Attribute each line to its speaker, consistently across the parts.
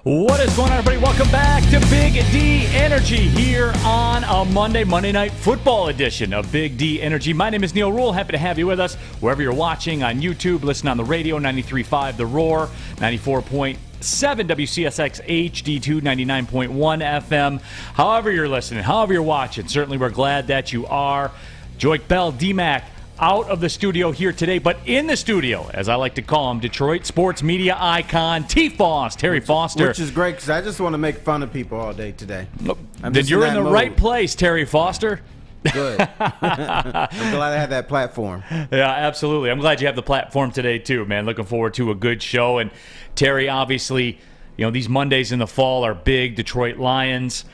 Speaker 1: What is going on, everybody? Welcome back to Big D Energy here on a Monday Night Football edition of Big D Energy. My name is Neal Ruhl. Happy to have you with us wherever you're watching on YouTube, listen on the radio, 93.5 The Roar, 94.7 WCSX HD2, 99.1 FM. However you're listening, however you're watching, certainly we're glad that you are. Joik Bell, D-Mac, out of the studio here today, but in the studio, as I like to call him, Detroit sports media icon, T-Foss, Terry Foster.
Speaker 2: Which is great, because I just want to make fun of people all day today.
Speaker 1: Then you're in the right place, Terry Foster.
Speaker 2: Good. I'm glad I had that platform.
Speaker 1: Yeah, absolutely. I'm glad you have the platform today, too, man. Looking forward to a good show. And Terry, obviously, these Mondays in the fall are big. Detroit Lions,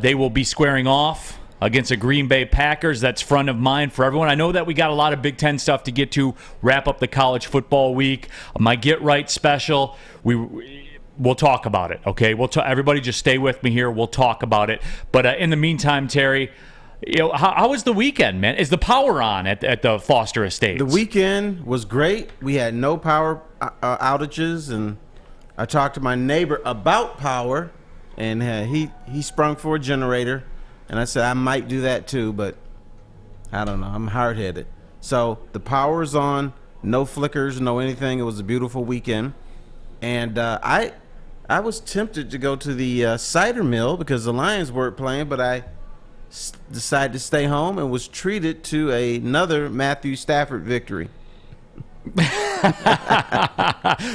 Speaker 1: they will be squaring off against the Green Bay Packers. That's front of mind for everyone. I know that we got a lot of Big Ten stuff to get to, wrap up the college football week. My Get Right special, we'll talk about it, okay? Everybody just stay with me here. We'll talk about it. But in the meantime, Terry, how was the weekend, man? Is the power on at the Foster Estates?
Speaker 2: The weekend was great. We had no power outages, and I talked to my neighbor about power, and he sprung for a generator. And I said, I might do that too, but I don't know. I'm hard-headed. So the power is on, no flickers, no anything. It was a beautiful weekend. And I was tempted to go to the cider mill because the Lions weren't playing, but I decided to stay home and was treated to another Matthew Stafford victory.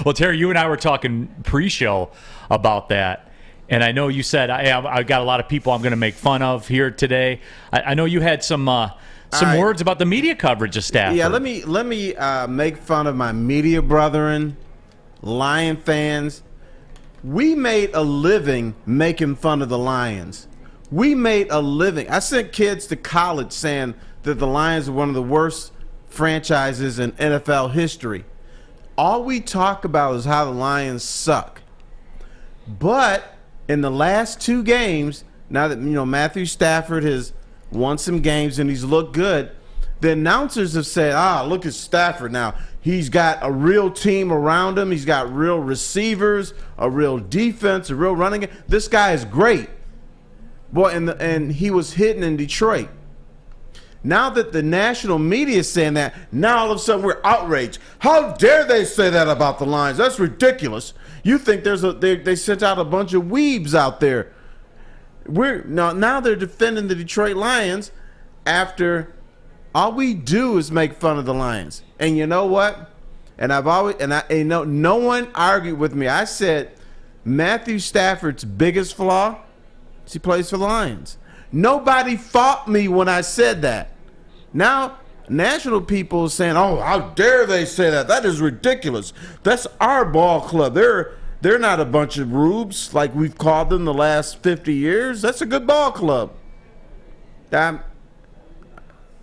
Speaker 1: Well, Terry, you and I were talking pre-show about that. And I know you said, I got a lot of people I'm going to make fun of here today. I know you had some words about the media coverage of Stafford.
Speaker 2: Yeah, let me make fun of my media brethren, Lion fans. We made a living making fun of the Lions. We made a living. I sent kids to college saying that the Lions are one of the worst franchises in NFL history. All we talk about is how the Lions suck. But in the last two games, now that Matthew Stafford has won some games and he's looked good, the announcers have said, look at Stafford now. He's got a real team around him. He's got real receivers, a real defense, a real running game. This guy is great. Boy, and he was hitting in Detroit. Now that the national media is saying that, now all of a sudden we're outraged. How dare they say that about the Lions? That's ridiculous. You think they sent out a bunch of weebs out there. Now they're defending the Detroit Lions after all we do is make fun of the Lions. And you know what? No one argued with me. I said Matthew Stafford's biggest flaw is he plays for the Lions. Nobody fought me when I said that. Now, national people are saying, how dare they say that? That is ridiculous. That's our ball club. They're not a bunch of rubes like we've called them the last 50 years. That's a good ball club.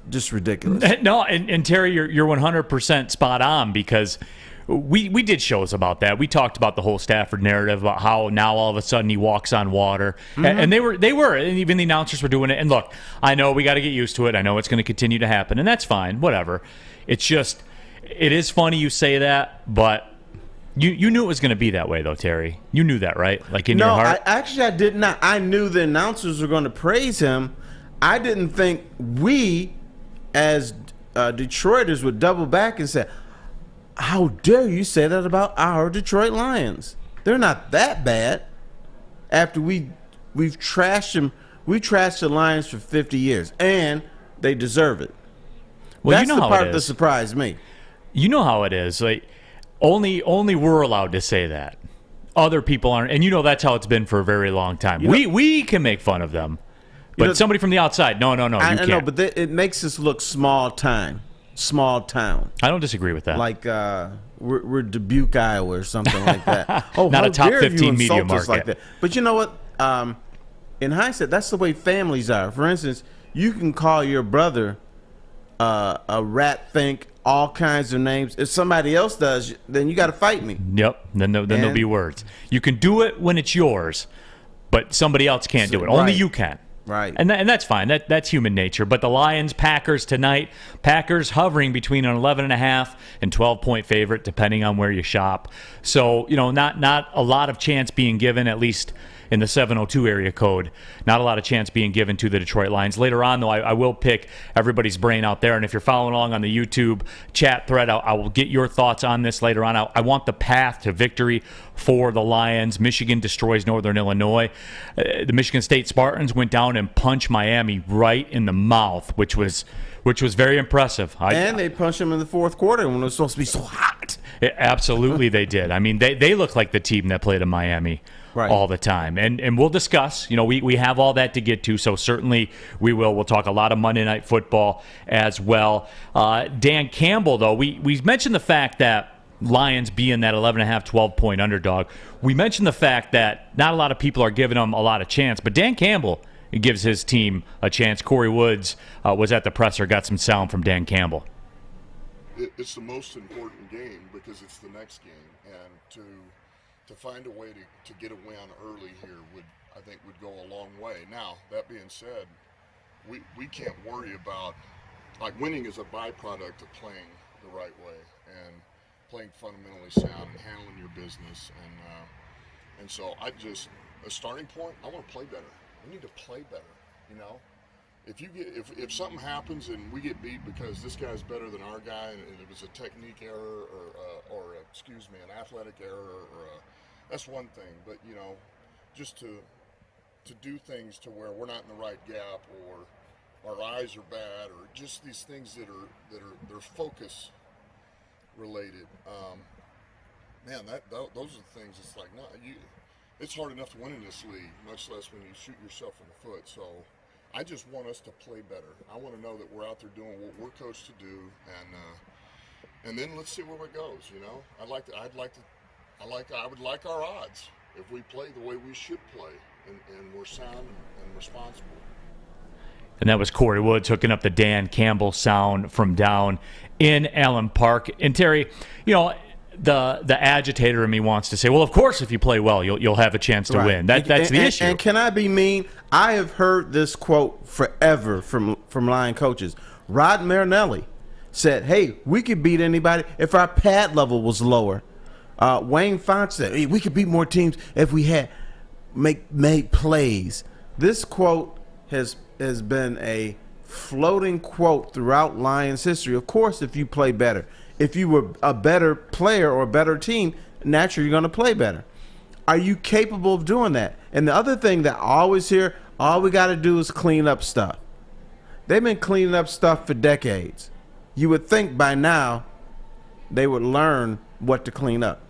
Speaker 2: Just ridiculous.
Speaker 1: No, and Terry, you're 100% spot on because we did shows about that. We talked about the whole Stafford narrative, about how now all of a sudden he walks on water. Mm-hmm. And they were, and even the announcers were doing it. And look, I know we got to get used to it. I know it's going to continue to happen, and that's fine, whatever. It's just, it is funny you say that, but you knew it was going to be that way, though, Terry. You knew that, right? Like in your heart?
Speaker 2: No, I did not. I knew the announcers were going to praise him. I didn't think we, as Detroiters, would double back and say, how dare you say that about our Detroit Lions? They're not that bad. After we've trashed them, we trashed the Lions for 50 years, and they deserve it.
Speaker 1: Well,
Speaker 2: that's the part that surprised me.
Speaker 1: You know how it is. Like only we're allowed to say that. Other people aren't, and that's how it's been for a very long time. We can make fun of them, but somebody from the outside, no, you can't.
Speaker 2: I know, but it makes us look small town.
Speaker 1: I don't disagrry with that.
Speaker 2: Like we're Dubuque, Iowa, or something like that.
Speaker 1: Not a top 15 media market.
Speaker 2: Like that. But you know what? In hindsight, that's the way families are. For instance, you can call your brother a rat think, all kinds of names. If somebody else does, then you got to fight me.
Speaker 1: Yep. Then there'll be words. You can do it when it's yours, but somebody else can't do it. Only you can.
Speaker 2: Right.
Speaker 1: And that's fine. That's human nature. But the Lions, Packers tonight, Packers hovering between an 11.5 and 12-point favorite, depending on where you shop. So, not a lot of chance being given, at least in the 702 area code. Not a lot of chance being given to the Detroit Lions. Later on, though, I will pick everybody's brain out there. And if you're following along on the YouTube chat thread, I will get your thoughts on this later on. I want the path to victory for the Lions. Michigan destroys Northern Illinois. The Michigan State Spartans went down and punched Miami right in the mouth, which was very impressive.
Speaker 2: And they punched them in the fourth quarter when it was supposed to be so hot.
Speaker 1: Absolutely, they did. I mean, they look like the team that played in Miami. Right. All the time. And we'll discuss, we have all that to get to, so certainly we will. We'll talk a lot of Monday Night Football as well. Dan Campbell, though, we mentioned the fact that Lions being that 11.5, 12-point underdog. We mentioned the fact that not a lot of people are giving them a lot of chance, but Dan Campbell gives his team a chance. Corey Woods was at the presser, got some sound from Dan Campbell.
Speaker 3: It's the most important game because it's the next game, and to find a way to get a win early here would go a long way. Now, that being said, we can't worry about, winning is a byproduct of playing the right way and playing fundamentally sound and handling your business. And so a starting point, I want to play better. We need to play better, If something happens and we get beat because this guy's better than our guy and it was a technique error or an athletic error that's one thing, but just to do things to where we're not in the right gap or our eyes are bad or just these things that are focus related. Those are the things. It's like it's hard enough to win in this league, much less when you shoot yourself in the foot. So I just want us to play better. I want to know that we're out there doing what we're coached to do, and then let's see where it goes. I would like our odds if we play the way we should play and we're sound and responsible.
Speaker 1: And that was Corey Woods hooking up the Dan Campbell sound from down in Allen Park. And Terry, the agitator in me wants to say, well, of course, if you play well, you'll have a chance to win. That's the issue.
Speaker 2: And can I be mean? I have heard this quote forever from Lion coaches. Rod Marinelli said, "Hey, we could beat anybody if our pad level was lower." Wayne Fonte said, "Hey, we could beat more teams if we had made plays." This quote has been a floating quote throughout Lions history. Of course, if you play better, if you were a better player or a better team, naturally you're going to play better. Are you capable of doing that? And the other thing that I always hear, all we got to do is clean up stuff. They've been cleaning up stuff for decades. You would think by now they would learn what to clean up.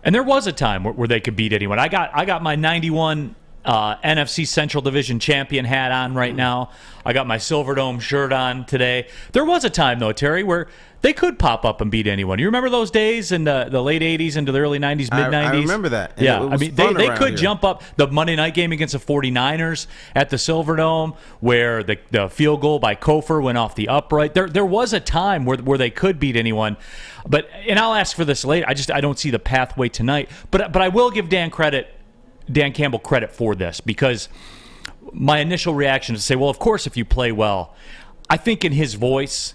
Speaker 1: And there was a time where they could beat anyone. I got my 91 NFC Central Division champion hat on right now. I got my Silverdome shirt on today. There was a time, though, Terry, where they could pop up and beat anyone. You remember those days in the late 80s into the early 90s, mid-90s? I
Speaker 2: remember that. And
Speaker 1: yeah, they could jump up. The Monday night game against the 49ers at the Silverdome where the field goal by Kofor went off the upright. There was a time where they could beat anyone. And I'll ask for this later. I don't see the pathway tonight. But I will give Dan Campbell credit for this, because my initial reaction is to say, well, of course, if you play well. I think in his voice,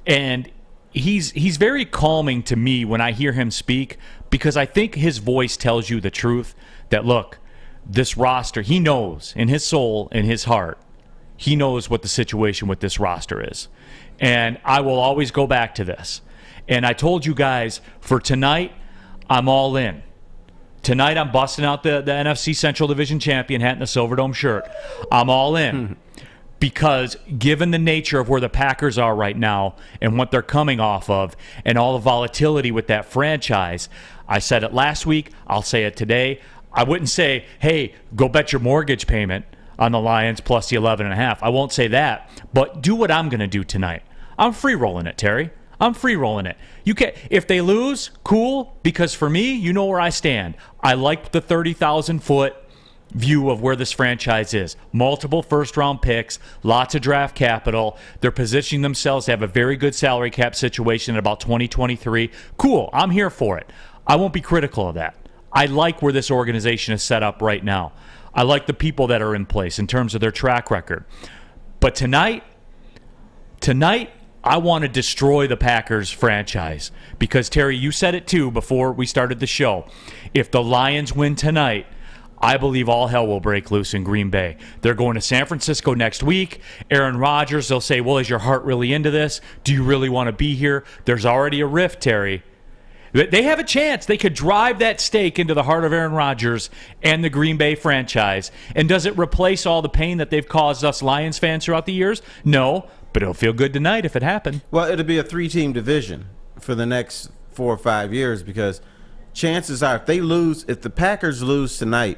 Speaker 1: and he's very calming to me when I hear him speak, because I think his voice tells you the truth that, look, this roster, he knows in his soul, in his heart, he knows what the situation with this roster is. And I will always go back to this. And I told you guys, for tonight, I'm all in. Tonight, I'm busting out the NFC Central Division champion hat and the Silverdome shirt. I'm all in. Because given the nature of where the Packers are right now and what they're coming off of and all the volatility with that franchise, I said it last week, I'll say it today. I wouldn't say, hey, go bet your mortgage payment on the Lions plus the 11.5. I won't say that, but do what I'm going to do tonight. I'm free-rolling it, Terry. I'm free-rolling it. If they lose, cool, because for me, you know where I stand. I like the 30,000-foot view of where this franchise is. Multiple first-round picks, lots of draft capital. They're positioning themselves to have a very good salary cap situation at about 2023. Cool, I'm here for it. I won't be critical of that. I like where this organization is set up right now. I like the people that are in place in terms of their track record. But tonight, I want to destroy the Packers franchise because, Terry, you said it too before we started the show. If the Lions win tonight, I believe all hell will break loose in Green Bay. They're going to San Francisco next week. Aaron Rodgers, they'll say, well, is your heart really into this? Do you really want to be here? There's already a rift, Terry. They have a chance. They could drive that stake into the heart of Aaron Rodgers and the Green Bay franchise. And does it replace all the pain that they've caused us Lions fans throughout the years? No, but it'll feel good tonight if it happened.
Speaker 2: Well, it'll be a 3-team division for the next 4 or 5 years because chances are if the Packers lose tonight,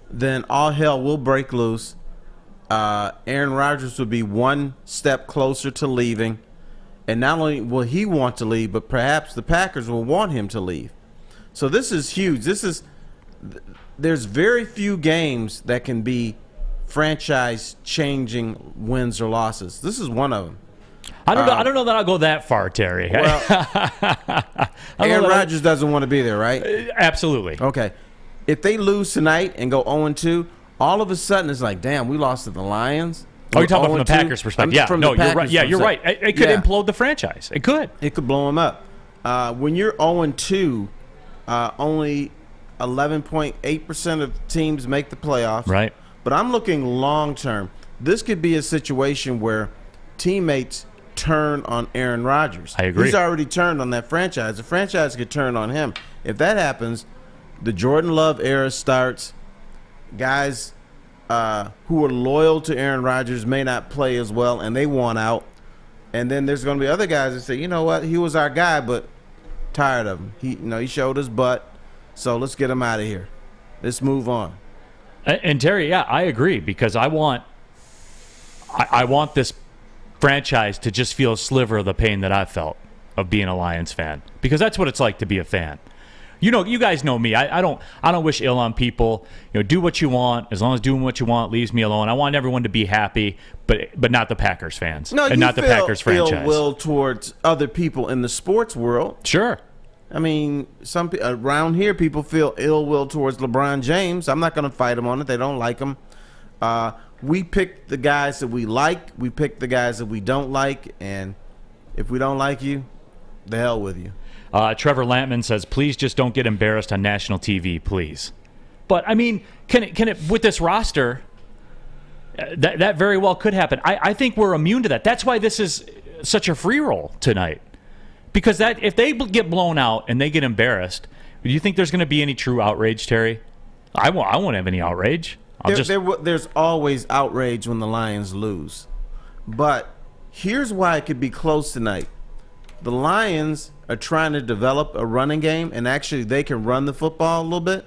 Speaker 2: then all hell will break loose. Aaron Rodgers will be one step closer to leaving. And not only will he want to leave, but perhaps the Packers will want him to leave. So this is huge. There's very few games that can be franchise-changing wins or losses. This is one of them.
Speaker 1: I don't know that I'll go that far, Terry.
Speaker 2: Well, Aaron Rodgers doesn't want to be there, right?
Speaker 1: Absolutely.
Speaker 2: Okay. If they lose tonight and go 0-2, all of a sudden it's like, damn, we lost to the Lions.
Speaker 1: Oh, you're talking about from the Packers' perspective. Yeah, no, you're right. Yeah, you're right. It could implode the franchise. It could.
Speaker 2: It could blow them up. When you're 0-2, only 11.8% of teams make the playoffs.
Speaker 1: Right.
Speaker 2: But I'm looking long term. This could be a situation where teammates turn on Aaron Rodgers.
Speaker 1: I agree.
Speaker 2: He's already turned on that franchise. The franchise could turn on him. If that happens, the Jordan Love era starts. Guys who are loyal to Aaron Rodgers may not play as well, and they want out. And then there's going to be other guys that say, you know what, he was our guy, but tired of him. He showed his butt, so let's get him out of here. Let's move on.
Speaker 1: And Terry, yeah, I agree because I want this franchise to just feel a sliver of the pain that I've felt of being a Lions fan because that's what it's like to be a fan. You know, you guys know me. I don't wish ill on people. You know, do what you want. As long as doing what you want leaves me alone. I want everyone to be happy, but not the Packers fans.
Speaker 2: No,
Speaker 1: and not the Packers franchise.
Speaker 2: Ill will towards other people in the sports world.
Speaker 1: Sure.
Speaker 2: I mean, around here, people feel ill will towards LeBron James. I'm not going to fight them on it. They don't like him. We pick the guys that we like. We pick the guys that we don't like. And if we don't like you, the hell with you.
Speaker 1: Trevor Lampman says, please just don't get embarrassed on national TV, please. But, I mean, can it with this roster, that very well could happen. I think we're immune to that. That's why this is such a free roll tonight. Because if they get blown out and they get embarrassed, do you think there's going to be any true outrage, Terry? I won't have any outrage.
Speaker 2: There's always outrage when the Lions lose. But here's why it could be close tonight. The Lions are trying to develop a running game, and actually they can run the football a little bit.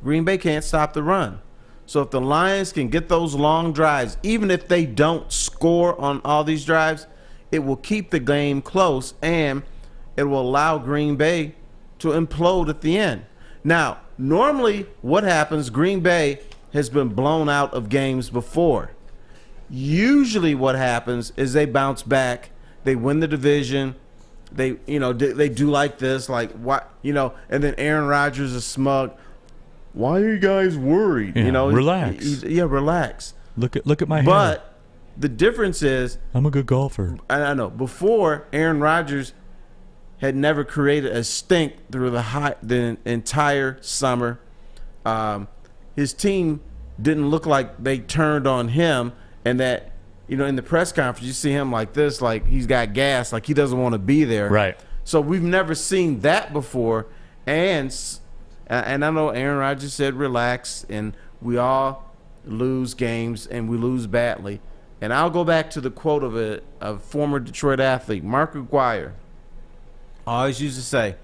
Speaker 2: Green Bay can't stop the run. So if the Lions can get those long drives, even if they don't score on all these drives, it will keep the game close, and it will allow Green Bay to implode at the end. Now, normally what happens, Green Bay has been blown out of games before. Usually what happens is they bounce back, they win the division, they do like this, like what, and then Aaron Rodgers is smug. Why are you guys worried?
Speaker 1: Yeah, relax.
Speaker 2: Relax.
Speaker 1: Look at my hair.
Speaker 2: But the difference is,
Speaker 1: I'm a good golfer.
Speaker 2: I know. Before, Aaron Rodgers had never created a stink through the entire summer. His team didn't look like they turned on him, and that, in the press conference, you see him like this, like he's got gas, like he doesn't want to be there.
Speaker 1: Right.
Speaker 2: So we've never seen that before, and I know Aaron Rodgers said relax, and we all lose games, and we lose badly. And I'll go back to the quote of a former Detroit athlete, Mark Aguirre. I always used to say,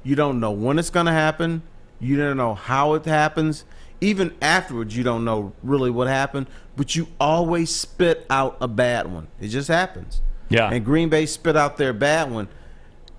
Speaker 2: you don't know when it's going to happen. You don't know how it happens. Even afterwards, you don't know really what happened. But you always spit out a bad one. It just happens.
Speaker 1: Yeah.
Speaker 2: And Green Bay spit out their bad one.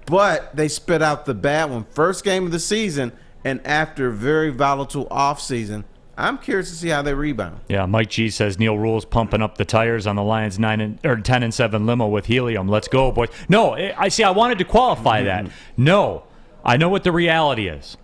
Speaker 2: But they spit out the bad one first game of the season, and after a very volatile offseason. I'm curious to see how they rebound.
Speaker 1: Yeah, Mike G says Neal Ruhl's pumping up the tires on the Lions 10-7 limo with helium. Let's go, boys. No, I wanted to qualify that. No, I know what the reality is.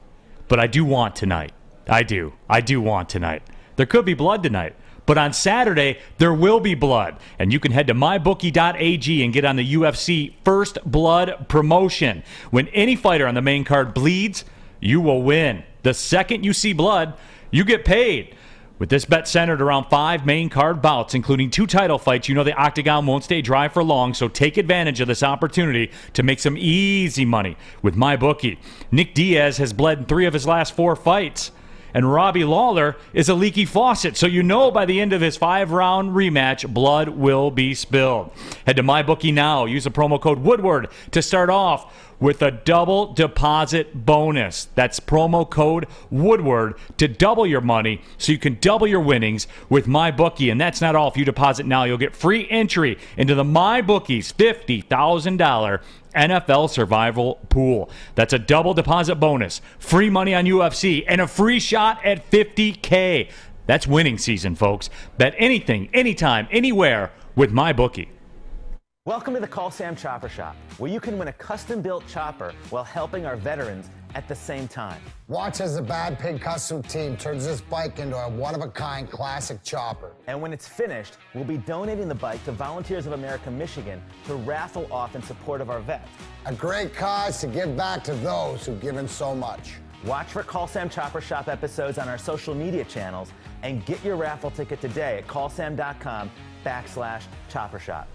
Speaker 1: but I do want tonight. I do want tonight. There could be blood tonight. But on Saturday, there will be blood. And you can head to mybookie.ag and get on the UFC First Blood promotion. When any fighter on the main card bleeds, you will win. The second you see blood, you get paid. With this bet centered around 5 main card bouts, including 2 title fights, you know the octagon won't stay dry for long, so take advantage of this opportunity to make some easy money with MyBookie. Nick Diaz has bled in 3 of his last 4 fights. And Robbie Lawler is a leaky faucet, so you know by the end of his 5-round rematch, blood will be spilled. Head to MyBookie now. Use the promo code Woodward to start off with a double deposit bonus. That's promo code Woodward to double your money so you can double your winnings with MyBookie. And that's not all. If you deposit now, you'll get free entry into the MyBookie's $50,000 NFL survival pool. That's a double deposit bonus, free money on UFC, and a free shot at $50K. That's winning season, folks. Bet anything, anytime, anywhere with MyBookie.
Speaker 4: Welcome to the Call Sam Chopper Shop, where you can win a custom-built chopper while helping our veterans at the same time.
Speaker 5: Watch as the Bad Pig Custom Team turns this bike into a one-of-a-kind classic chopper.
Speaker 4: And when it's finished, we'll be donating the bike to Volunteers of America Michigan to raffle off in support of our vets.
Speaker 5: A great cause to give back to those who've given so much.
Speaker 4: Watch for Call Sam Chopper Shop episodes on our social media channels and get your raffle ticket today at callsam.com/chopper shop.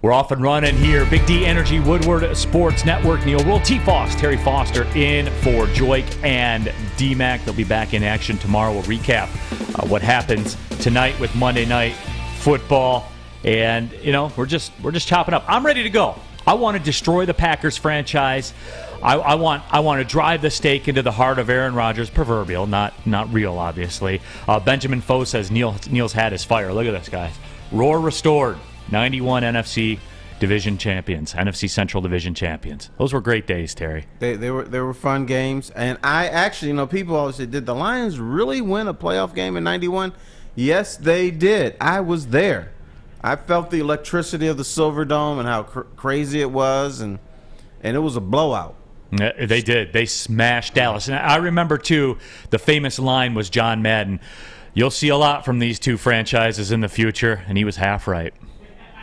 Speaker 1: We're off and running here. Big D Energy, Woodward Sports Network, Neal, Ruhl, T-Foss, Terry Foster in for Joik and D-Mac. They'll be back in action tomorrow. We'll recap what happens tonight with Monday Night Football. And, you know, we're just chopping up. I'm ready to go. I want to destroy the Packers franchise. I want to drive the stake into the heart of Aaron Rodgers, proverbial, not real, obviously. Benjamin Foe says Neal's hat is fire. Look at this, guys. Roar restored. 91 NFC Division champions, NFC Central Division champions. Those were great days, Terry.
Speaker 2: They were fun games. And I actually, you know, people always say, did the Lions really win a playoff game in 91? Yes, they did. I was there. I felt the electricity of the Silverdome and how crazy it was, and it was a blowout.
Speaker 1: They did. They smashed Dallas. And I remember, too, the famous line was John Madden, "You'll see a lot from these two franchises in the future," and he was half right.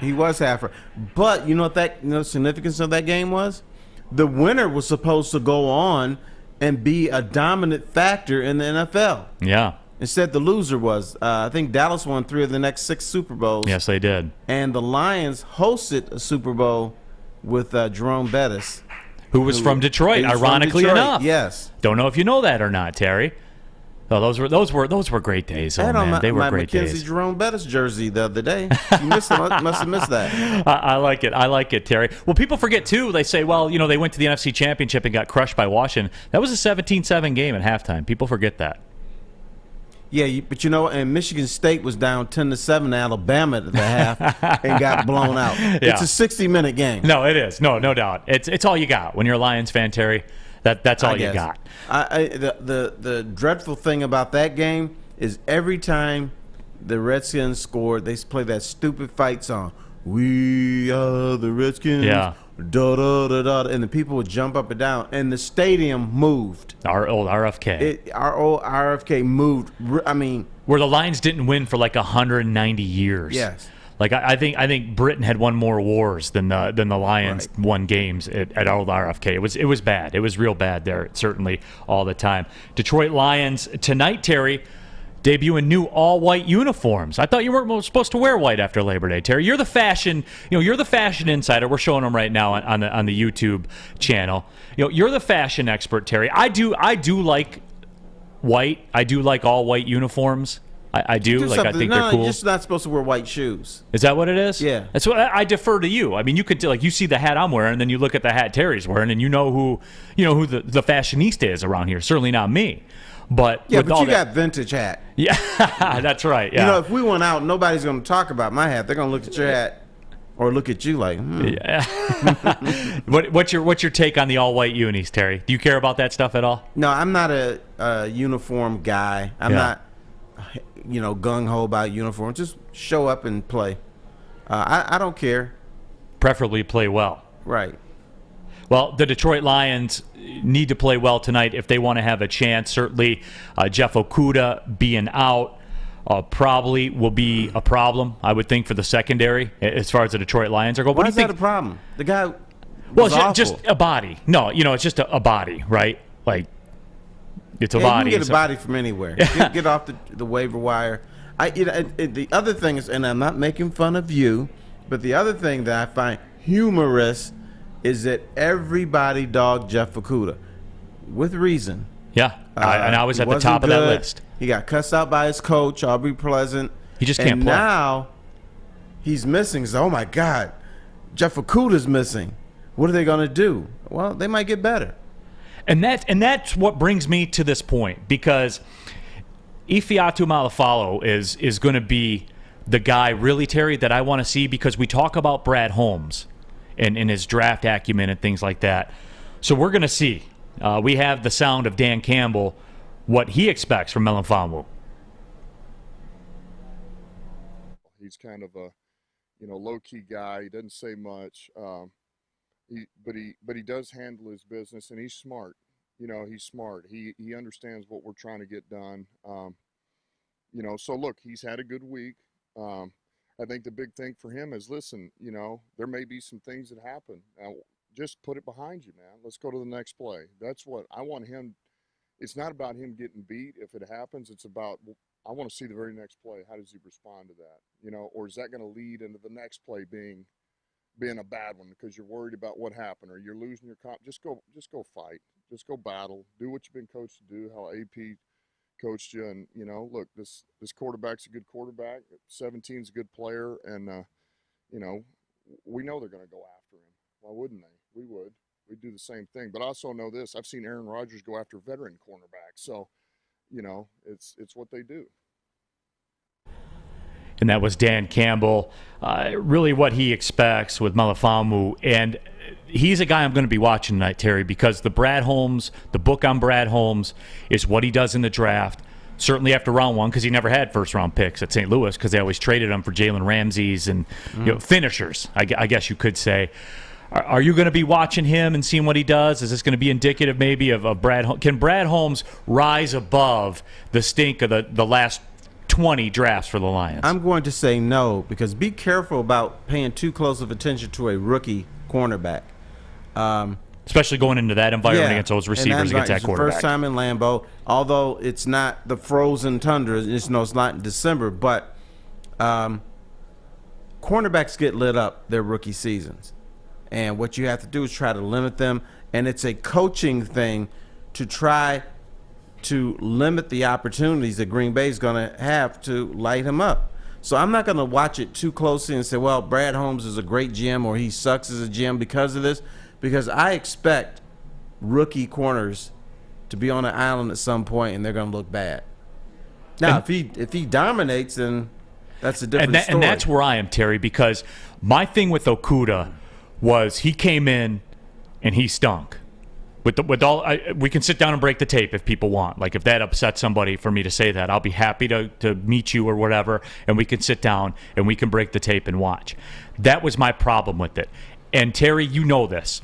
Speaker 2: He was half right. But you know what the significance of that game was? The winner was supposed to go on and be a dominant factor in the NFL.
Speaker 1: Yeah.
Speaker 2: Instead, the loser was. I think Dallas won 3 of the next 6 Super Bowls.
Speaker 1: Yes, they did.
Speaker 2: And the Lions hosted a Super Bowl with Jerome Bettis.
Speaker 1: Who was from Detroit, ironically enough.
Speaker 2: Yes.
Speaker 1: Don't know if you know that or not, Terry. Oh, those were great days. Oh, man, they were great days.
Speaker 2: I had on my Mackenzie Jerome Bettis jersey the other day. You must have missed that.
Speaker 1: I like it. I like it, Terry. Well, people forget, too. They say, well, you know, they went to the NFC Championship and got crushed by Washington. That was a 17-7 game at halftime. People forget that.
Speaker 2: Yeah, but you know, and Michigan State was down 10-7 to Alabama at the half and got blown out. Yeah. It's a 60-minute game.
Speaker 1: No, it is. No doubt. It's all you got when you're a Lions fan, Terry. That's all you got.
Speaker 2: The dreadful thing about that game is every time the Redskins scored, they play that stupid fight song. We are the Redskins.
Speaker 1: Yeah.
Speaker 2: Da, da, da, da, and the people would jump up and down, and the stadium moved.
Speaker 1: Our old RFK.
Speaker 2: Our old RFK moved. I mean,
Speaker 1: where the Lions didn't win for like 190 years.
Speaker 2: Yes.
Speaker 1: Like I think Britain had won more wars than the Lions won games at old RFK. It was bad. It was real bad there, certainly all the time. Detroit Lions tonight, Terry, debuting new all-white uniforms. I thought you weren't supposed to wear white after Labor Day, Terry. You're the fashion insider. We're showing them right now on the YouTube channel. You know, you're the fashion expert, Terry. I do like white. I do like all-white uniforms. I do. Like, I think they're cool.
Speaker 2: You're just not supposed to wear white shoes.
Speaker 1: Is that what it is?
Speaker 2: Yeah.
Speaker 1: That's what I defer to you. I mean, you could you see the hat I'm wearing, and then you look at the hat Terry's wearing, and you know who the fashionista is around here. Certainly not me. But
Speaker 2: yeah, but you got vintage hat.
Speaker 1: Yeah, that's right. Yeah.
Speaker 2: You know, if we went out, nobody's going to talk about my hat. They're going to look at your hat or look at you like,
Speaker 1: Yeah. What's your take on the all-white unis, Terry? Do you care about that stuff at all?
Speaker 2: No, I'm not a uniform guy. I'm not, gung-ho about uniform. Just show up and play. I don't care.
Speaker 1: Preferably play well.
Speaker 2: Right.
Speaker 1: Well, the Detroit Lions need to play well tonight if they want to have a chance. Certainly, Jeff Okudah being out probably will be a problem, I would think, for the secondary as far as the Detroit Lions are going.
Speaker 2: Why is that a problem? The guy was
Speaker 1: well,
Speaker 2: awful.
Speaker 1: just a body. No, it's just a body, right? Like, it's a body.
Speaker 2: You can get a body from anywhere. Get off the waiver wire. The other thing is, and I'm not making fun of you, but the other thing that I find humorous is that everybody dogged Jeff Okudah with reason.
Speaker 1: Yeah, and I was at the top of that list.
Speaker 2: He got cussed out by his coach, Aubrey Pleasant.
Speaker 1: He just can't play.
Speaker 2: Now he's missing. So, oh my God, Jeff Okudah's missing. What are they going to do? Well, they might get better.
Speaker 1: And that's what brings me to this point, because Ifeatu Malafalo is going to be the guy, really, Terry, that I want to see, because we talk about Brad Holmes and his draft acumen and things like that. So we're going to see. We have the sound of Dan Campbell, what he expects from Melifonwu.
Speaker 3: He's kind of a, low-key guy. He doesn't say much, but he does handle his business, and he's smart. He's smart. He understands what we're trying to get done. So look, he's had a good week. I think the big thing for him is, listen, there may be some things that happen. Now, just put it behind you, man. Let's go to the next play. That's what I want him. It's not about him getting beat if it happens. It's about, I want to see the very next play. How does he respond to that? Or is that going to lead into the next play being a bad one because you're worried about what happened, or you're losing your comp? Just go fight. Just go battle. Do what you've been coached to do, how AP coached you. And, look, this quarterback's a good quarterback. 17's a good player. And, we know they're going to go after him. Why wouldn't they? We would. We'd do the same thing. But I also know this. I've seen Aaron Rodgers go after veteran cornerbacks. So, it's what they do.
Speaker 1: And that was Dan Campbell, really what he expects with Melifonwu. And he's a guy I'm going to be watching tonight, Terry, because the book on Brad Holmes is what he does in the draft. Certainly after round one, because he never had first-round picks at St. Louis, because they always traded him for Jalen Ramsey's and finishers, I guess you could say. Are you going to be watching him and seeing what he does? Is this going to be indicative maybe of Brad Holmes? Can Brad Holmes rise above the stink of the last 20 drafts for the Lions?
Speaker 2: I'm going to say no, because be careful about paying too close of attention to a rookie cornerback.
Speaker 1: Especially going into that environment against those receivers, against that quarterback.
Speaker 2: First time in Lambeau, although it's not the frozen tundra, it's not in December, but cornerbacks get lit up their rookie seasons. And what you have to do is try to limit them, and it's a coaching thing to try to limit the opportunities that Green Bay is going to have to light him up. So I'm not going to watch it too closely and say, well, Brad Holmes is a great GM or he sucks as a GM because of this, because I expect rookie corners to be on an island at some point and they're going to look bad. Now, if he dominates, then that's a different story.
Speaker 1: And that's where I am, Terry, because my thing with Okudah was he came in and he stunk. We can sit down and break the tape if people want. Like, if that upsets somebody for me to say that, I'll be happy to meet you or whatever, and we can sit down and we can break the tape and watch. That was my problem with it. And Terry, you know this.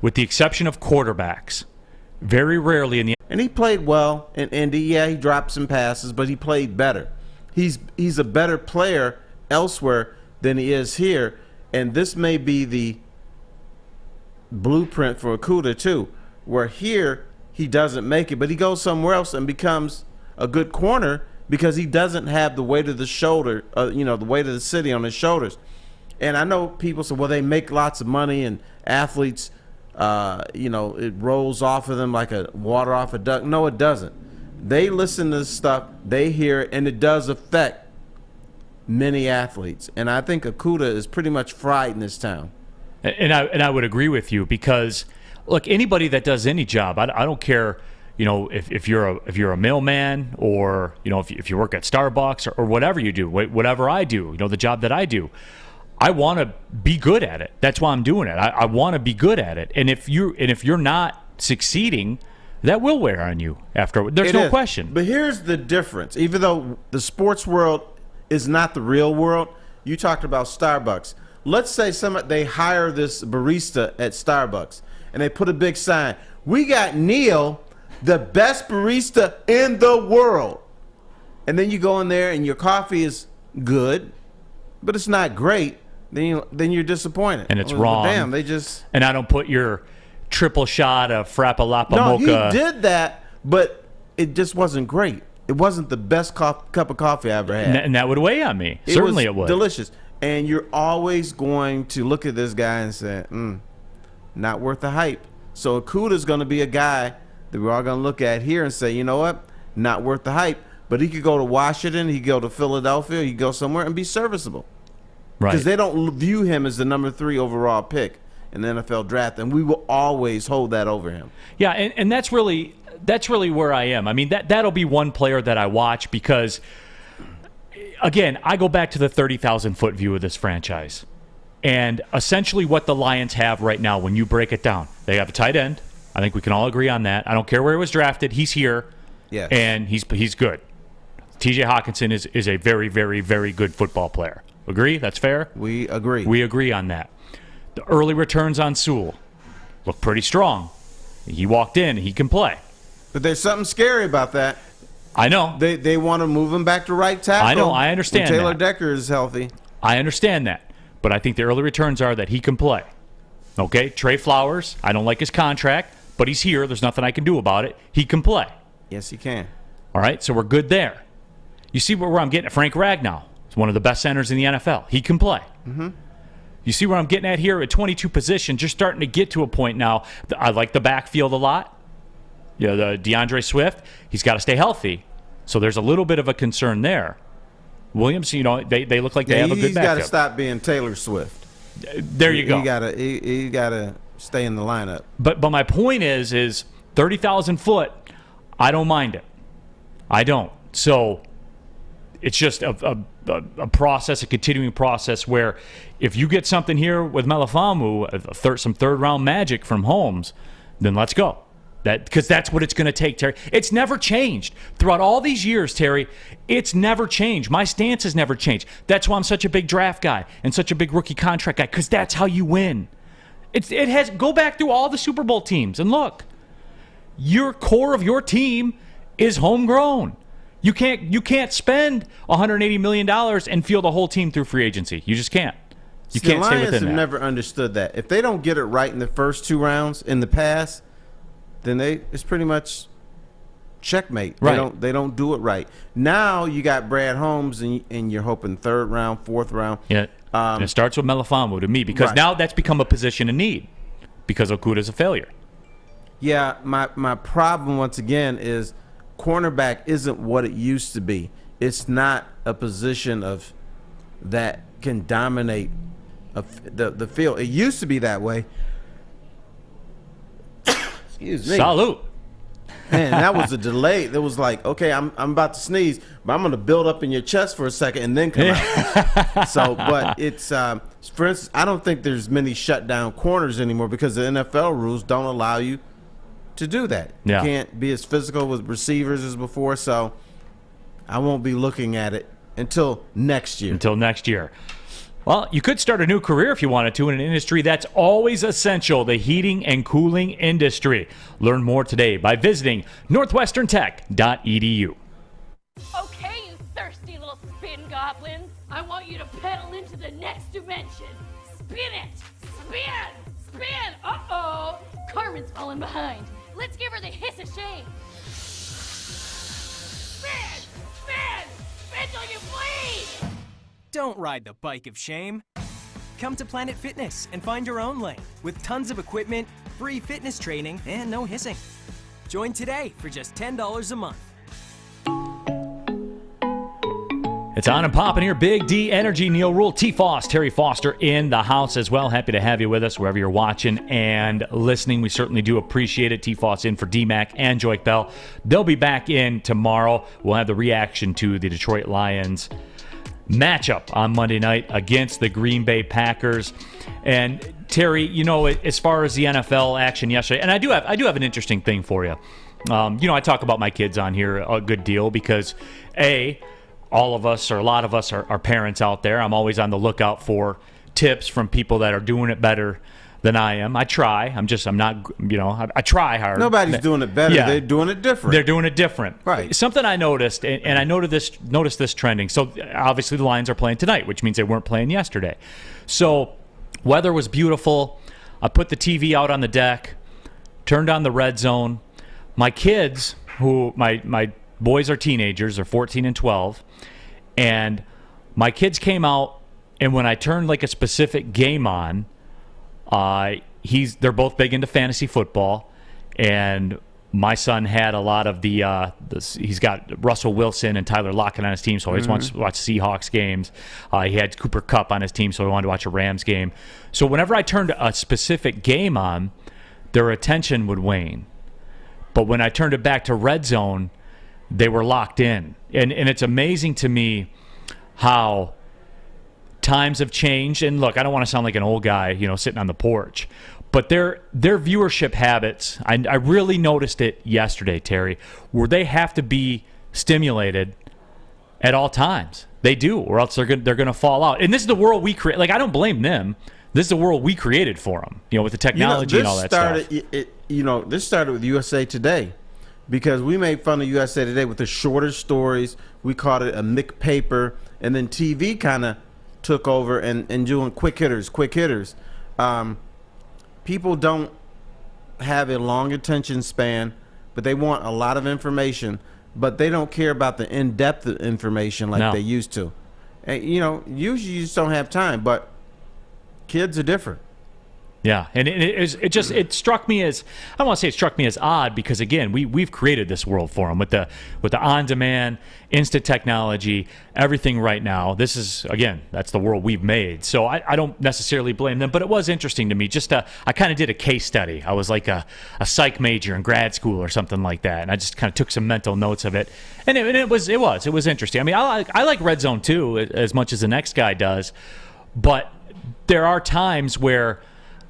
Speaker 1: With the exception of quarterbacks, very rarely in the
Speaker 2: and he played well in Indy. Yeah, he dropped some passes, but he played better. He's a better player elsewhere than he is here, and this may be the blueprint for Okudah too, where here he doesn't make it, but he goes somewhere else and becomes a good corner because he doesn't have the weight of the shoulder, the weight of the city on his shoulders. And I know people say, well, they make lots of money and athletes, it rolls off of them like a water off a duck. No, it doesn't. They listen to this stuff, they hear it, and it does affect many athletes. And I think Okudah is pretty much fried in this town.
Speaker 1: And I would agree with you, because look, anybody that does any job, I don't care, if you're a mailman or if you work at Starbucks or whatever you do, whatever I do, the job that I do, I want to be good at it. That's why I'm doing it. I want to be good at it. And if you're not succeeding, that will wear on you after. There's no question.
Speaker 2: But here's the difference. Even though the sports world is not the real world, you talked about Starbucks. Let's say they hire this barista at Starbucks, and they put a big sign. We got Neal, the best barista in the world. And then you go in there and your coffee is good, but it's not great. Then you're disappointed.
Speaker 1: And it's wrong.
Speaker 2: Damn, they just...
Speaker 1: And I don't put your triple shot of Frappalapa
Speaker 2: No,
Speaker 1: Mocha.
Speaker 2: he did that, but it just wasn't great. It wasn't the best cup of coffee I ever had.
Speaker 1: And that would weigh on me. Certainly it would.
Speaker 2: Delicious. And you're always going to look at this guy and say, not worth the hype. So Okuda's going to be a guy that we're all going to look at here and say, you know what? Not worth the hype. But he could go to Washington, he could go to Philadelphia, he could go somewhere and be serviceable.
Speaker 1: Right.
Speaker 2: Because they don't view him as the number 3 overall pick in the NFL draft, and we will always hold that over him.
Speaker 1: Yeah, and that's really where I am. I mean, that'll be one player that I watch because, again, I go back to the 30,000-foot view of this franchise. And essentially what the Lions have right now, when you break it down, they have a tight end. I think we can all agree on that. I don't care where he was drafted. He's here, and he's good. TJ Hawkinson is a very, very, very good football player. Agree? That's fair?
Speaker 2: We agree.
Speaker 1: We agree on that. The early returns on Sewell look pretty strong. He walked in. He can play.
Speaker 2: But there's something scary about that.
Speaker 1: I know.
Speaker 2: They want to move him back to right tackle.
Speaker 1: I know. I understand
Speaker 2: when Taylor
Speaker 1: that.
Speaker 2: Decker is healthy.
Speaker 1: I understand that. But I think the early returns are that he can play. Okay? Trey Flowers, I don't like his contract, but he's here. There's nothing I can do about it. He can play.
Speaker 2: Yes, he can.
Speaker 1: All right? So we're good there. You see where I'm getting at? Frank Ragnow is one of the best centers in the NFL. He can play. Mm-hmm. You see where I'm getting at here? At 22 position, just starting to get to a point now. I like the backfield a lot. You know, the DeAndre Swift, he's got to stay healthy. So there's a little bit of a concern there. Williams, you know, they look like they have a good backup.
Speaker 2: He's got to stop being Taylor Swift.
Speaker 1: There you go.
Speaker 2: He got to stay in the lineup.
Speaker 1: But my point is 30,000 foot, I don't mind it. I don't. So it's just a process, a continuing process where if you get something here with Melifonwu, some third-round magic from Holmes, then let's go. Because that's what it's going to take, Terry. It's never changed. Throughout all these years, Terry, it's never changed. My stance has never changed. That's why I'm such a big draft guy and such a big rookie contract guy, because that's how you win. It has go back through all the Super Bowl teams and look. Your core of your team is homegrown. You can't spend $180 million and field a whole team through free agency. You just can't. You can't stay within that.
Speaker 2: The Lions have never understood that. If they don't get it right in the first 2 rounds in the past, then it's pretty much checkmate.
Speaker 1: Right.
Speaker 2: They don't do it right. Now you got Brad Holmes and you're hoping 3rd round, 4th round.
Speaker 1: Yeah. And it starts with Melifonwu to me because now that's become a position of need because Okuda's a failure.
Speaker 2: Yeah, my problem once again is cornerback isn't what it used to be. It's not a position of that can dominate the field. It used to be that way. Excuse me.
Speaker 1: Salute.
Speaker 2: Man, that was a delay. It was like, okay, I'm about to sneeze, but I'm going to build up in your chest for a second and then come out. So, but it's, for instance, I don't think there's many shutdown corners anymore because the NFL rules don't allow you to do that.
Speaker 1: Yeah.
Speaker 2: You can't be as physical with receivers as before, so I won't be looking at it until next year. Well, you could start a new career if you wanted to in an industry that's always essential, the heating and cooling industry. Learn more today by visiting northwesterntech.edu.
Speaker 6: Okay, you thirsty little spin goblins. I want you to pedal into the next dimension. Spin it! Spin! Spin! Uh-oh! Carmen's falling behind. Let's give her the hiss of shame. Spin! Spin! Spin till you bleed!
Speaker 7: Don't ride the bike of shame. Come to Planet Fitness and find your own lane with tons of equipment, free fitness training, and no hissing. Join today for just $10 a month.
Speaker 1: It's on and popping here. Big D Energy, Neal Ruhl, T. Foss, Terry Foster in the house as well. Happy to have you with us wherever you're watching and listening. We certainly do appreciate it. T. Foss in for D-Mac and Joik Bell. They'll be back in tomorrow. We'll have the reaction to the Detroit Lions matchup on Monday night against the Green Bay Packers. And Terry, you know, as far as the NFL action yesterday, and I do have an interesting thing for you. You know, I talk about my kids on here a good deal because all of us or a lot of us are parents out there. I'm always on the lookout for tips from people that are doing it better than I am. I try. I'm not, I try hard.
Speaker 2: Nobody's doing it better.
Speaker 1: Yeah.
Speaker 2: They're doing it different.
Speaker 1: They're doing it different.
Speaker 2: Right.
Speaker 1: Something I noticed, and I noticed this trending. So obviously the Lions are playing tonight, which means they weren't playing yesterday. So weather was beautiful. I put the TV out on the deck, turned on the red zone. My kids, my boys are teenagers, they're 14 and 12, and my kids came out, and when I turned like a specific game on, they're both big into fantasy football, and my son had a lot of he's got Russell Wilson and Tyler Lockett on his team, so he always wants to watch Seahawks games. He had Cooper Kupp on his team, so he wanted to watch a Rams game. So whenever I turned a specific game on, their attention would wane. But when I turned it back to red zone, they were locked in. And it's amazing to me how times have changed. And look, I don't want to sound like an old guy, sitting on the porch. But their viewership habits, I really noticed it yesterday, Terry, where they have to be stimulated at all times. They do, or else they're going to fall out. And this is the world we create. Like, I don't blame them. This is the world we created for them, with the technology and all that stuff.
Speaker 2: This started with USA Today, because we made fun of USA Today with the shorter stories. We called it a Mick paper, and then TV kind of took over and doing quick hitters. People don't have a long attention span, but they want a lot of information, but they don't care about the in-depth information like they used to. And, usually you just don't have time, but kids are different.
Speaker 1: Yeah, and it struck me as, I don't want to say it struck me as odd, because again, we've created this world for them with the on-demand, instant technology, everything right now. This is, again, that's the world we've made. So I don't necessarily blame them, but it was interesting to me. I kind of did a case study. I was like a psych major in grad school or something like that, and I just kind of took some mental notes of it. And it was interesting. I mean, I like red zone too, as much as the next guy does, but there are times where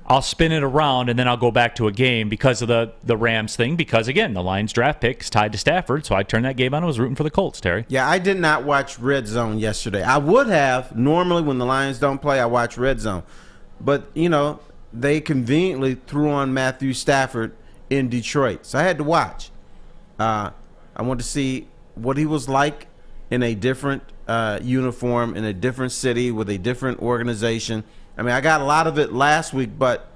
Speaker 1: I'll spin it around and then I'll go back to a game because of the Rams thing, because, again, the Lions draft pick is tied to Stafford, so I turned that game on. I was rooting for the Colts, Terry.
Speaker 2: Yeah, I did not watch Red Zone yesterday. I would have. Normally when the Lions don't play, I watch Red Zone. But, they conveniently threw on Matthew Stafford in Detroit, so I had to watch. I wanted to see what he was like in a different uniform, in a different city, with a different organization. I mean, I got a lot of it last week, but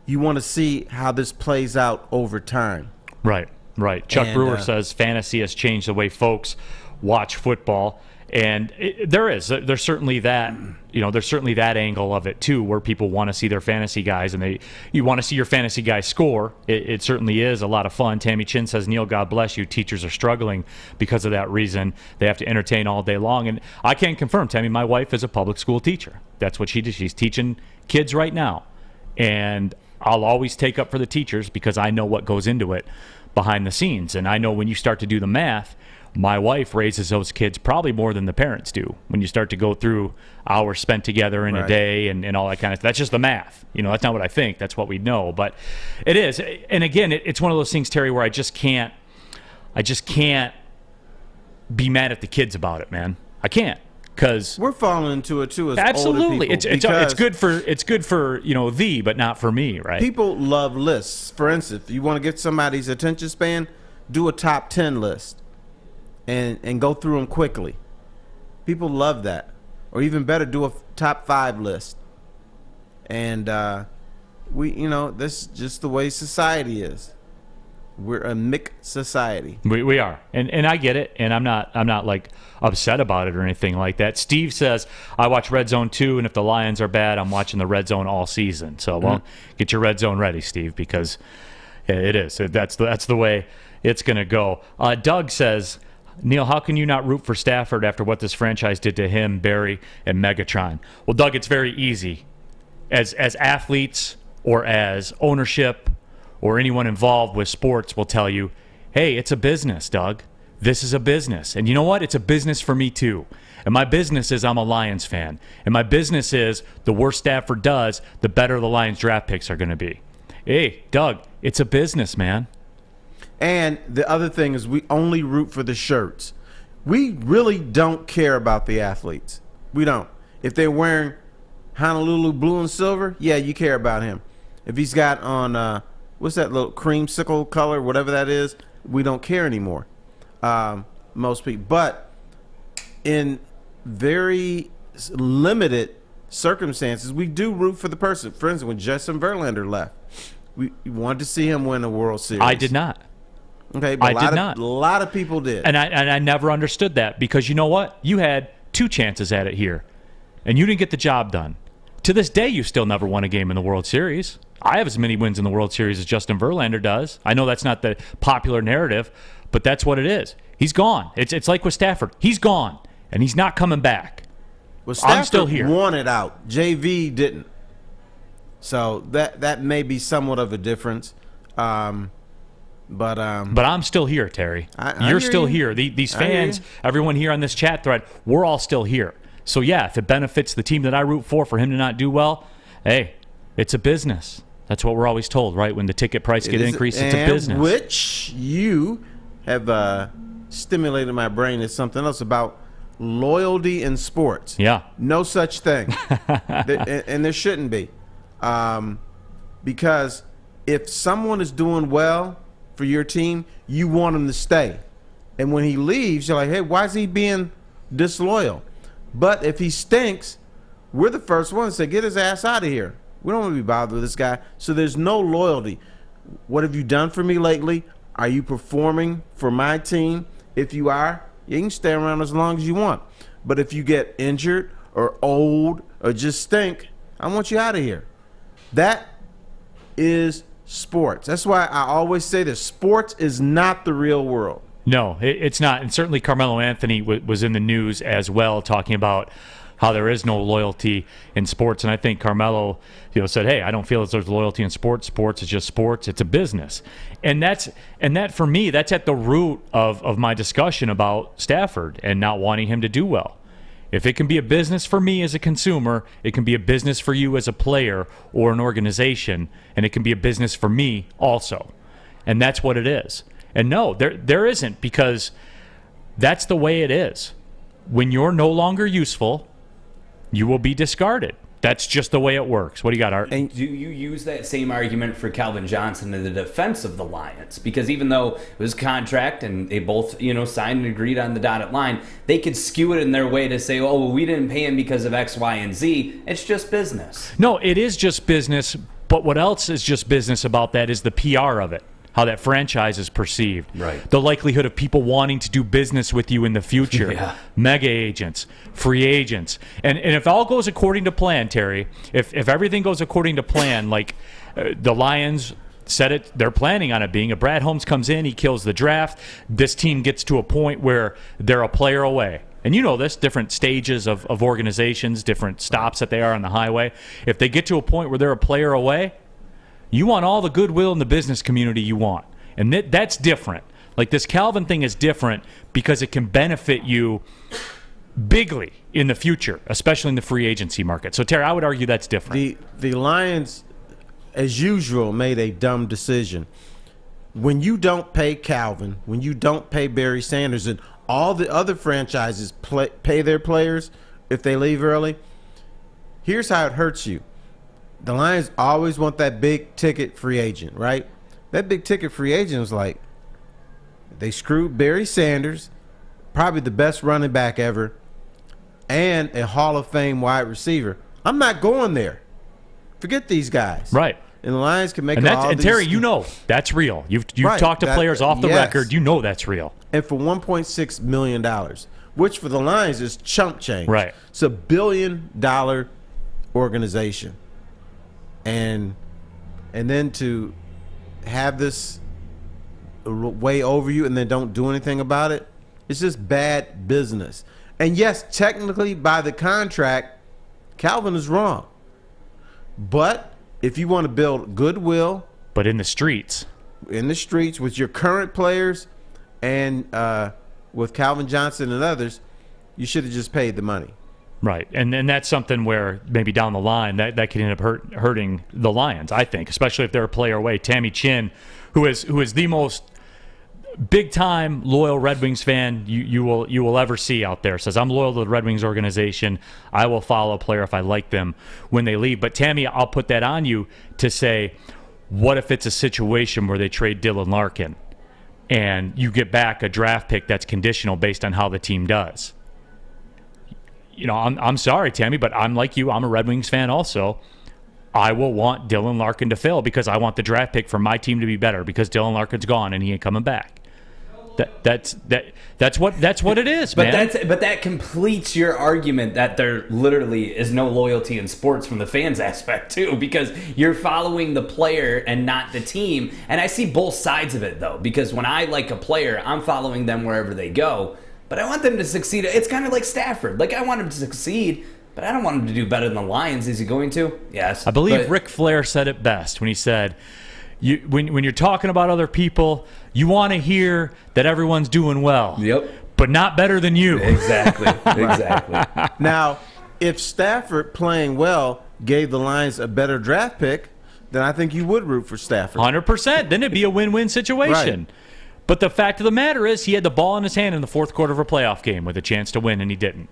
Speaker 2: you want to see how this plays out over time.
Speaker 1: Right. Chuck Brewer says fantasy has changed the way folks watch football, and there's certainly that, there's certainly that angle of it too, where people want to see their fantasy guys, and you want to see your fantasy guys score. It certainly is a lot of fun. Tammy Chin says, Neal, God bless you. Teachers are struggling because of that reason. They have to entertain all day long, and I can confirm, Tammy, my wife is a public school teacher. That's what she does. She's teaching kids right now, and I'll always take up for the teachers because I know what goes into it behind the scenes, and I know when you start to do the math, my wife raises those kids probably more than the parents do when you start to go through hours spent together in a day and all that kind of stuff. That's just the math. That's not what I think. That's what we know. But it is. And again, it's one of those things, Terry, where I just can't be mad at the kids about it, man. I can't. Because
Speaker 2: we're falling into it too as
Speaker 1: absolutely
Speaker 2: older people.
Speaker 1: it's good for but not for me, right?
Speaker 2: People love lists. For instance, if you want to get somebody's attention span, do a top 10 list and go through them quickly. People love that. Or even better, do a top 5 list. And this is just the way society is. We're a mixed society.
Speaker 1: We are, and I get it, and I'm not like upset about it or anything like that. Steve says I watch Red Zone too, and if the Lions are bad, I'm watching the Red Zone all season. So get your Red Zone ready, Steve, because it is. That's the way it's gonna go. Doug says, Neal, how can you not root for Stafford after what this franchise did to him, Barry, and Megatron? Well, Doug, it's very easy. As athletes or as ownership or anyone involved with sports will tell you, hey, it's a business, Doug. This is a business. And you know what? It's a business for me too. And my business is I'm a Lions fan. And my business is the worse Stafford does, the better the Lions draft picks are going to be. Hey, Doug, it's a business, man.
Speaker 2: And the other thing is we only root for the shirts. We really don't care about the athletes. We don't. If they're wearing Honolulu blue and silver, yeah, you care about him. If he's got on what's that little creamsicle color, whatever that is, we don't care anymore. Most people, but in very limited circumstances, we do root for the person. For instance, when Justin Verlander left, we wanted to see him win a World Series.
Speaker 1: I did not.
Speaker 2: Okay, but
Speaker 1: A
Speaker 2: lot of people did.
Speaker 1: And I never understood that, because you know what? You had 2 chances at it here, and you didn't get the job done. To this day, you still never won a game in the World Series. I have as many wins in the World Series as Justin Verlander does. I know that's not the popular narrative, but that's what it is. He's gone. It's like with Stafford. He's gone, and he's not coming back.
Speaker 2: Well, Stafford
Speaker 1: I'm still here.
Speaker 2: wanted out. JV didn't. So that may be somewhat of a difference. But
Speaker 1: I'm still here, Terry.
Speaker 2: You're
Speaker 1: still here. These fans, everyone here on this chat thread, we're all still here. So, yeah, if it benefits the team that I root for him to not do well, hey, it's a business. That's what we're always told, right? When the ticket price get increased, it's a business.
Speaker 2: Which you have stimulated my brain is something else about loyalty in sports.
Speaker 1: Yeah.
Speaker 2: No such thing. And there shouldn't be. Because if someone is doing well for your team, you want him to stay. And when he leaves, you're like, hey, why is he being disloyal? But if he stinks, we're the first ones to say, get his ass out of here. We don't want to be bothered with this guy. So there's no loyalty. What have you done for me lately? Are you performing for my team? If you are, you can stay around as long as you want. But if you get injured or old or just stink, I want you out of here. That is sports. That's why I always say this. Sports is not the real world.
Speaker 1: No, it's not. And certainly Carmelo Anthony was in the news as well, talking about how there is no loyalty in sports. And I think Carmelo, said, hey, I don't feel as there's loyalty in sports. Sports is just sports. It's a business. And that for me, that's at the root of my discussion about Stafford and not wanting him to do well. If it can be a business for me as a consumer, it can be a business for you as a player or an organization, and it can be a business for me also. And that's what it is. And no, there isn't, because that's the way it is. When you're no longer useful, you will be discarded. That's just the way it works. What do you got, Art?
Speaker 8: And do you use that same argument for Calvin Johnson in the defense of the Lions? Because even though it was contract and they both, signed and agreed on the dotted line, they could skew it in their way to say, oh, well, we didn't pay him because of X, Y, and Z. It's just business.
Speaker 1: No, it is just business. But what else is just business about that is the PR of it. How that franchise is perceived.
Speaker 8: Right.
Speaker 1: The likelihood of people wanting to do business with you in the future.
Speaker 8: Yeah.
Speaker 1: Mega agents, free agents. And if all goes according to plan, Terry, if everything goes according to plan, like the Lions said it, they're planning on it being, if Brad Holmes comes in, he kills the draft, this team gets to a point where they're a player away. And you know this, different stages of organizations, different stops that they are on the highway. If they get to a point where they're a player away, you want all the goodwill in the business community you want. And that's different. Like this Calvin thing is different because it can benefit you bigly in the future, especially in the free agency market. So, Terry, I would argue that's different.
Speaker 2: The Lions, as usual, made a dumb decision. When you don't pay Calvin, when you don't pay Barry Sanders, and all the other franchises pay their players if they leave early, here's how it hurts you. The Lions always want that big-ticket free agent, right? That big-ticket free agent was like, they screwed Barry Sanders, probably the best running back ever, and a Hall of Fame wide receiver. I'm not going there. Forget these guys.
Speaker 1: Right.
Speaker 2: And the Lions can make
Speaker 1: and
Speaker 2: all
Speaker 1: and
Speaker 2: these.
Speaker 1: Terry, that's real. You've
Speaker 2: Right,
Speaker 1: talked to players off the
Speaker 2: yes.
Speaker 1: record. That's real.
Speaker 2: And for $1.6 million, which for the Lions is chump change.
Speaker 1: Right.
Speaker 2: It's a $1 billion organization. And then to have this way over you and then don't do anything about it, it's just bad business. And yes, technically by the contract, Calvin is wrong. But if you want to build goodwill,
Speaker 1: but in the streets
Speaker 2: with your current players and with Calvin Johnson and others, you should have just paid the money.
Speaker 1: Right, and that's something where maybe down the line that could end up hurting the Lions, I think, especially if they're a player away. Tammy Chin, who is the most big time loyal Red Wings fan you will ever see out there says, I'm loyal to the Red Wings organization. I will follow a player if I like them when they leave. But Tammy, I'll put that on you to say, what if it's a situation where they trade Dylan Larkin and you get back a draft pick that's conditional based on how the team does? I'm sorry, Tammy, but I'm like you. I'm a Red Wings fan also. I will want Dylan Larkin to fail because I want the draft pick for my team to be better because Dylan Larkin's gone and he ain't coming back. That's what it is, man.
Speaker 8: But that completes your argument that there literally is no loyalty in sports from the fans aspect too, because you're following the player and not the team. And I see both sides of it though, because when I like a player, I'm following them wherever they go. But I want them to succeed. It's kind of like Stafford. Like, I want him to succeed, but I don't want him to do better than the Lions. Is he going to? Yes.
Speaker 1: I believe Ric Flair said it best when he said, when you're talking about other people, you want to hear that everyone's doing well.
Speaker 8: Yep.
Speaker 1: But not better than you.
Speaker 8: Exactly. Exactly.
Speaker 2: Now, if Stafford playing well gave the Lions a better draft pick, then I think you would root for Stafford.
Speaker 1: 100%. Then it'd be a win-win situation. Right. But the fact of the matter is he had the ball in his hand in the fourth quarter of a playoff game with a chance to win, and he didn't.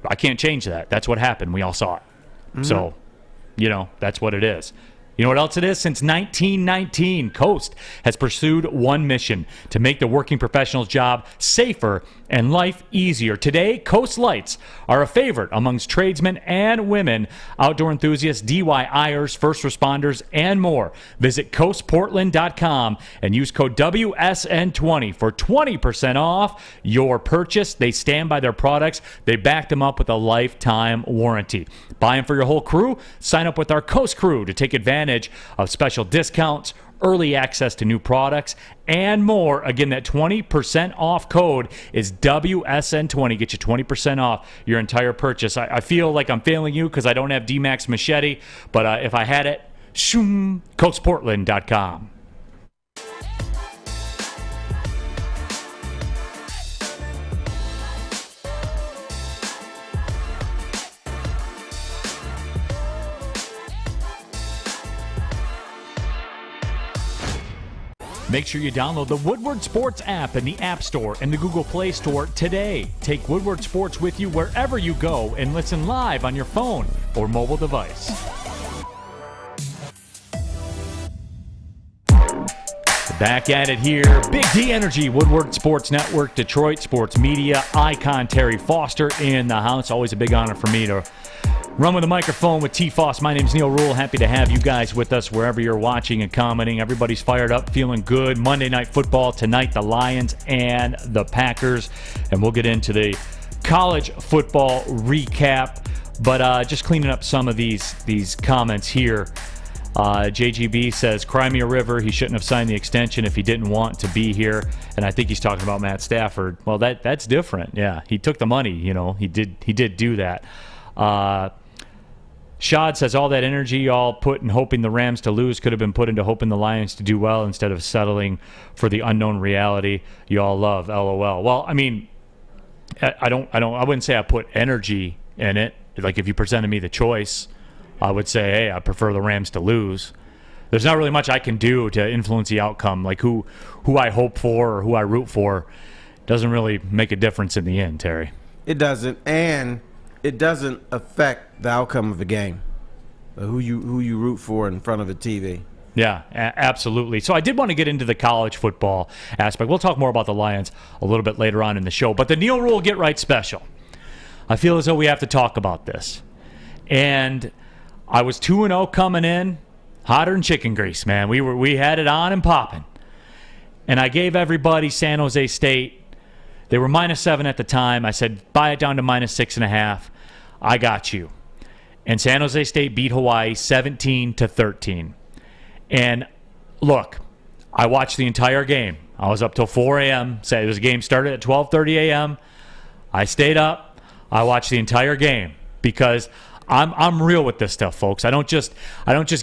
Speaker 1: I can't change that. That's what happened. We all saw it. Mm-hmm. So, that's what it is. You know what else it is? Since 1919, Coast has pursued one mission: to make the working professional's job safer and life easier. Today, Coast lights are a favorite amongst tradesmen and women, outdoor enthusiasts, DIYers, first responders, and more. Visit coastportland.com and use code WSN20 for 20% off your purchase. They stand by their products. They back them up with a lifetime warranty. Buying for your whole crew? Sign up with our Coast crew to take advantage of special discounts, early access to new products, and more. Again, that 20% off code is WSN20. Get you 20% off your entire purchase. I feel like I'm failing you because I don't have D-Max Machete, but if I had it, coastportland.com. Make sure you download the Woodward Sports app in the App Store and the Google Play Store today. Take Woodward Sports with you wherever you go and listen live on your phone or mobile device. Back at it here. Big D Energy, Woodward Sports Network, Detroit Sports Media, icon Terry Foster in the house. Always a big honor for me to run with the microphone with T-Foss. My name's Neal Ruhl. Happy to have you guys with us wherever you're watching and commenting. Everybody's fired up, feeling good. Monday Night Football tonight, the Lions and the Packers. And we'll get into the college football recap. But just cleaning up some of these comments here. JGB says, Crimea River, he shouldn't have signed the extension if he didn't want to be here. And I think he's talking about Matt Stafford. Well, that's different. Yeah, he took the money. He did do that. Shad says all that energy y'all put in hoping the Rams to lose could have been put into hoping the Lions to do well instead of settling for the unknown reality y'all love. LOL. Well, I mean, I wouldn't say I put energy in it. Like if you presented me the choice, I would say, hey, I prefer the Rams to lose. There's not really much I can do to influence the outcome. Like who I hope for or who I root for doesn't really make a difference in the end, Terry.
Speaker 2: It doesn't, and it doesn't affect the outcome of the game. Who you root for in front of the TV.
Speaker 1: Yeah, absolutely. So I did want to get into the college football aspect. We'll talk more about the Lions a little bit later on in the show. But the Neal Ruhl Get Right special, I feel as though we have to talk about this. And I was 2-0 coming in, hotter than chicken grease, man. We had it on and popping. And I gave everybody San Jose State. They were -7 at the time. I said, buy it down to -6.5. I got you. And San Jose State beat Hawaii 17-13. And look, I watched the entire game. I was up till 4 a.m. Said the game started at 12:30 a.m. I stayed up. I watched the entire game because I'm real with this stuff, folks. I don't just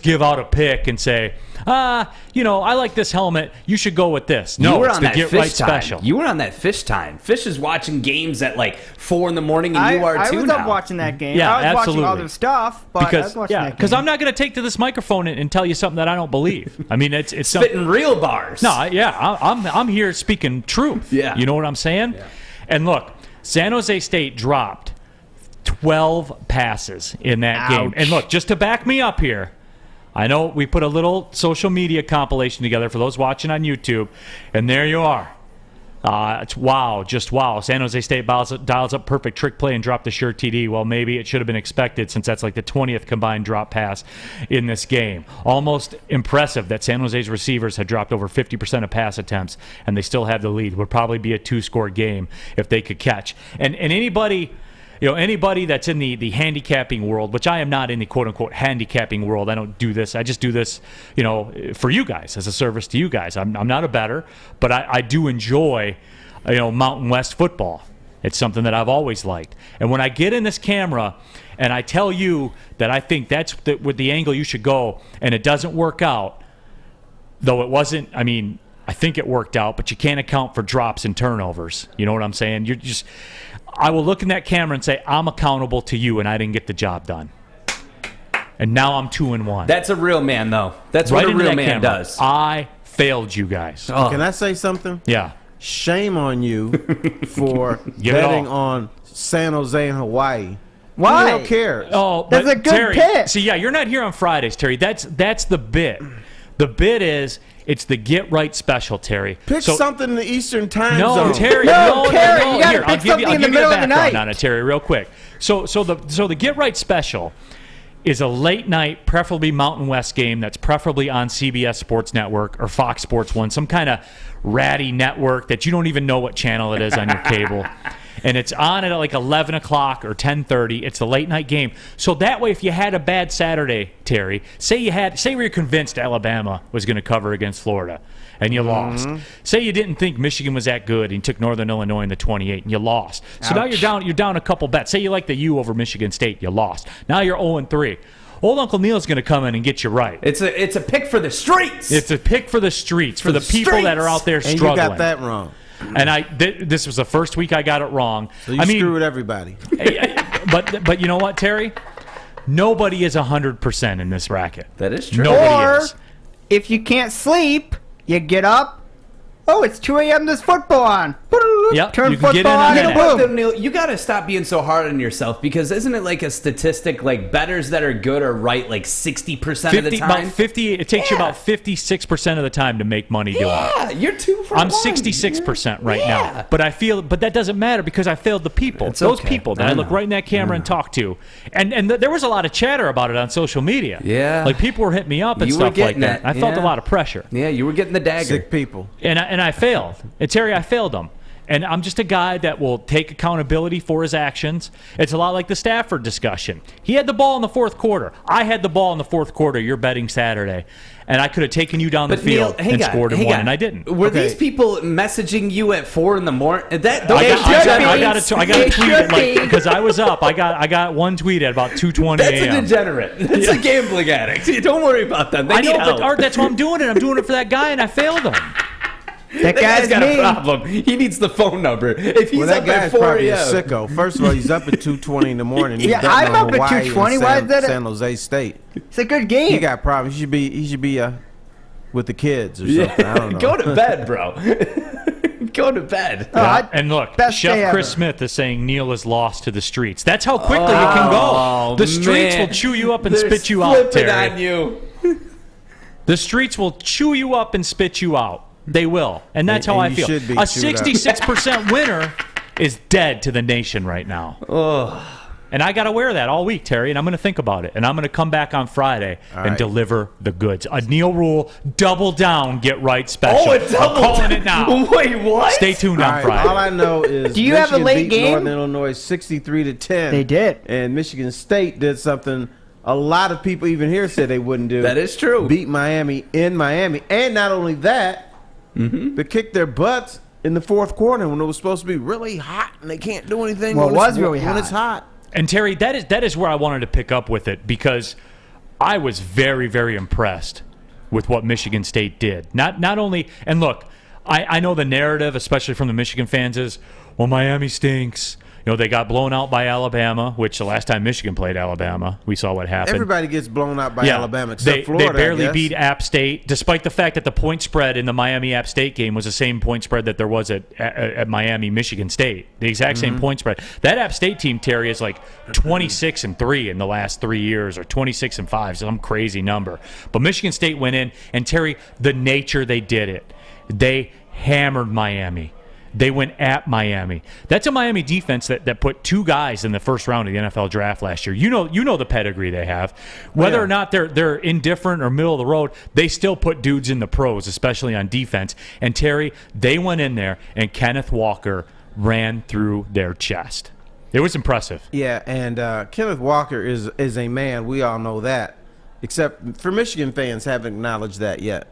Speaker 1: give out a pick and say, I like this helmet. You should go with this. No,
Speaker 8: you were
Speaker 1: it's
Speaker 8: on
Speaker 1: the
Speaker 8: that
Speaker 1: Get
Speaker 8: fish
Speaker 1: Right
Speaker 8: time.
Speaker 1: special.
Speaker 8: You were on that fish time. Fish is watching games at like 4 in the morning, and you are too
Speaker 9: I was
Speaker 8: now.
Speaker 9: up watching that game.
Speaker 1: Yeah,
Speaker 9: I was
Speaker 1: absolutely.
Speaker 9: watching other stuff, but I was watching that game.
Speaker 1: Because I'm not going to take to this microphone and tell you something that I don't believe. I mean, it's
Speaker 8: spitting real bars.
Speaker 1: No, yeah, I'm here speaking truth.
Speaker 8: Yeah.
Speaker 1: You know what I'm saying?
Speaker 8: Yeah.
Speaker 1: And look, San Jose State dropped 12 passes in that game. And look, just to back me up here, I know we put a little social media compilation together for those watching on YouTube, and there you are. It's wow, just wow. San Jose State dials up perfect trick play and dropped the sure TD. Well, maybe it should have been expected since that's like the 20th combined drop pass in this game. Almost impressive that San Jose's receivers had dropped over 50% of pass attempts, and they still have the lead. Would probably be a 2-score game if they could catch. And anybody that's in the handicapping world, which I am not in the quote-unquote handicapping world. I don't do this. I just do this, for you guys, as a service to you guys. I'm not a bettor, but I do enjoy, Mountain West football. It's something that I've always liked. And when I get in this camera and I tell you that I think that's with the angle you should go, and it doesn't work out, though it wasn't, I think it worked out, but you can't account for drops and turnovers. You know what I'm saying? I will look in that camera and say, I'm accountable to you, and I didn't get the job done. And now I'm 2-1.
Speaker 8: That's a real man, though. That's
Speaker 1: right
Speaker 8: what a real man
Speaker 1: camera.
Speaker 8: does.
Speaker 1: I failed you guys.
Speaker 2: Oh. Can I say something?
Speaker 1: Yeah.
Speaker 2: Shame on you for betting on San Jose and Hawaii.
Speaker 9: Why?
Speaker 2: Who cares?
Speaker 1: Oh,
Speaker 9: that's a good
Speaker 1: Terry,
Speaker 9: pick.
Speaker 1: See, yeah, you're not here on Fridays, Terry. That's the bit. The bit is it's the get right special, Terry.
Speaker 2: Pick something in the Eastern time
Speaker 1: no,
Speaker 2: zone.
Speaker 1: Terry,
Speaker 9: No, Terry, you gotta
Speaker 1: Here,
Speaker 9: pick
Speaker 1: I'll give
Speaker 9: something
Speaker 1: you
Speaker 9: in the
Speaker 1: a
Speaker 9: middle of the
Speaker 1: background
Speaker 9: night.
Speaker 1: on it, Terry, real quick. So the get right special is a late night, preferably Mountain West game that's preferably on CBS Sports Network or Fox Sports 1, some kind of ratty network that you don't even know what channel it is on your cable. And it's on at like 11 o'clock or 10:30. It's a late night game. So that way, if you had a bad Saturday, Terry, say we were convinced Alabama was going to cover against Florida, and you lost. Say you didn't think Michigan was that good, and you took Northern Illinois in the 28, and you lost. So now you're down a couple bets. Say you like the U over Michigan State, you lost. Now you're 0-3. Old Uncle Neal's going to come in and get you right.
Speaker 8: It's a pick for the streets.
Speaker 1: It's a pick for the streets, for the people that are out there struggling.
Speaker 2: And you got that wrong.
Speaker 1: And this was the first week I got it wrong.
Speaker 2: So you screwed everybody.
Speaker 1: But you know what, Terry? Nobody is 100% in this racket.
Speaker 8: That is true.
Speaker 1: Nobody is.
Speaker 9: If you can't sleep, you get up. Oh, it's 2 a.m. There's football on.
Speaker 1: Yep,
Speaker 9: Turn
Speaker 1: you can get in
Speaker 9: football
Speaker 1: on
Speaker 9: on.
Speaker 1: that.
Speaker 8: You know what, though, Neal? You got to stop being so hard on yourself, because isn't it like a statistic, like bettors that are good are right like 60% of the time?
Speaker 1: About 50. It takes you about 56% of the time to make money doing it.
Speaker 8: Yeah, you're 2 for
Speaker 1: I'm
Speaker 8: 1.
Speaker 1: 66% right now, but that doesn't matter because I failed the people.
Speaker 8: It's
Speaker 1: Those
Speaker 8: okay.
Speaker 1: people that I look right in that camera and talk to, and there was a lot of chatter about it on social media.
Speaker 8: Yeah.
Speaker 1: Like people were hitting me up and
Speaker 8: You were
Speaker 1: stuff like
Speaker 8: getting
Speaker 1: that.
Speaker 8: it,
Speaker 1: I felt a
Speaker 8: yeah.
Speaker 1: lot of pressure.
Speaker 8: Yeah, you were getting the dagger.
Speaker 2: Sick people.
Speaker 1: And I failed. And Terry, I failed them. And I'm just a guy that will take accountability for his actions. It's a lot like the Stafford discussion. He had the ball in the fourth quarter. I had the ball in the fourth quarter. You're betting Saturday. And I could have taken you down the field and scored and won, and I didn't.
Speaker 8: Were these people messaging you at 4 in the morning?
Speaker 1: I got a tweet at because I was up. I got one tweet at about 2:20
Speaker 8: That's
Speaker 1: a.m.
Speaker 8: a degenerate. That's a gambling addict. Don't worry about them. They
Speaker 1: I know,
Speaker 8: need help.
Speaker 1: but Art, that's why I'm doing it. I'm doing it for that guy, and I failed him.
Speaker 9: That guy's
Speaker 8: got
Speaker 9: me.
Speaker 8: a problem. He needs the phone number. If he's
Speaker 2: That
Speaker 8: up
Speaker 2: guy's
Speaker 8: at 4
Speaker 2: probably a
Speaker 8: a.m.
Speaker 2: sicko. First of all, he's up at 2:20 in the morning. He's
Speaker 9: Yeah,
Speaker 2: betting
Speaker 9: I'm
Speaker 2: on
Speaker 9: up at
Speaker 2: Hawaii
Speaker 9: 2:20.
Speaker 2: and
Speaker 9: Why is that
Speaker 2: San Jose State.
Speaker 9: It's a good game.
Speaker 2: He got problems. He should be with the kids or something. I don't know.
Speaker 8: Go to bed, bro. Go to bed.
Speaker 1: And look,
Speaker 9: best day
Speaker 1: Chef Chris
Speaker 9: ever.
Speaker 1: Smith is saying Neal is lost to the streets. That's how quickly it can go. The streets
Speaker 8: man.
Speaker 1: will chew you up and
Speaker 8: They're
Speaker 1: spit you out,
Speaker 8: flipping
Speaker 1: Terry.
Speaker 8: on you.
Speaker 1: The streets will chew you up and spit you out. They will. And that's how I
Speaker 2: you
Speaker 1: feel.
Speaker 2: should be
Speaker 1: A
Speaker 2: chewed up.
Speaker 1: 66% winner is dead to the nation right now. And I got to wear that all week, Terry, and I'm going to think about it. And I'm going to come back on Friday and
Speaker 2: right.
Speaker 1: deliver the goods. A Neal Ruhl double down, get right special.
Speaker 8: Oh, it's
Speaker 1: I'm calling it now.
Speaker 8: Wait, what?
Speaker 1: Stay tuned
Speaker 2: All
Speaker 1: on
Speaker 2: right,
Speaker 1: Friday.
Speaker 2: all I know is
Speaker 9: Do you have a
Speaker 2: Michigan
Speaker 9: late
Speaker 2: beat
Speaker 9: game?
Speaker 2: Northern Illinois 63-10.
Speaker 9: They did.
Speaker 2: And Michigan State did something a lot of people even here said they wouldn't do.
Speaker 8: That is true.
Speaker 2: Beat Miami in Miami. And not only that, they kicked their butts in the fourth quarter when it was supposed to be really hot and they can't do anything
Speaker 9: Well,
Speaker 2: when
Speaker 9: it was
Speaker 2: it's,
Speaker 9: really
Speaker 2: when
Speaker 9: hot.
Speaker 2: it's hot.
Speaker 1: And Terry, that is where I wanted to pick up with it, because I was very, very impressed with what Michigan State did. Not only, and look, I know the narrative, especially from the Michigan fans, is, well, Miami stinks. You know, they got blown out by Alabama, which the last time Michigan played Alabama, we saw what happened.
Speaker 2: Everybody gets blown out by Alabama except Florida.
Speaker 1: They barely beat App State, despite the fact that the point spread in the Miami-App State game was the same point spread that there was at Miami-Michigan State. The exact same point spread. That App State team, Terry, is like 26-3 in the last 3 years, or 26-5, some crazy number. But Michigan State went in, and Terry, the nature they did it, they hammered Miami. They went at Miami. That's a Miami defense that put 2 guys in the first round of the NFL draft last year. You know the pedigree they have. Whether or not they're indifferent or middle of the road, they still put dudes in the pros, especially on defense. And Terry, they went in there, and Kenneth Walker ran through their chest. It was impressive.
Speaker 2: Yeah, and Kenneth Walker is a man. We all know that. Except for Michigan fans haven't acknowledged that yet.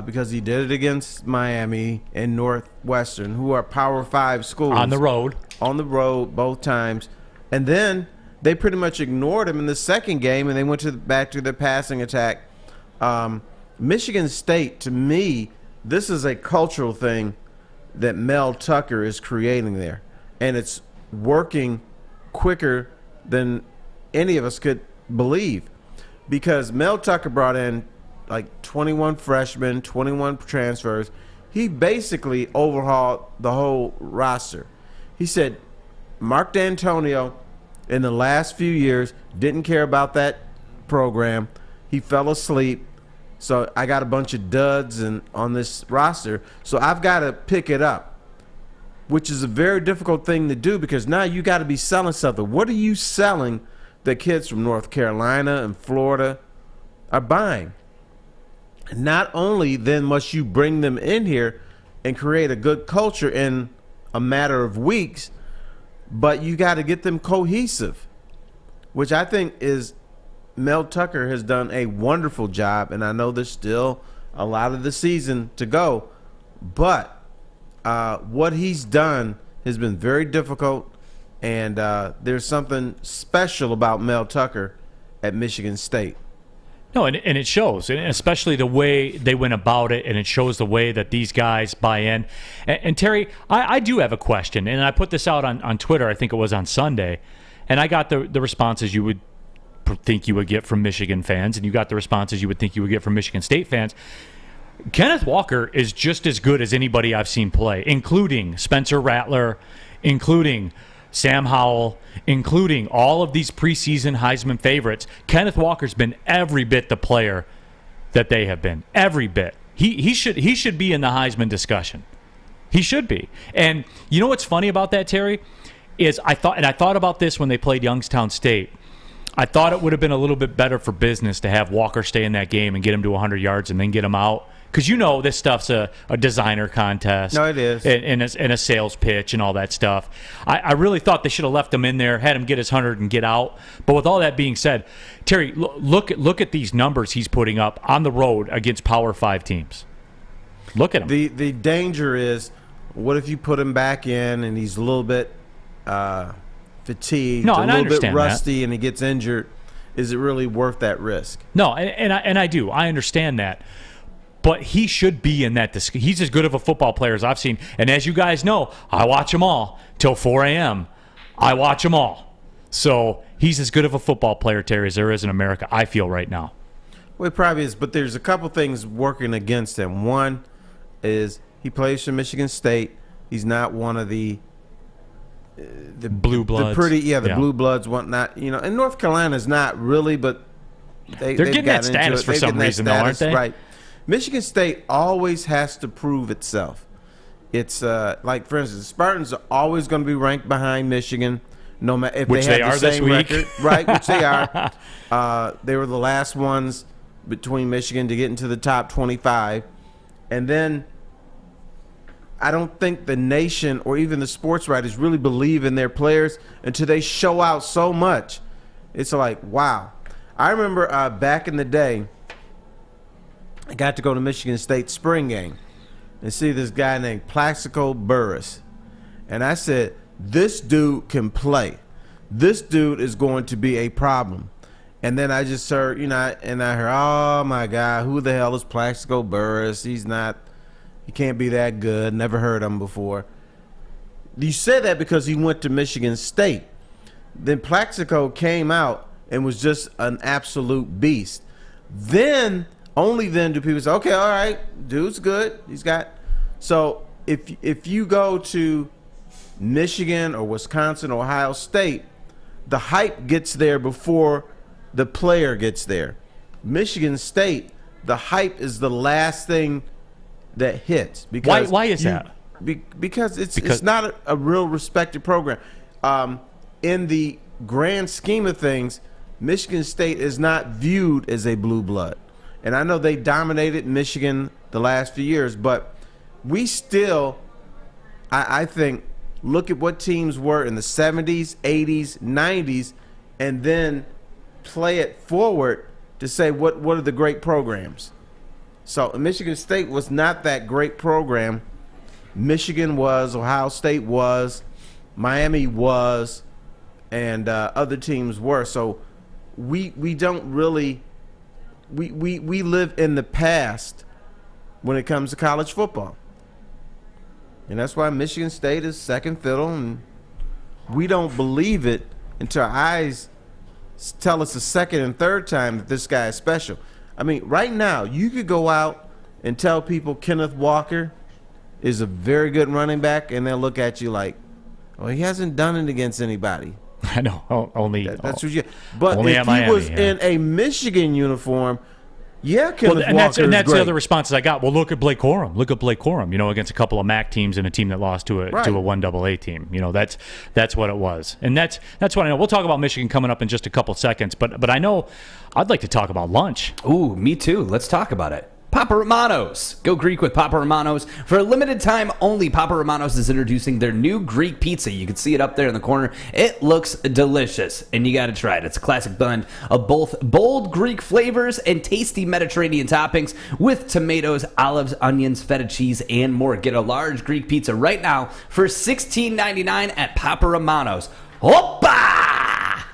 Speaker 2: Because he did it against Miami and Northwestern, who are Power 5 schools.
Speaker 1: On the road.
Speaker 2: On the road both times. And then they pretty much ignored him in the second game, and they went back to the passing attack. Michigan State, to me, this is a cultural thing that Mel Tucker is creating there. And it's working quicker than any of us could believe. Because Mel Tucker brought in like 21 freshmen, 21 transfers. He basically overhauled the whole roster. He said Mark D'Antonio in the last few years didn't care about that program. He fell asleep. So I got a bunch of duds on this roster. So I've got to pick it up, which is a very difficult thing to do, because now you got to be selling something. What are you selling that kids from North Carolina and Florida are buying? Not only then must you bring them in here and create a good culture in a matter of weeks, but you got to get them cohesive, which I think is Mel Tucker has done a wonderful job. And I know there's still a lot of the season to go, but what he's done has been very difficult. And there's something special about Mel Tucker at Michigan State.
Speaker 1: No, and it shows, and especially the way they went about it, and it shows the way that these guys buy in. And Terry, I do have a question, and I put this out on Twitter, I think it was on Sunday, and I got the responses you would think you would get from Michigan fans, and you got the responses you would think you would get from Michigan State fans. Kenneth Walker is just as good as anybody I've seen play, including Spencer Rattler, including Sam Howell, including all of these preseason Heisman favorites. Kenneth Walker's been every bit the player that they have been. Every bit. He should be in the Heisman discussion. He should be. And you know what's funny about that, Terry? Is I thought about this when they played Youngstown State. I thought it would have been a little bit better for business to have Walker stay in that game and get him to 100 yards and then get him out. Because you know this stuff's a designer contest.
Speaker 2: No, it is.
Speaker 1: And a sales pitch and all that stuff. I really thought they should have left him in there, had him get his 100 and get out. But with all that being said, Terry, look at these numbers he's putting up on the road against Power 5 teams. Look at him.
Speaker 2: The danger is, what if you put him back in and he's a little bit fatigued, a little bit rusty, and he gets injured? Is it really worth that risk?
Speaker 1: No, and I do. I understand that. But he should be in that. He's as good of a football player as I've seen. And as you guys know, I watch them all till 4 a.m. I watch them all. So he's as good of a football player, Terry, as there is in America, I feel right now.
Speaker 2: Well, he probably is, but there's a couple things working against him. One is he plays for Michigan State. He's not one of the
Speaker 1: blue bloods.
Speaker 2: The blue bloods, whatnot. You know, and North Carolina's not really, but they're
Speaker 1: getting that status for some reason, though, aren't they?
Speaker 2: Right. Michigan State always has to prove itself. It's like, for instance, the Spartans are always going to be ranked behind Michigan, no matter if
Speaker 1: which
Speaker 2: they have
Speaker 1: they
Speaker 2: the
Speaker 1: are
Speaker 2: same
Speaker 1: this week.
Speaker 2: record, right? Which they are. They were the last ones between Michigan to get into the top 25, and then I don't think the nation or even the sports writers really believe in their players until they show out so much. It's like, wow. I remember back in the day, I got to go to Michigan State spring game and see this guy named Plaxico Burress. And I said, this dude can play. this dude is going to be a problem. And then I just heard, I heard, oh my God, who the hell is Plaxico Burress? He can't be that good. Never heard of him before. You said that because he went to Michigan State. Then Plaxico came out and was just an absolute beast. Then, only then do people say, okay, all right, dude's good. So if you go to Michigan or Wisconsin or Ohio State, the hype gets there before the player gets there. Michigan State, the hype is the last thing that hits. Because
Speaker 1: why is that?
Speaker 2: Because it's not a real respected program. In the grand scheme of things, Michigan State is not viewed as a blue blood. And I know they dominated Michigan the last few years, but we still, I think, look at what teams were in the 70s, 80s, 90s, and then play it forward to say what are the great programs. So Michigan State was not that great program. Michigan was, Ohio State was, Miami was, and other teams were. So we don't really we live in the past when it comes to college football. And that's why Michigan State is second fiddle, and we don't believe it until our eyes tell us the second and third time that this guy is special. I mean, right now, you could go out and tell people Kenneth Walker is a very good running back, and they'll look at you like, well, he hasn't done it against anybody.
Speaker 1: I know.
Speaker 2: That's what you. But
Speaker 1: only
Speaker 2: if he was in a Michigan uniform, Kenneth Walker
Speaker 1: that's
Speaker 2: great.
Speaker 1: the other responses I got. Well, look at Blake Corum. Against a couple of MAC teams and a team that lost to a 1AA team. That's what it was, and that's what I know. We'll talk about Michigan coming up in just a couple seconds, but I know I'd like to talk about lunch.
Speaker 8: Ooh, me too. Let's talk about it. Papa Romanos. Go Greek with Papa Romanos. For a limited time only, Papa Romanos is introducing their new Greek pizza. You can see it up there in the corner. It looks delicious, and you got to try it. It's a classic blend of both bold Greek flavors and tasty Mediterranean toppings with tomatoes, olives, onions, feta cheese, and more. Get a large Greek pizza right now for $16.99 at Papa Romanos. Hoppa!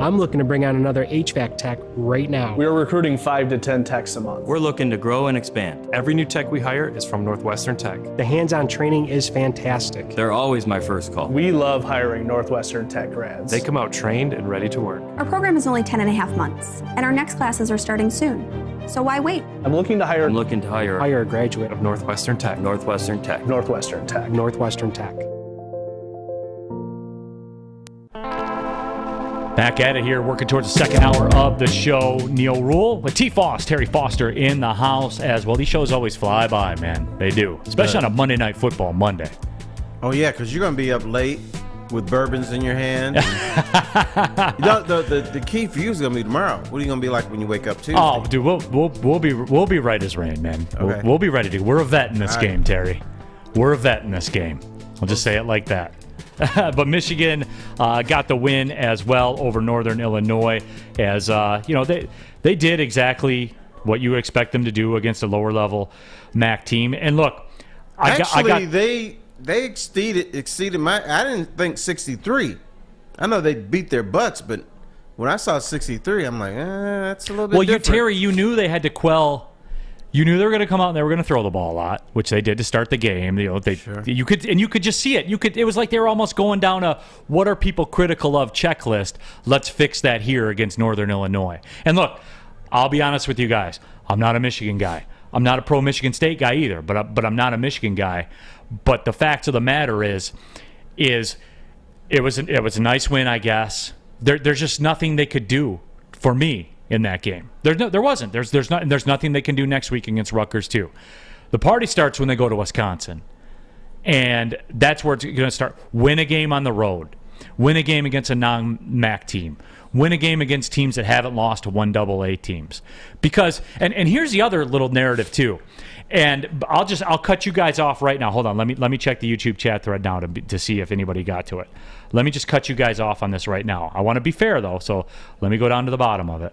Speaker 10: I'm looking to bring on another HVAC tech right now.
Speaker 11: We are recruiting 5 to 10 techs a month.
Speaker 12: We're looking to grow and expand. Every new tech we hire is from Northwestern Tech.
Speaker 10: The hands-on training is fantastic.
Speaker 12: They're always my first call.
Speaker 11: We love hiring Northwestern Tech grads.
Speaker 12: They come out trained and ready to work.
Speaker 13: Our program is only 10 and a half months, and our next classes are starting soon. So why wait?
Speaker 11: I'm looking to hire
Speaker 10: a graduate
Speaker 12: of Northwestern Tech.
Speaker 11: Northwestern Tech.
Speaker 10: Northwestern Tech.
Speaker 1: Back at it here, working towards the second hour of the show. Neal Ruhl with Terry Foster in the house as well. These shows always fly by, man. They do, especially on a Monday Night Football Monday.
Speaker 2: Oh yeah, because you're gonna be up late with bourbons in your hand. The key for you is gonna be tomorrow. What are you gonna be like when you wake up Tuesday?
Speaker 1: Oh, dude, we'll be right as rain, man.
Speaker 2: Okay.
Speaker 1: We'll be ready to. We're a vet in this game, Terry. We're a vet in this game. I'll just say it like that. But Michigan got the win as well over Northern Illinois, as they did exactly what you expect them to do against a lower level MAC team. And look,
Speaker 2: they exceeded my. I didn't think 63. I know they beat their butts, but when I saw 63, I'm like, that's a little bit. Well,
Speaker 1: Terry, you knew they had to quell. You knew they were going to come out and they were going to throw the ball a lot, which they did to start the game.
Speaker 2: Sure.
Speaker 1: You could just see it. It was like they were almost going down a what are people critical of checklist. Let's fix that here against Northern Illinois. And look, I'll be honest with you guys. I'm not a Michigan guy. I'm not a pro Michigan State guy either. But I'm not a Michigan guy. But the facts of the matter is it was a nice win, I guess. There's just nothing they could do for me in that game. There wasn't. There's nothing they can do next week against Rutgers too. The party starts when they go to Wisconsin, and that's where it's going to start. Win a game on the road. Win a game against a non-MAC team. Win a game against teams that haven't lost to 1AA teams. Because and here's the other little narrative too. And I'll cut you guys off right now. Hold on. Let me check the YouTube chat thread now to see if anybody got to it. Let me just cut you guys off on this right now. I want to be fair though, so let me go down to the bottom of it.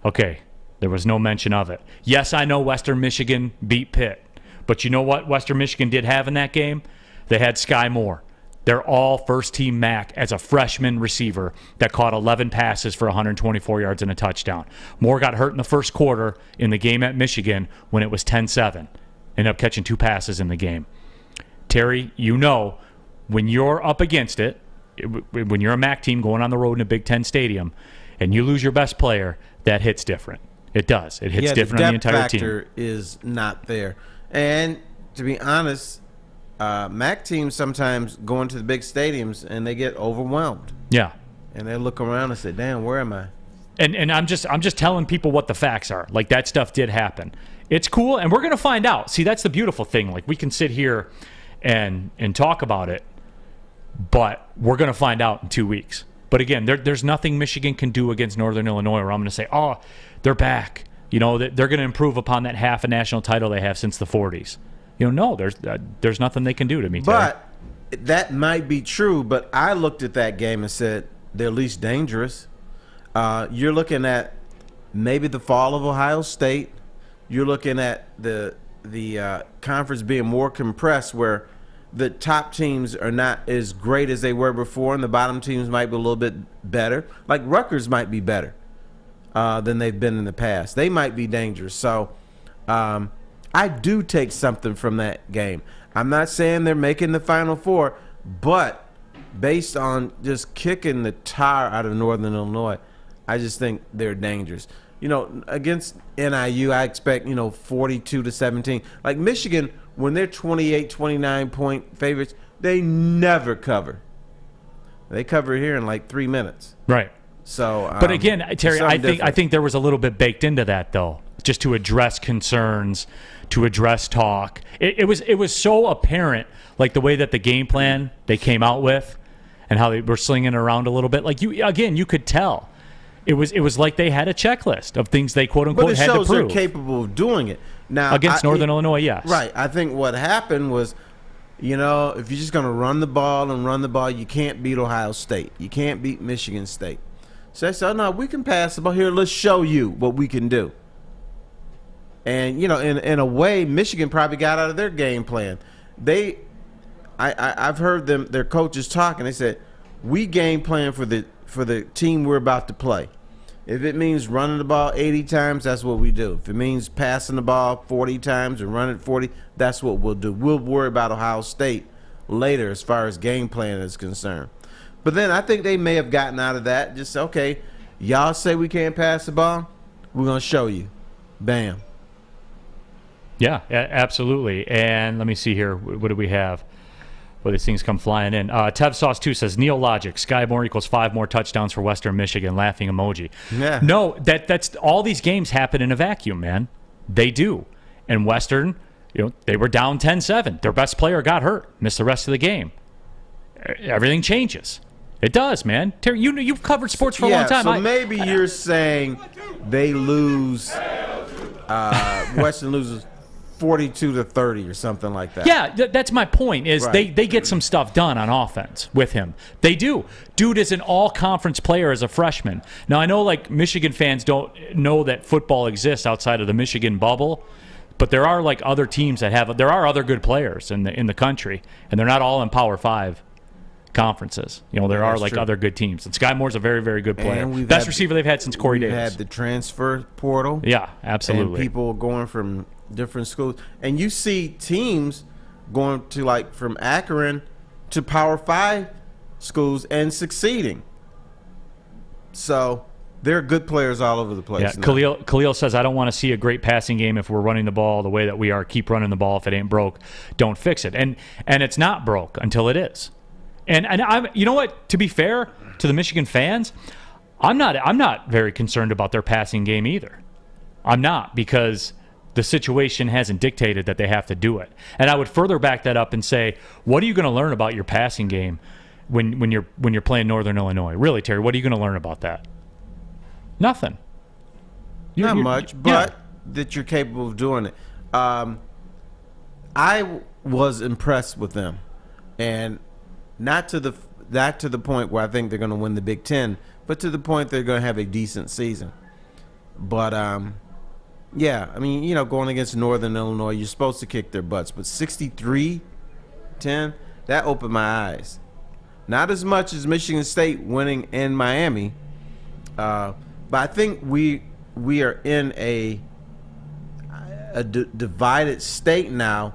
Speaker 1: Okay, there was no mention of it. Yes, I know Western Michigan beat Pitt, but you know what Western Michigan did have in that game? They had Sky Moore. They're all first-team MAC as a freshman receiver that caught 11 passes for 124 yards and a touchdown. Moore got hurt in the first quarter in the game at Michigan when it was 10-7. Ended up catching 2 passes in the game. Terry, you know, when you're up against it, when you're a MAC team going on the road in a Big Ten stadium, and you lose your best player, that hits different. It does. It hits different on the entire team.
Speaker 2: The depth factor is not there. And to be honest, MAC teams sometimes go into the big stadiums and they get overwhelmed.
Speaker 1: Yeah.
Speaker 2: And they look around and say, damn, where am I?
Speaker 1: And I'm just telling people what the facts are. Like, that stuff did happen. It's cool, and we're going to find out. See, that's the beautiful thing. Like, we can sit here and talk about it, but we're going to find out in 2 weeks. But again, there's nothing Michigan can do against Northern Illinois where I'm going to say, oh, they're back. You know, they're going to improve upon that half a national title they have since the 40s. You know, no, there's nothing they can do to me, Terry.
Speaker 2: But that might be true, but I looked at that game and said they're least dangerous. You're looking at maybe the fall of Ohio State. You're looking at the conference being more compressed where the top teams are not as great as they were before, and the bottom teams might be a little bit better. Like Rutgers might be better than they've been in the past. They might be dangerous. So I do take something from that game. I'm not saying they're making the Final Four, but based on just kicking the tar out of Northern Illinois, I just think they're dangerous. You know, against NIU, I expect, 42-17. Like Michigan, when they're 28, 29-point favorites, they never cover. They cover here in like 3 minutes.
Speaker 1: Right.
Speaker 2: So,
Speaker 1: but again, Terry, I think there was a little bit baked into that, though, just to address concerns, to address talk. It was so apparent, like the way that the game plan they came out with, and how they were slinging it around a little bit. Like you could tell. It was like they had a checklist of things they quote unquote had to prove.
Speaker 2: But it shows they're capable of doing it. Now
Speaker 1: against Northern Illinois, yes.
Speaker 2: Right. I think what happened was, if you're just going to run the ball, you can't beat Ohio State. You can't beat Michigan State. So I said, oh, no, we can pass the ball. Here, let's show you what we can do. And, in a way, Michigan probably got out of their game plan. I've heard their coaches talking. They said, we game plan for the team we're about to play. If it means running the ball 80 times, that's what we do. If it means passing the ball 40 times and running 40, that's what we'll do. We'll worry about Ohio State later as far as game plan is concerned. But then I think they may have gotten out of that. Just, okay, y'all say we can't pass the ball, we're going to show you. Bam.
Speaker 1: Yeah, absolutely. And let me see here. What do we have? Well, these things come flying in. Tev Sauce 2 says, Neal logic, Sky Moore equals 5 more touchdowns for Western Michigan, laughing emoji.
Speaker 2: Yeah.
Speaker 1: No, that's all these games happen in a vacuum, man. They do. And Western, they were down 10-7. Their best player got hurt, missed the rest of the game. Everything changes. It does, man. Terry, you've covered sports for a long time.
Speaker 2: So maybe you're saying they lose, Western loses 42-30 or something like that.
Speaker 1: Yeah, that's my point, is right. They get some stuff done on offense with him. They do. Dude is an all-conference player as a freshman. Now, I know, like, Michigan fans don't know that football exists outside of the Michigan bubble, but there are, like, other teams that there are other good players in the country, and they're not all in Power 5 conferences. There are, like, true. Other good teams. And Sky Moore's a very, very good player. Best receiver they've had since Corey Davis.
Speaker 2: We've had the transfer portal.
Speaker 1: Yeah, absolutely.
Speaker 2: And people going from different schools, and you see teams going to, like, from Akron to Power 5 schools and succeeding. So there are good players all over the place.
Speaker 1: Yeah, Khalil says, I don't want to see a great passing game if we're running the ball the way that we are. Keep running the ball. If it ain't broke, don't fix it. And it's not broke until it is. And I'm, you know what? To be fair to the Michigan fans, I'm not very concerned about their passing game either. I'm not, because the situation hasn't dictated that they have to do it. And I would further back that up and say, what are you going to learn about your passing game when you're playing Northern Illinois? Really, Terry, what are you going to learn about that? Nothing.
Speaker 2: Not much, but that you're capable of doing it. I was impressed with them, and not to the point where I think they're going to win the Big Ten, but to the point they're going to have a decent season. But yeah, I mean, going against Northern Illinois, you're supposed to kick their butts, but 63-10, that opened my eyes. Not as much as Michigan State winning in Miami, but I think we are in a divided state now,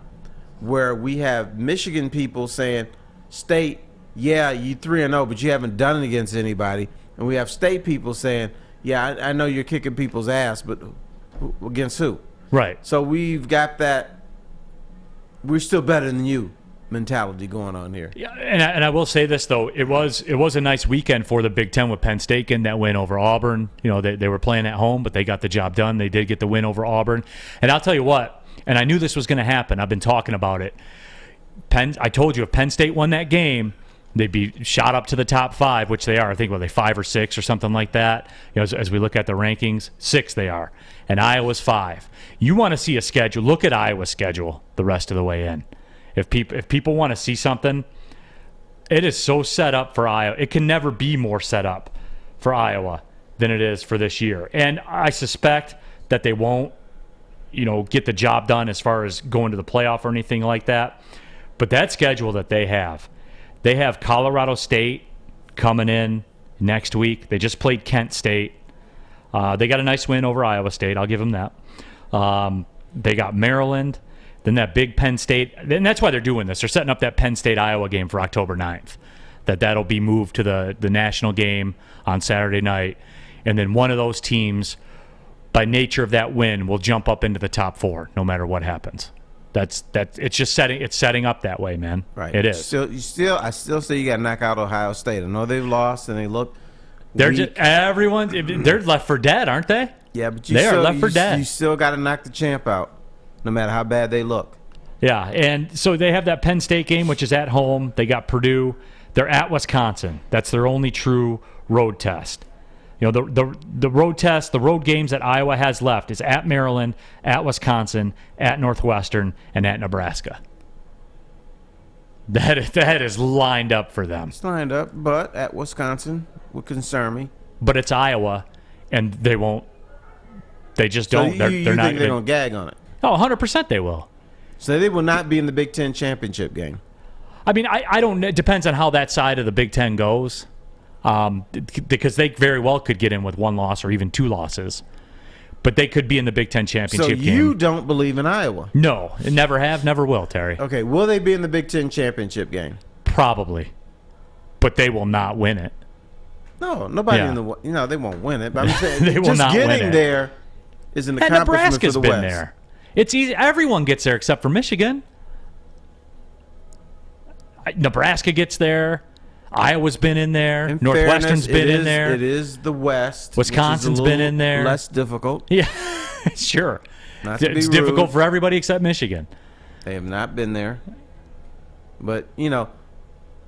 Speaker 2: where we have Michigan people saying, State, yeah, you 3-0, but you haven't done it against anybody, and we have State people saying, yeah, I know you're kicking people's ass, but against who?
Speaker 1: Right.
Speaker 2: So we've got that we're still better than you mentality going on here.
Speaker 1: Yeah, and I will say this though, it was a nice weekend for the Big Ten with Penn State getting that win over Auburn. You know, they were playing at home, but they got the job done. They did get the win over Auburn. And I'll tell you what, and I knew this was going to happen. I've been talking about it. I told you if Penn State won that game, they'd be shot up to the top 5, which they are. I think, they 5 or 6 or something like that. You know, as we look at the rankings, 6 they are. And Iowa's 5. You want to see a schedule, look at Iowa's schedule the rest of the way in. If people want to see something, it is so set up for Iowa. It can never be more set up for Iowa than it is for this year. And I suspect that they won't, get the job done as far as going to the playoff or anything like that. But that schedule that they have Colorado State coming in next week. They just played Kent State. They got a nice win over Iowa State. I'll give them that. They got Maryland. Then that big Penn State, and that's why they're doing this. They're setting up that Penn State-Iowa game for October 9th. That'll be moved to the national game on Saturday night. And then one of those teams, by nature of that win, will jump up into the top 4 no matter what happens. It's just setting up that way, man.
Speaker 2: Right.
Speaker 1: It is.
Speaker 2: I still say you got to knock out Ohio State. I know they've lost and they look
Speaker 1: they're
Speaker 2: weak.
Speaker 1: They're left for dead, aren't they?
Speaker 2: Yeah, but
Speaker 1: they are left for dead.
Speaker 2: You still got to knock the champ out, no matter how bad they look.
Speaker 1: Yeah, and so they have that Penn State game, which is at home. They got Purdue. They're at Wisconsin. That's their only true road test. The road test, the road games that Iowa has left is at Maryland, at Wisconsin, at Northwestern, and at Nebraska. That is lined up for them.
Speaker 2: It's lined up, but at Wisconsin would concern me.
Speaker 1: But it's Iowa, and they won't. They just don't.
Speaker 2: They're
Speaker 1: not.
Speaker 2: Think they're going to gag on it?
Speaker 1: Oh, 100% they will.
Speaker 2: So they will not be in the Big Ten championship game.
Speaker 1: I mean, I don't. It depends on how that side of the Big Ten goes, because they very well could get in with 1 loss or even 2 losses, but they could be in the Big Ten championship game.
Speaker 2: So you don't believe in Iowa?
Speaker 1: No, never have, never will, Terry.
Speaker 2: Okay, will they be in the Big Ten championship game?
Speaker 1: Probably, but they will not win it.
Speaker 2: No, nobody in the they won't win it. But I'm saying
Speaker 1: they will
Speaker 2: just
Speaker 1: not win
Speaker 2: getting
Speaker 1: it.
Speaker 2: there is an
Speaker 1: And
Speaker 2: accomplishment
Speaker 1: Nebraska's
Speaker 2: for the
Speaker 1: been
Speaker 2: West.
Speaker 1: there. It's easy. Everyone gets there except for Michigan. Nebraska gets there. Iowa's been in there.
Speaker 2: In
Speaker 1: Northwestern's
Speaker 2: fairness,
Speaker 1: been in there.
Speaker 2: It is the West.
Speaker 1: Wisconsin's been in there.
Speaker 2: Less difficult.
Speaker 1: Yeah, sure. It's difficult for everybody except Michigan.
Speaker 2: They have not been there. But,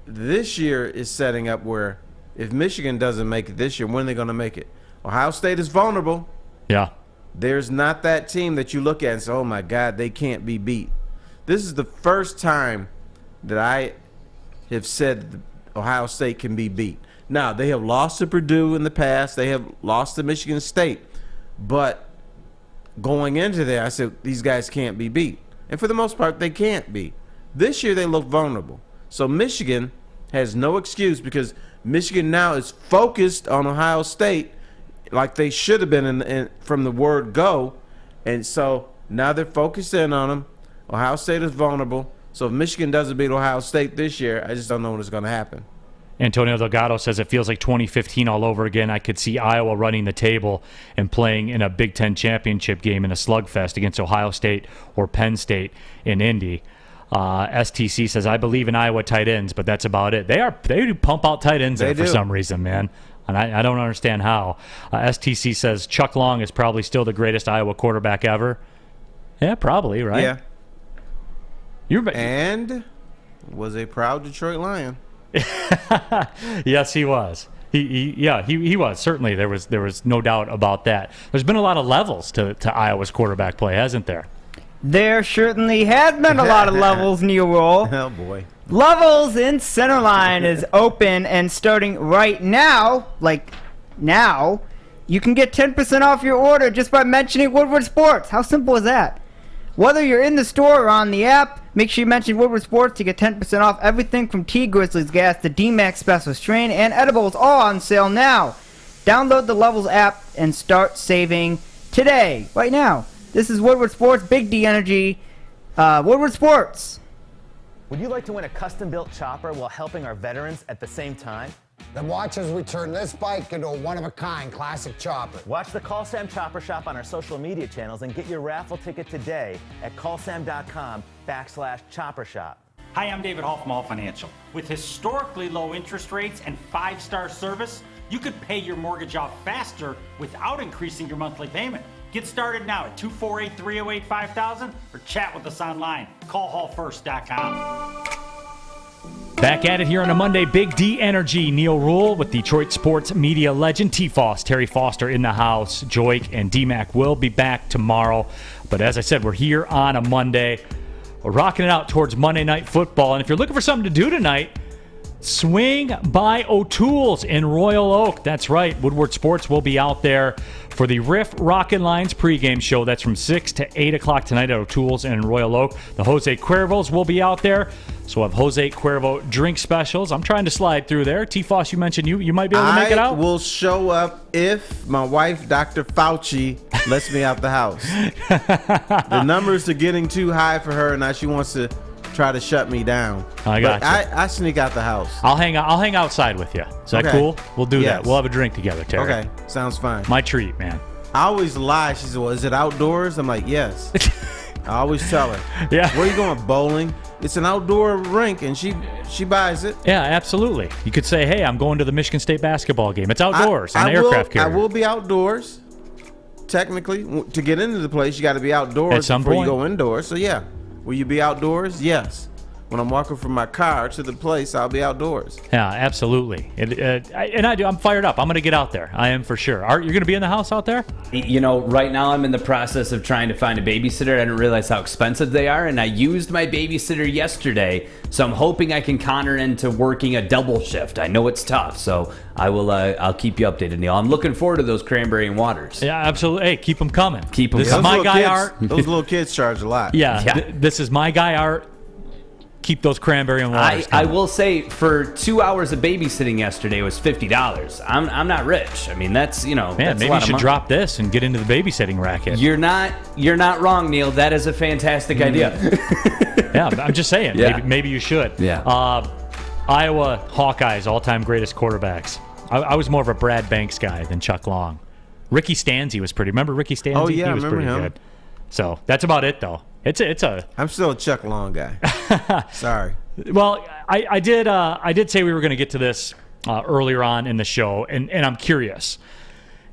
Speaker 2: this year is setting up where if Michigan doesn't make it this year, when are they going to make it? Ohio State is vulnerable.
Speaker 1: Yeah.
Speaker 2: There's not that team that you look at and say, oh, my God, they can't be beat. This is the first time that I have said Ohio State can be beat. Now, they have lost to Purdue in the past. They have lost to Michigan State. But going into there, I said, these guys can't be beat. And for the most part, they can't be. This year, they look vulnerable. So Michigan has no excuse because Michigan now is focused on Ohio State like they should have been from the word go. And so now they're focused in on them. Ohio State is vulnerable. So if Michigan doesn't beat Ohio State this year, I just don't know when it's going to happen.
Speaker 1: Antonio Delgado says it feels like 2015 all over again. I could see Iowa running the table and playing in a Big Ten championship game in a slugfest against Ohio State or Penn State in Indy. STC says, I believe in Iowa tight ends, but that's about it. They do pump out tight ends there for some reason, man. And I don't understand how. STC says Chuck Long is probably still the greatest Iowa quarterback ever. Yeah, probably, right?
Speaker 2: Yeah. And was a proud Detroit Lion.
Speaker 1: Yes, he was. He was. Certainly, there was no doubt about that. There's been a lot of levels to Iowa's quarterback play, hasn't there?
Speaker 9: There certainly has been a lot of levels, Neal Ruhl.
Speaker 2: Oh, boy.
Speaker 9: Levels in Centerline is open and starting right now, you can get 10% off your order just by mentioning Woodward Sports. How simple is that? Whether you're in the store or on the app, Make sure you mention Woodward Sports to get 10% off everything from T-Grizzlies gas to D-Max Special Strain and edibles, all on sale now. Download the Levels app and start saving today, right now. This is Woodward Sports, Big D Energy, Woodward Sports.
Speaker 4: Would you like to win a custom-built chopper while helping our veterans at the same time?
Speaker 5: Then watch as we turn this bike into a one-of-a-kind classic chopper.
Speaker 4: Watch the Call Sam Chopper Shop on our social media channels and get your raffle ticket today at callsam.com/chopper shop.
Speaker 14: Hi, I'm David Hall from Hall Financial. With historically low interest rates and 5-star service, you could pay your mortgage off faster without increasing your monthly payment. Get started now at 248-308-5000 or chat with us online. Callhallfirst.com.
Speaker 1: Back at it here on a Monday, Big D Energy. Neal Ruhl with Detroit sports media legend T-Foss, Terry Foster in the house. Joik and D-Mac will be back tomorrow. But as I said, we're here on a Monday. We're rocking it out towards Monday Night Football. And if you're looking for something to do tonight, swing by O'Toole's in Royal Oak. That's right. Woodward Sports will be out there for the Riff Rockin' Lines pregame show. That's from 6 to 8 o'clock tonight at O'Toole's in Royal Oak. The Jose Cuervos will be out there. So we'll have Jose Cuervo drink specials. I'm trying to slide through there. T-Foss, you mentioned you might be able to make it out.
Speaker 2: I will show up if my wife, Dr. Fauci, lets me out the house. The numbers are getting too high for her, and now she wants to try to shut me down.
Speaker 1: I got you.
Speaker 2: I sneak out the house.
Speaker 1: I'll hang outside with you. Is that cool? We'll do that. We'll have a drink together, Terry.
Speaker 2: Okay, sounds fine.
Speaker 1: My treat, man.
Speaker 2: I always lie. She said, well, is it outdoors? I'm like, yes. I always tell her.
Speaker 1: Yeah.
Speaker 2: Where are you going, bowling? It's an outdoor rink, and she buys it.
Speaker 1: Yeah, absolutely. You could say, hey, I'm going to the Michigan State basketball game. It's outdoors on an aircraft carrier.
Speaker 2: I will be outdoors. Technically, to get into the place, you got to be outdoors
Speaker 1: at some
Speaker 2: before
Speaker 1: point.
Speaker 2: You go indoors. So, yeah. Will you be outdoors? Yes. When I'm walking from my car to the place, I'll be outdoors.
Speaker 1: Yeah, absolutely. I'm fired up. I'm going to get out there. I am for sure. Art, you're going to be in the house out there?
Speaker 8: You know, right now I'm in the process of trying to find a babysitter. I didn't realize how expensive they are, and I used my babysitter yesterday, so I'm hoping I can con her into working a double shift. I know it's tough, so I'll keep you updated, Neal. I'm looking forward to those cranberry and waters.
Speaker 1: Yeah, absolutely. Hey, keep them coming.
Speaker 8: Keep them
Speaker 1: This
Speaker 8: coming.
Speaker 1: is my guy, Art.
Speaker 2: Those little kids charge a lot.
Speaker 1: Yeah. This is my guy, Art. Keep those cranberry and waters
Speaker 8: I will say, for 2 hours of babysitting yesterday was $50. I'm not rich. I mean, that's,
Speaker 1: Man,
Speaker 8: that's
Speaker 1: maybe
Speaker 8: a lot
Speaker 1: you should
Speaker 8: of
Speaker 1: drop this and get into the babysitting racket.
Speaker 8: You're not wrong, Neal. That is a fantastic idea.
Speaker 1: Yeah, I'm just saying.
Speaker 8: Yeah.
Speaker 1: Maybe you should.
Speaker 8: Yeah.
Speaker 1: Iowa Hawkeyes, all-time greatest quarterbacks. I was more of a Brad Banks guy than Chuck Long. Ricky Stanzi was pretty. Remember Ricky Stanzi?
Speaker 2: Oh yeah,
Speaker 1: he was
Speaker 2: I remember
Speaker 1: pretty
Speaker 2: him.
Speaker 1: good. So that's about it, though. It's a.
Speaker 2: I'm still a Chuck Long guy. Sorry.
Speaker 1: Well, I did say we were going to get to this earlier on in the show, and I'm curious.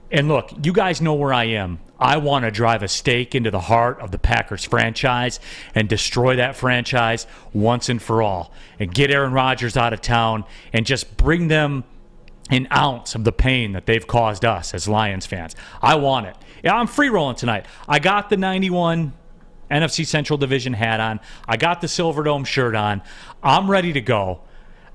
Speaker 1: And look, you guys know where I am. I want to drive a stake into the heart of the Packers franchise and destroy that franchise once and for all, and get Aaron Rodgers out of town and just bring them an ounce of the pain that they've caused us as Lions fans. I want it. Yeah, I'm free rolling tonight. I got the 91 NFC Central Division hat on. I got the Silverdome shirt on. I'm ready to go.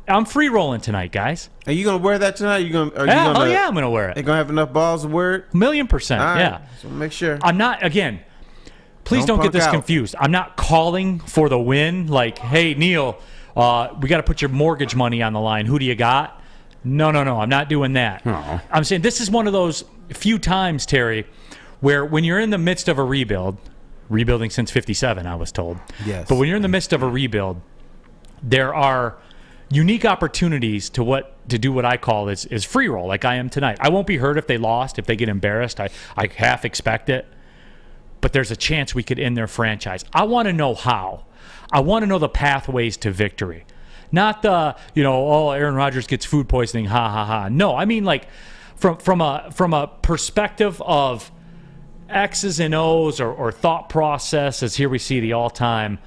Speaker 1: I'm free rolling tonight, guys.
Speaker 2: Are you gonna wear that tonight?
Speaker 1: Yeah, I'm gonna wear it.
Speaker 2: You gonna have enough balls to wear it?
Speaker 1: 1,000,000%.
Speaker 2: All right,
Speaker 1: yeah.
Speaker 2: So make sure.
Speaker 1: I'm not. Again, please don't get
Speaker 2: punk
Speaker 1: this
Speaker 2: out.
Speaker 1: confused. I'm not calling for the win. Like, hey, Neal, we got to put your mortgage money on the line. Who do you got? No. I'm not doing that.
Speaker 8: Oh.
Speaker 1: I'm saying this is one of those few times, Terry, where when you're in the midst of a rebuilding since '57, I was told.
Speaker 2: Yes.
Speaker 1: But when you're in the midst of a rebuild, there are unique opportunities to do what I call is free roll, like I am tonight. I won't be hurt if they lost, if they get embarrassed. I half expect it. But there's a chance we could end their franchise. I want to know how. I want to know the pathways to victory. Not the, Aaron Rodgers gets food poisoning, ha, ha, ha. No, I mean, like, from a perspective of X's and O's or thought process, as here we see the all-time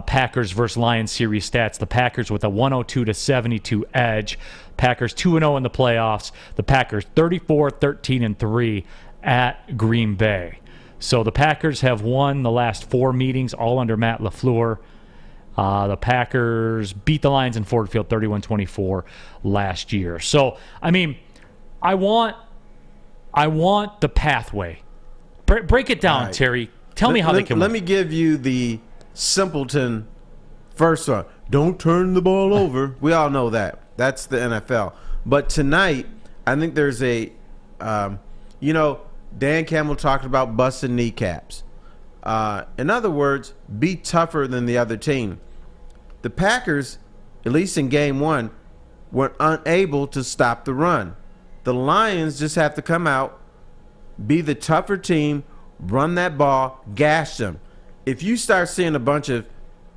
Speaker 1: Packers versus Lions series stats. The Packers with a 102-72 edge. Packers 2-0 in the playoffs. The Packers 34-13-3 at Green Bay. So the Packers have won the last 4 meetings, all under Matt LaFleur. The Packers beat the Lions in Ford Field 31-24 last year. So, I mean, I want the pathway. Break it down,
Speaker 2: right.
Speaker 1: Terry. Tell me how they can
Speaker 2: Let
Speaker 1: win.
Speaker 2: me give you the simpleton First one, don't turn the ball over. We all know that. That's the NFL. But tonight, I think there's a, Dan Campbell talked about busting kneecaps. In other words, be tougher than the other team. The Packers, at least in game one, were unable to stop the run. The Lions just have to come out, be the tougher team, run that ball, gash them. If you start seeing a bunch of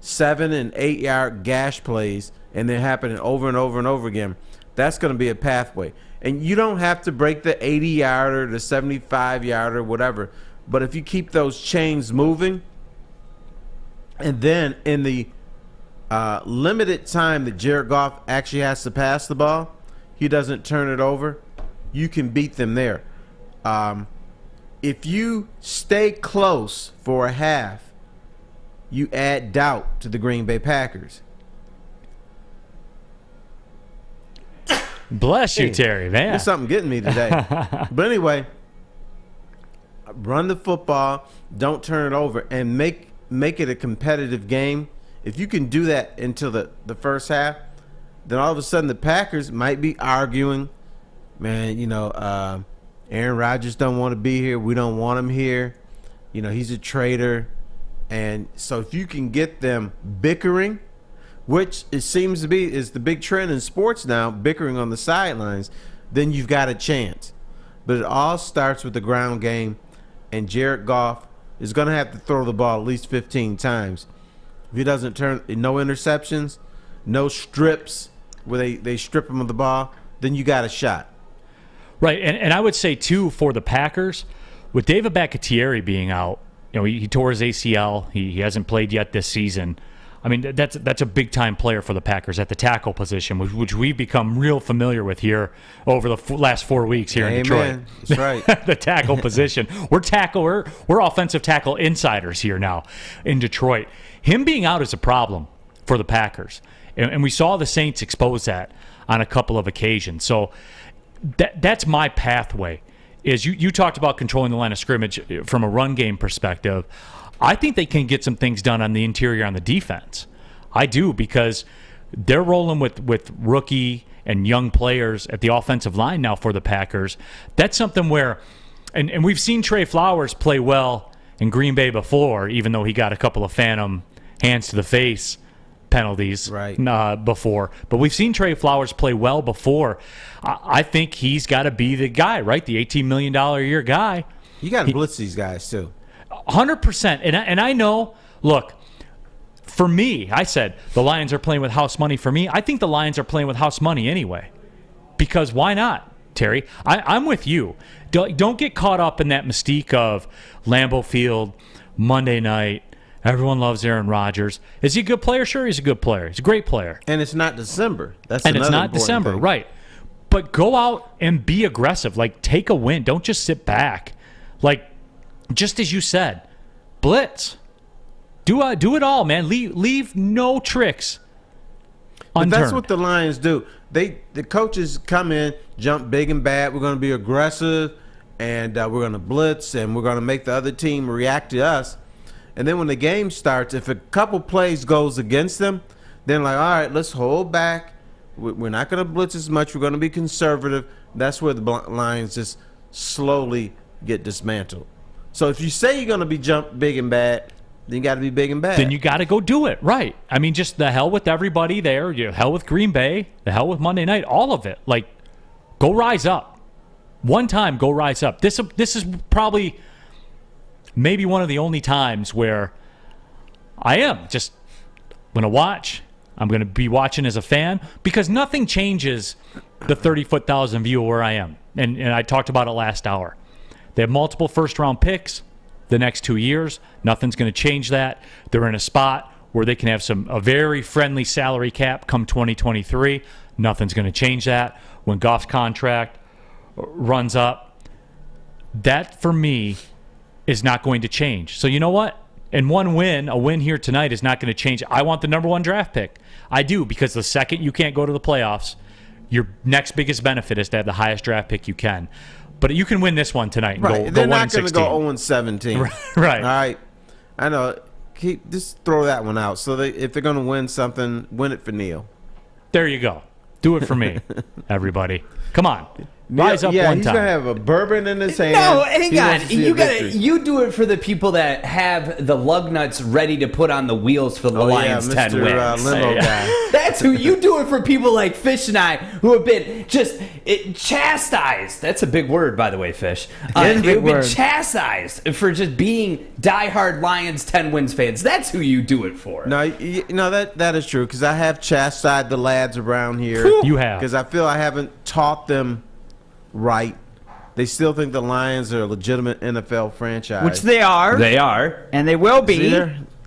Speaker 2: 7 and 8 yard gash plays and they're happening over and over and over again, that's going to be a pathway. And you don't have to break the 80 yarder, the 75 yarder, whatever. But if you keep those chains moving, and then in the limited time that Jared Goff actually has to pass the ball, he doesn't turn it over, you can beat them there. If you stay close for a half, you add doubt to the Green Bay Packers.
Speaker 1: Bless you, Terry, man.
Speaker 2: There's something getting me today. But anyway, run the football, don't turn it over, and make it a competitive game. If you can do that until the first half, then all of a sudden the Packers might be arguing, man, Aaron Rodgers don't want to be here. We don't want him here. He's a traitor. And so if you can get them bickering, which it seems to be is the big trend in sports now, bickering on the sidelines, then you've got a chance. But it all starts with the ground game, and Jared Goff is going to have to throw the ball at least 15 times. If he doesn't no interceptions, no strips where they strip him of the ball, then you got a shot.
Speaker 1: Right, and I would say, too, for the Packers, with David Bakhtiari being out, he tore his ACL. He hasn't played yet this season. I mean, that's a big-time player for the Packers at the tackle position, which we've become real familiar with here over the last 4 weeks here in Detroit.
Speaker 2: That's right.
Speaker 1: The tackle position. We're offensive tackle insiders here now in Detroit. Him being out is a problem for the Packers, and we saw the Saints expose that on a couple of occasions. So that's my pathway. Is you talked about controlling the line of scrimmage from a run game perspective. I think they can get some things done on the interior on the defense. I do, because they're rolling with rookie and young players at the offensive line now for the Packers. That's something where, and we've seen Trey Flowers play well in Green Bay before, even though he got a couple of phantom hands to the face penalties before. But we've seen Trey Flowers play well before. I think he's got to be the guy, right? The $18 million a year guy.
Speaker 2: You got to blitz these guys, too.
Speaker 1: 100%. And I know, look, for me, I said the Lions are playing with house money for me. I think the Lions are playing with house money anyway. Because why not, Terry? I'm with you. Don't get caught up in that mystique of Lambeau Field, Monday night. Everyone loves Aaron Rodgers. Is he a good player? Sure, he's a good player. He's a great player.
Speaker 2: And it's not December. That's
Speaker 1: and
Speaker 2: another
Speaker 1: it's not
Speaker 2: important
Speaker 1: December,
Speaker 2: thing.
Speaker 1: right? But go out and be aggressive. Like, take a win. Don't just sit back. Like, just as you said, blitz. Do it all, man. Leave no tricks unturned.
Speaker 2: But that's what the Lions do. The coaches come in, jump big and bad. We're going to be aggressive, and we're going to blitz, and we're going to make the other team react to us. And then when the game starts, if a couple plays goes against them, then like, all right, let's hold back. We're not going to blitz as much. We're going to be conservative. That's where the Lions just slowly get dismantled. So if you say you're going to be jump big and bad, then you got to be big and bad.
Speaker 1: Then you got to go do it, right? I mean, just the hell with everybody there. Hell with Green Bay. The hell with Monday night. All of it. Like, go rise up. One time, go rise up. This is probably maybe one of the only times where I am just going to watch. I'm going to be watching as a fan, because nothing changes the 30,000 view of where I am. And I talked about it last hour. They have multiple first-round picks the next 2 years. Nothing's going to change that. They're in a spot where they can have a very friendly salary cap come 2023. Nothing's going to change that. When Goff's contract runs up, that, for me, is not going to change. So you know what? And a win here tonight is not going to change. I want the number one draft pick. I do, because the second you can't go to the playoffs, your next biggest benefit is to have the highest draft pick you can. But you can win this one tonight. And
Speaker 2: right.
Speaker 1: Go
Speaker 2: They're
Speaker 1: 1-16.
Speaker 2: not going to go 0-17.
Speaker 1: Right.
Speaker 2: All right. I know. just throw that one out. So if they're going to win something, win it for Neal.
Speaker 1: There you go. Do it for me, everybody. Come on. Rise up one time.
Speaker 2: He's going to have a bourbon in his hand.
Speaker 8: No, hang on. You do it for the people that have the lug nuts ready to put on the wheels for the Lions' 10 wins.
Speaker 2: Limo guy.
Speaker 8: That's who you do it for. People like Fish and I who have been just chastised. That's a big word, by the way, Fish. Who've been chastised for just being diehard Lions 10 wins fans. That's who you do it for.
Speaker 2: No, that is true, because I have chastised the lads around here.
Speaker 1: You have.
Speaker 2: Because I feel I haven't taught them right. They still think the Lions are a legitimate NFL franchise.
Speaker 9: Which they are.
Speaker 8: They are.
Speaker 9: And they will be.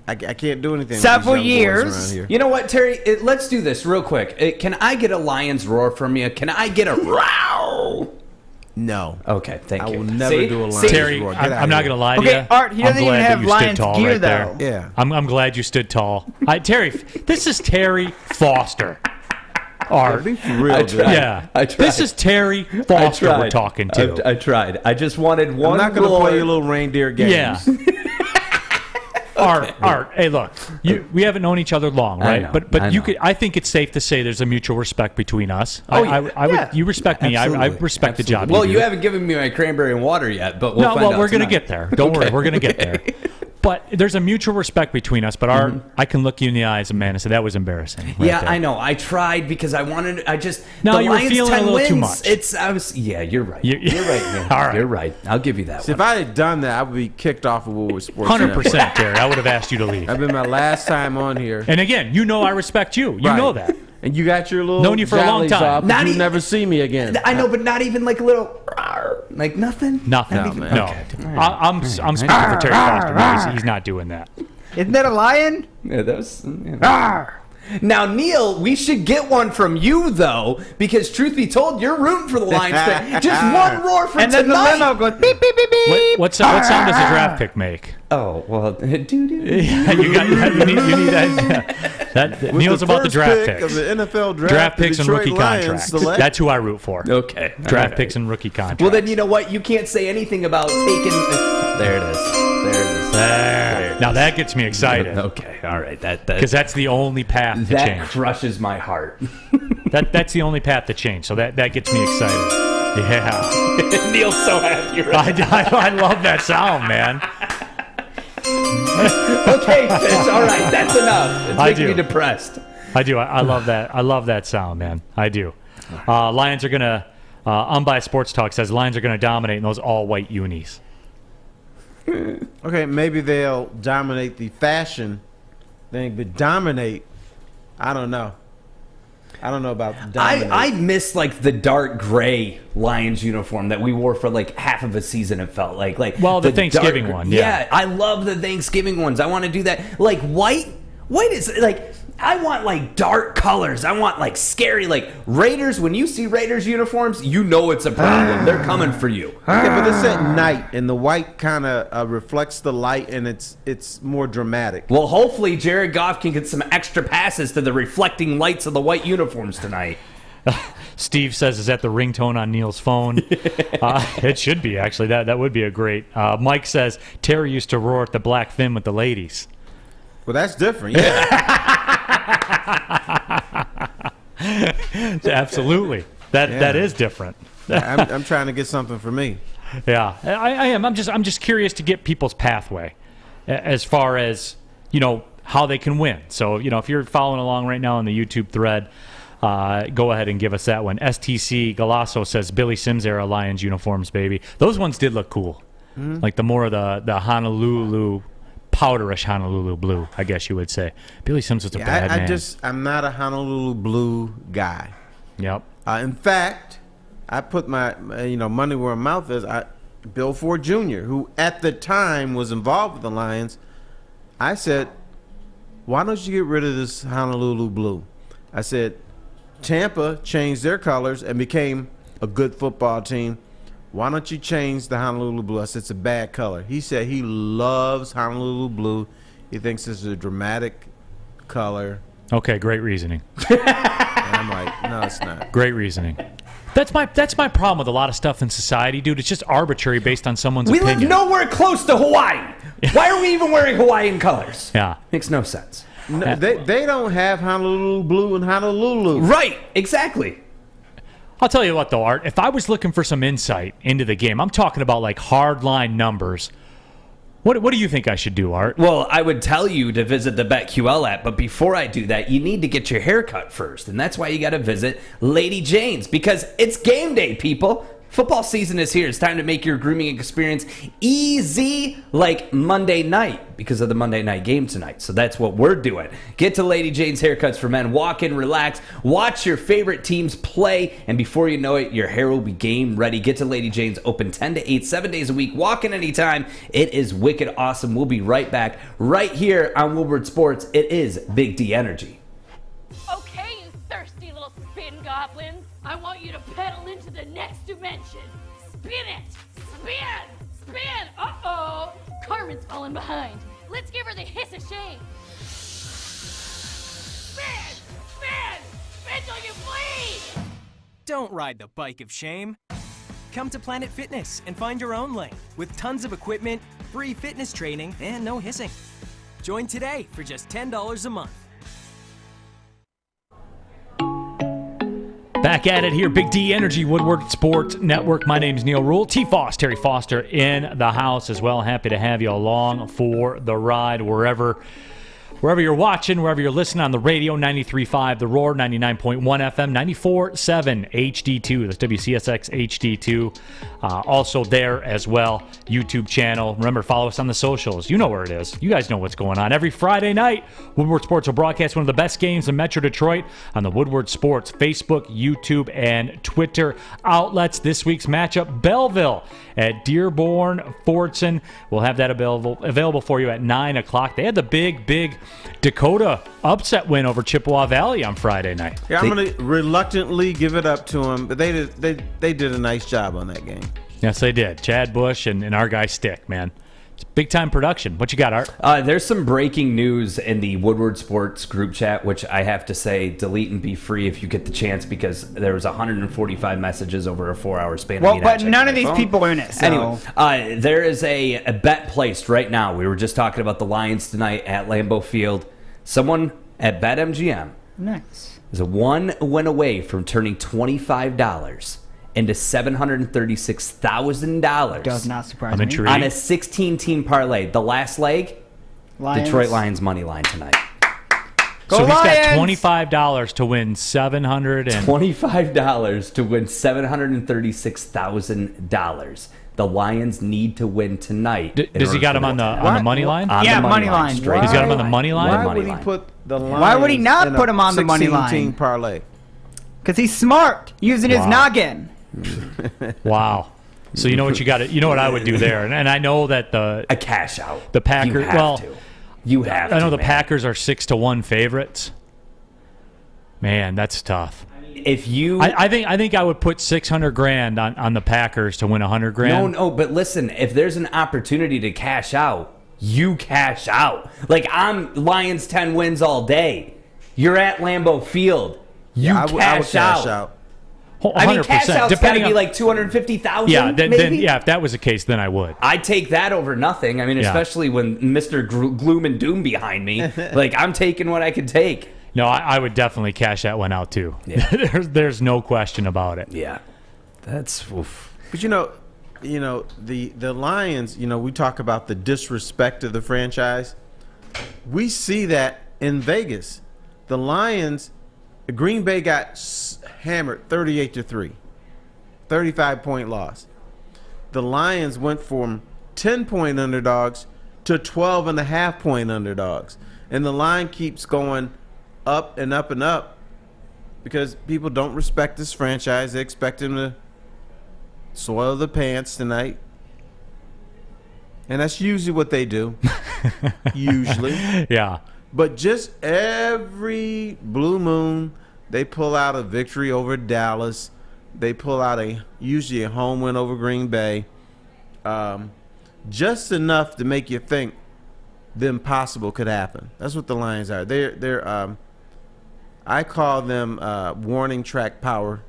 Speaker 2: I can't do anything.
Speaker 9: Several
Speaker 2: with these young boys
Speaker 9: years.
Speaker 2: around here.
Speaker 8: You know what, Terry? Let's do this real quick. Can I get a Lions roar from you? Can I get a row?
Speaker 2: No.
Speaker 8: Okay, thank you.
Speaker 2: I will never do a Lions
Speaker 1: Terry,
Speaker 2: roar.
Speaker 1: I'm not going to lie to you.
Speaker 9: Okay, Art, he doesn't even have Lions gear, though.
Speaker 2: Yeah.
Speaker 1: I'm glad you stood tall. Terry, this is Terry Foster. Art.
Speaker 2: Be for real,
Speaker 8: I tried. I tried.
Speaker 1: This is Terry Foster we're talking to.
Speaker 8: I tried. I just wanted one.
Speaker 2: I'm not going to play your little reindeer games.
Speaker 1: Yeah. Art. Hey, look, we haven't known each other long, right?
Speaker 8: I know,
Speaker 1: but you could. I think it's safe to say there's a mutual respect between us. You respect me. I respect the job.
Speaker 8: Well, you haven't given me my cranberry and water yet, but we'll find out
Speaker 1: we're going to
Speaker 8: tonight.
Speaker 1: get there. Don't worry, we're going to get there. But there's a mutual respect between us. But Art, I can look you in the eyes, man, and say that was embarrassing.
Speaker 8: Yeah,
Speaker 1: there.
Speaker 8: I know. I tried because I wanted.
Speaker 1: No,
Speaker 8: the
Speaker 1: you were
Speaker 8: Lions
Speaker 1: feeling
Speaker 8: 10
Speaker 1: a little
Speaker 8: wins,
Speaker 1: too much.
Speaker 8: Yeah, you're right.
Speaker 1: You're
Speaker 8: right, man.
Speaker 1: All right.
Speaker 8: You're right. I'll give you that
Speaker 2: See,
Speaker 8: one.
Speaker 2: if I had done that, I would be kicked off of Woodward Sports.
Speaker 1: 100%, Terry. I would have asked you to leave.
Speaker 2: That'd been my last time on here.
Speaker 1: And again, I respect you. You know that.
Speaker 2: And you got your little
Speaker 1: known you for a long time.
Speaker 2: You never see me again.
Speaker 8: I know, but not even like a little, like nothing.
Speaker 1: Nothing.
Speaker 2: No.
Speaker 1: Okay. I'm speaking for Terry Foster. He's not doing that.
Speaker 9: Isn't that a lion?
Speaker 8: Yeah, that was. Now, Neal, we should get one from you, though, because truth be told, you're rooting for the Lions. Just one roar for
Speaker 9: and
Speaker 8: tonight.
Speaker 9: And then the limo goes beep, beep, beep, beep.
Speaker 1: What sound does the draft pick make?
Speaker 8: Oh, well, doo-doo.
Speaker 1: Yeah, you need that. Neal's about the draft picks.
Speaker 2: Of the NFL
Speaker 1: draft picks and rookie contracts.
Speaker 2: Select.
Speaker 1: That's who I root for.
Speaker 8: Okay.
Speaker 1: Draft picks and rookie contracts.
Speaker 8: Well, then you know what? You can't say anything about taking. There it is.
Speaker 1: There. Now that gets me excited.
Speaker 8: Okay. All right.
Speaker 1: Because that's the only path to change.
Speaker 8: That crushes my heart.
Speaker 1: That's the only path to change. So that gets me excited. Yeah.
Speaker 8: Neal's so happy right now.
Speaker 1: I love that sound, man.
Speaker 8: Okay, Fish. All right. That's enough. It's making me depressed.
Speaker 1: I do. I love that. I love that sound, man. I do. Lions are going to, Unbiased Sports Talk says Lions are going to dominate in those all-white unis.
Speaker 2: Okay, maybe they'll dominate the fashion thing, but dominate, I don't know. I don't know about dominate.
Speaker 8: I miss like the dark gray Lions uniform that we wore for like half of a season. It felt like
Speaker 1: the Thanksgiving one. Yeah,
Speaker 8: I love the Thanksgiving ones. I want to do that. Like white is like. I want like dark colors. I want like scary, like Raiders. When you see Raiders uniforms, you know it's a problem. They're coming for you.
Speaker 2: Yeah, but it's at night, and the white kind of reflects the light, and it's more dramatic.
Speaker 8: Well, hopefully Jared Goff can get some extra passes to the reflecting lights of the white uniforms tonight.
Speaker 1: Steve says, is that the ringtone on Neal's phone? It should be, actually. That would be a great. Mike says, Terry used to roar at the Black Fin with the ladies.
Speaker 2: Well, that's different. Yeah.
Speaker 1: Absolutely. That is different.
Speaker 2: I'm trying to get something for me.
Speaker 1: Yeah, I am. I'm just curious to get people's pathway as far as, how they can win. So, if you're following along right now on the YouTube thread, go ahead and give us that one. STC Galasso says Billy Sims era Lions uniforms, baby. Those ones did look cool. Mm-hmm. Like the more of the Honolulu, powderish Honolulu blue, I guess you would say. Billy Sims was a bad man.
Speaker 2: I'm not a Honolulu blue guy.
Speaker 1: Yep.
Speaker 2: In fact, I put my money where my mouth is. Bill Ford Jr., who at the time was involved with the Lions, I said, why don't you get rid of this Honolulu blue? I said, Tampa changed their colors and became a good football team. Why don't you change the Honolulu blue? I said, it's a bad color. He said he loves Honolulu blue. He thinks this is a dramatic color.
Speaker 1: Okay, great reasoning.
Speaker 2: And I'm like, no, it's not.
Speaker 1: Great reasoning. That's my problem with a lot of stuff in society, dude. It's just arbitrary based on someone's opinion.
Speaker 8: We live nowhere close to Hawaii. Why are we even wearing Hawaiian colors?
Speaker 1: Yeah.
Speaker 8: Makes no sense.
Speaker 2: No, they don't have Honolulu blue and Honolulu.
Speaker 8: Right, exactly.
Speaker 1: I'll tell you what, though, Art, if I was looking for some insight into the game, I'm talking about like hardline numbers. What do you think I should do, Art?
Speaker 8: Well, I would tell you to visit the BetQL app, but before I do that, you need to get your hair cut first, and that's why you got to visit Lady Jane's, because it's game day, people. Football season is here. It's time to make your grooming experience easy like Monday night because of the Monday night game tonight. So that's what we're doing. Get to Lady Jane's Haircuts for Men. Walk in, relax, watch your favorite teams play, and before you know it, your hair will be game ready. Get to Lady Jane's, open 10 to 8, 7 days a week. Walk in anytime. It is wicked awesome. We'll be right back right here on Woodward Sports. It is Big D Energy.
Speaker 6: Okay, you thirsty little spin goblins. I want you to pedal into the next dimension. Spin it! Spin! Spin! Uh-oh! Carmen's falling behind. Let's give her the hiss of shame. Spin! Spin! Spin till you bleed!
Speaker 7: Don't ride the bike of shame. Come to Planet Fitness and find your own lane with tons of equipment, free fitness training, and no hissing. Join today for just $10 a month.
Speaker 1: Back at it here, Big D Energy, Woodward Sports Network. My name's Neal Ruhl. Terry Foster in the house as well. Happy to have you along for the ride wherever you're watching, wherever you're listening on the radio. 93.5 The Roar, 99.1 FM, 94.7 HD2. That's WCSX HD2. Also there as well, YouTube channel. Remember, follow us on the socials. You know where it is. You guys know what's going on. Every Friday night, Woodward Sports will broadcast one of the best games in Metro Detroit on the Woodward Sports Facebook, YouTube, and Twitter outlets. This week's matchup, Belleville at Dearborn Fordson. We'll have that available for you at 9 o'clock. They had the big Dakota upset win over Chippewa Valley on Friday night.
Speaker 2: Yeah, I'm going to reluctantly give it up to them, but they did a nice job on that game.
Speaker 1: Yes, they did. Chad Bush and our guy Stick, man. It's big-time production. What you got, Art?
Speaker 8: There's some breaking news in the Woodward Sports group chat, which I have to say, delete and be free if you get the chance, because there was 145 messages over a 4-hour span.
Speaker 9: Well, but none of these people are in it. So.
Speaker 8: Anyway, there is a bet placed right now. We were just talking about the Lions tonight at Lambeau Field. Someone at BetMGM is a one win away from turning $25 into $736,000.
Speaker 9: Does not surprise
Speaker 1: I'm
Speaker 9: me.
Speaker 1: intrigued.
Speaker 8: On a 16-team parlay. The last leg, Detroit Lions money line tonight.
Speaker 1: So he's
Speaker 9: Lions!
Speaker 1: got $25 to win
Speaker 8: $25 to win $736,000. The Lions need to win tonight.
Speaker 1: Does he got him on the money line?
Speaker 9: Yeah, money line.
Speaker 1: He's got him on the money line?
Speaker 2: Why would he put the Lions
Speaker 9: Why would he not put him on the money line?
Speaker 2: 16-team parlay?
Speaker 9: Because he's smart, using his noggin.
Speaker 1: Wow. So you know what you got? You know what I would do there, and I know that
Speaker 8: a cash out.
Speaker 1: The Packers.
Speaker 8: You have.
Speaker 1: I know the Packers are 6-1 favorites. Man, that's tough.
Speaker 8: If you,
Speaker 1: I think I would put $600,000 on the Packers to win $100,000.
Speaker 8: No, but listen, if there's an opportunity to cash out, you cash out. Like, I'm Lions 10 wins all day. You're at Lambeau Field. I would cash out.
Speaker 1: 100%.
Speaker 8: I mean, cash out's got to be like $250,000.
Speaker 1: Yeah, then if that was the case, then I would.
Speaker 8: I'd take that over nothing. I mean, especially when Mr. Gloom and Doom behind me. Like, I'm taking what I can take.
Speaker 1: No, I would definitely cash that one out too. Yeah. There's no question about it.
Speaker 8: Yeah, that's. Oof.
Speaker 2: But you know, the Lions. We talk about the disrespect of the franchise. We see that in Vegas. The Lions. Green Bay got hammered 38-3, 35-point loss. The Lions went from 10-point underdogs to 12.5-point underdogs, and the line keeps going up and up and up because people don't respect this franchise. They expect him to soil the pants tonight, and that's usually what they do. Usually,
Speaker 1: yeah.
Speaker 2: But just every blue moon, they pull out a victory over Dallas. They pull out usually a home win over Green Bay. Just enough to make you think the impossible could happen. That's what the Lions are. They're I call them warning track power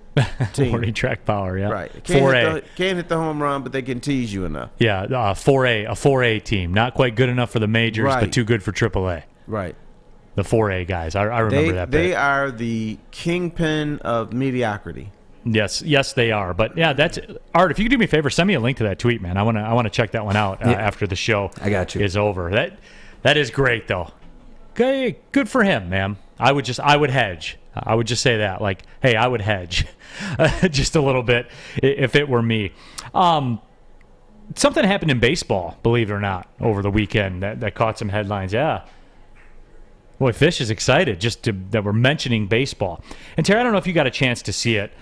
Speaker 2: team.
Speaker 1: 40 track power, yeah.
Speaker 2: Right.
Speaker 1: 4A.
Speaker 2: Can't hit the home run, but they can tease you enough.
Speaker 1: Yeah, 4A, a 4A team. Not quite good enough for the majors,
Speaker 2: Right.
Speaker 1: but too good for AAA.
Speaker 2: Right.
Speaker 1: The 4A guys. I remember that bit.
Speaker 2: They are the kingpin of mediocrity.
Speaker 1: Yes, they are. But yeah, that's Art. If you could do me a favor, send me a link to that tweet, man. I want to check that one out after the show.
Speaker 8: I got you.
Speaker 1: Is over. That is great though. Good for him, man. I would hedge. I would just say that, like, hey, I would hedge just a little bit if it were me. Something happened in baseball, believe it or not, over the weekend that caught some headlines. Yeah. Boy, Fish is excited that we're mentioning baseball. And Terry, I don't know if you got a chance to see it.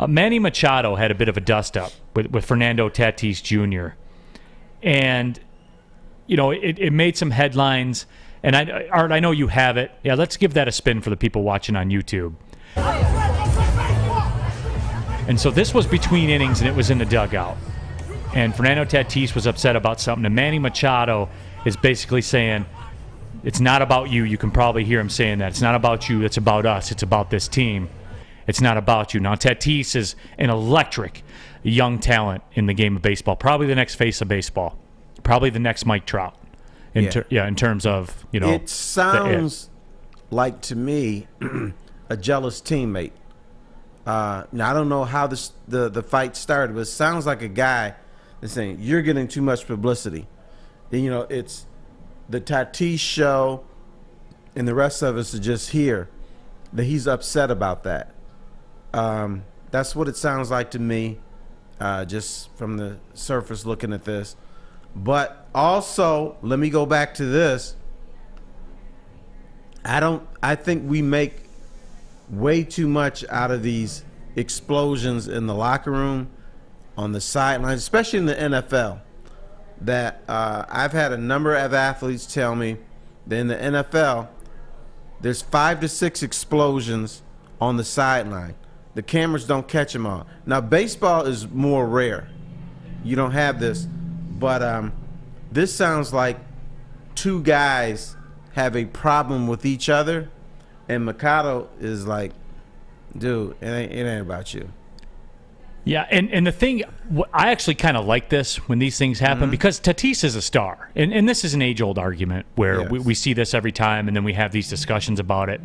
Speaker 1: Manny Machado had a bit of a dust-up with Fernando Tatis Jr. And, it made some headlines. And, Art, I know you have it. Yeah, let's give that a spin for the people watching on YouTube. And so this was between innings, and it was in the dugout. And Fernando Tatis was upset about something. And Manny Machado is basically saying, it's not about you. You can probably hear him saying that. It's not about you. It's about us. It's about this team. It's not about you. Now, Tatis is an electric young talent in the game of baseball. Probably the next face of baseball. Probably the next Mike Trout. In terms of,
Speaker 2: It sounds like, to me, a jealous teammate. Now, I don't know how the fight started, but it sounds like a guy that's saying, you're getting too much publicity. And, it's the Tatis show, and the rest of us are just here, that he's upset about that. That's what it sounds like to me, just from the surface looking at this. But also, let me go back to this. I think we make way too much out of these explosions in the locker room, on the sidelines, especially in the NFL. That I've had a number of athletes tell me that in the NFL, there's 5 to 6 explosions on the sideline. The cameras don't catch them all. Now, baseball is more rare. You don't have this. But this sounds like two guys have a problem with each other, and Machado is like, dude, it ain't about you.
Speaker 1: Yeah, and the thing, I actually kind of like this when these things happen because Tatis is a star. And this is an age-old argument where we see this every time, and then we have these discussions about it.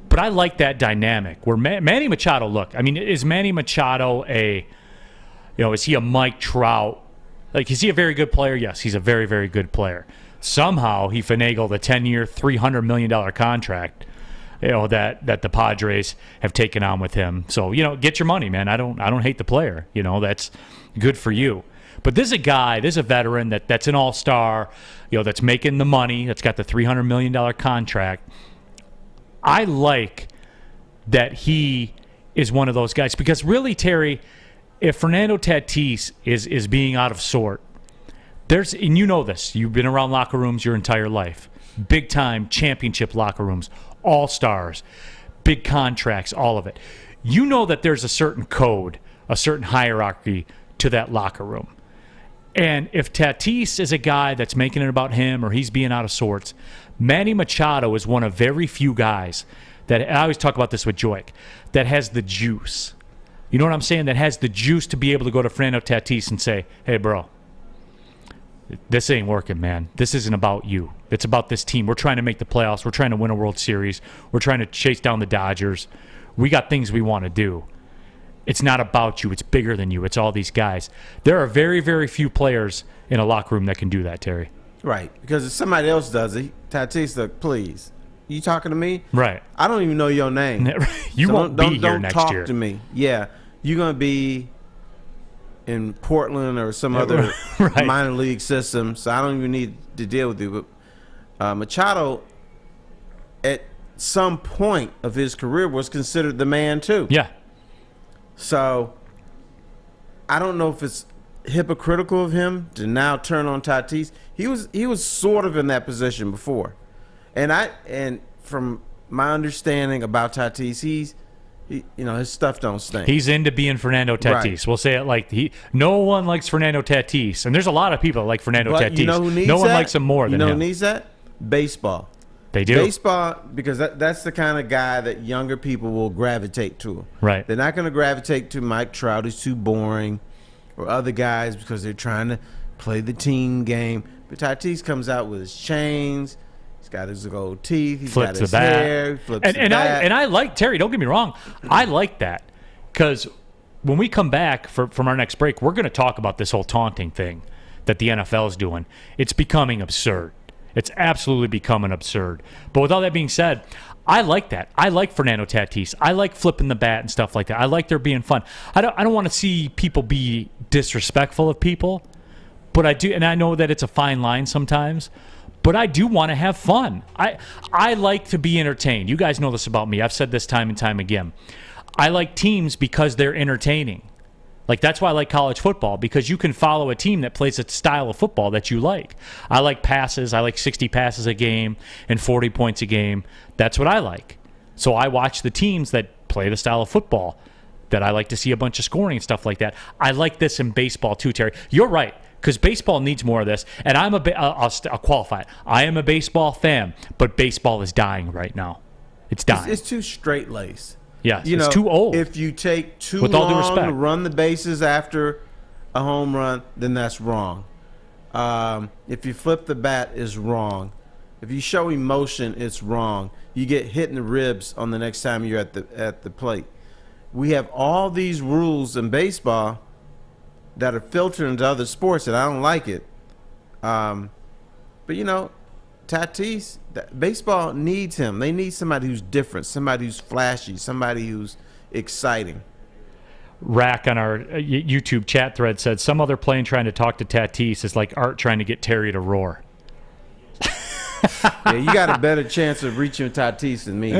Speaker 1: But I like that dynamic where Manny Machado, look, I mean, is Manny Machado is he a Mike Trout? Like, is he a very good player? Yes, he's a very, very good player. Somehow he finagled a 10-year, $300 million contract, that the Padres have taken on with him. So, get your money, man. I don't hate the player. That's good for you. But this is a veteran that's an all-star, that's making the money, that's got the $300 million contract. I like that he is one of those guys because really, Terry, if Fernando Tatis is being out of sort, and you know this, you've been around locker rooms your entire life, big time championship locker rooms, all stars, big contracts, all of it. You know that there's a certain code, a certain hierarchy to that locker room. And if Tatis is a guy that's making it about him or he's being out of sorts, Manny Machado is one of very few guys that, I always talk about this with Joik, that has the juice. You know what I'm saying? That has the juice to be able to go to Fernando Tatis and say, hey, bro, this ain't working, man. This isn't about you. It's about this team. We're trying to make the playoffs. We're trying to win a World Series. We're trying to chase down the Dodgers. We got things we want to do. It's not about you. It's bigger than you. It's all these guys. There are very, very few players in a locker room that can do that, Terry.
Speaker 2: Right. Because if somebody else does it, Tatis, look, please. You talking to me?
Speaker 1: Right.
Speaker 2: I don't even know your name.
Speaker 1: You won't be here next year.
Speaker 2: Don't talk to me. Yeah. You're going to be in Portland or some other minor league system, so I don't even need to deal with you. But Machado, at some point of his career, was considered the man too.
Speaker 1: Yeah.
Speaker 2: So I don't know if it's hypocritical of him to now turn on Tatis. He was sort of in that position before, and from my understanding about Tatis, his stuff don't stink.
Speaker 1: He's into being Fernando Tatis. Right. We'll say it like no one likes Fernando Tatis, and there's a lot of people that like Fernando Tatis.
Speaker 2: You know who needs
Speaker 1: no one
Speaker 2: that?
Speaker 1: likes him more than him.
Speaker 2: Who needs that? Baseball.
Speaker 1: They do.
Speaker 2: Baseball, because that's the kind of guy that younger people will gravitate to.
Speaker 1: Right.
Speaker 2: They're not going to gravitate to Mike Trout, who's too boring, or other guys because they're trying to play the team game. But Tatis comes out with his chains. He's got his gold teeth. He's got his hair. He flips the bat.
Speaker 1: And I like, Terry, don't get me wrong, I like that. Because when we come back from our next break, we're going to talk about this whole taunting thing that the NFL is doing. It's becoming absurd. It's absolutely becoming absurd. But with all that being said, I like that. I like Fernando Tatis. I like flipping the bat and stuff like that. I like there being fun. I don't want to see people be disrespectful of people, but I do, and I know that it's a fine line sometimes, but I do want to have fun. I like to be entertained. You guys know this about me. I've said this time and time again. I like teams because they're entertaining. Like, that's why I like college football, because you can follow a team that plays a style of football that you like. I like passes. I like 60 passes a game and 40 points a game. That's what I like. So I watch the teams that play the style of football that I like to see a bunch of scoring and stuff like that. I like this in baseball too, Terry. You're right, because baseball needs more of this. And I'll qualify it. I am a baseball fan, but baseball is dying right now. It's dying.
Speaker 2: It's too straight-laced.
Speaker 1: Yes, it's too old.
Speaker 2: If you take too
Speaker 1: With all due
Speaker 2: long
Speaker 1: respect.
Speaker 2: to run the bases after a home run, then that's wrong. If you flip the bat, it's wrong. If you show emotion, it's wrong. You get hit in the ribs on the next time you're at the plate. We have all these rules in baseball that are filtered into other sports, and I don't like it. But Tatis, baseball needs him. They need somebody who's different, somebody who's flashy, somebody who's exciting.
Speaker 1: Rack on our YouTube chat thread said, some other plane trying to talk to Tatis is like Art trying to get Terry to roar.
Speaker 2: Yeah, you got a better chance of reaching Tatis than me.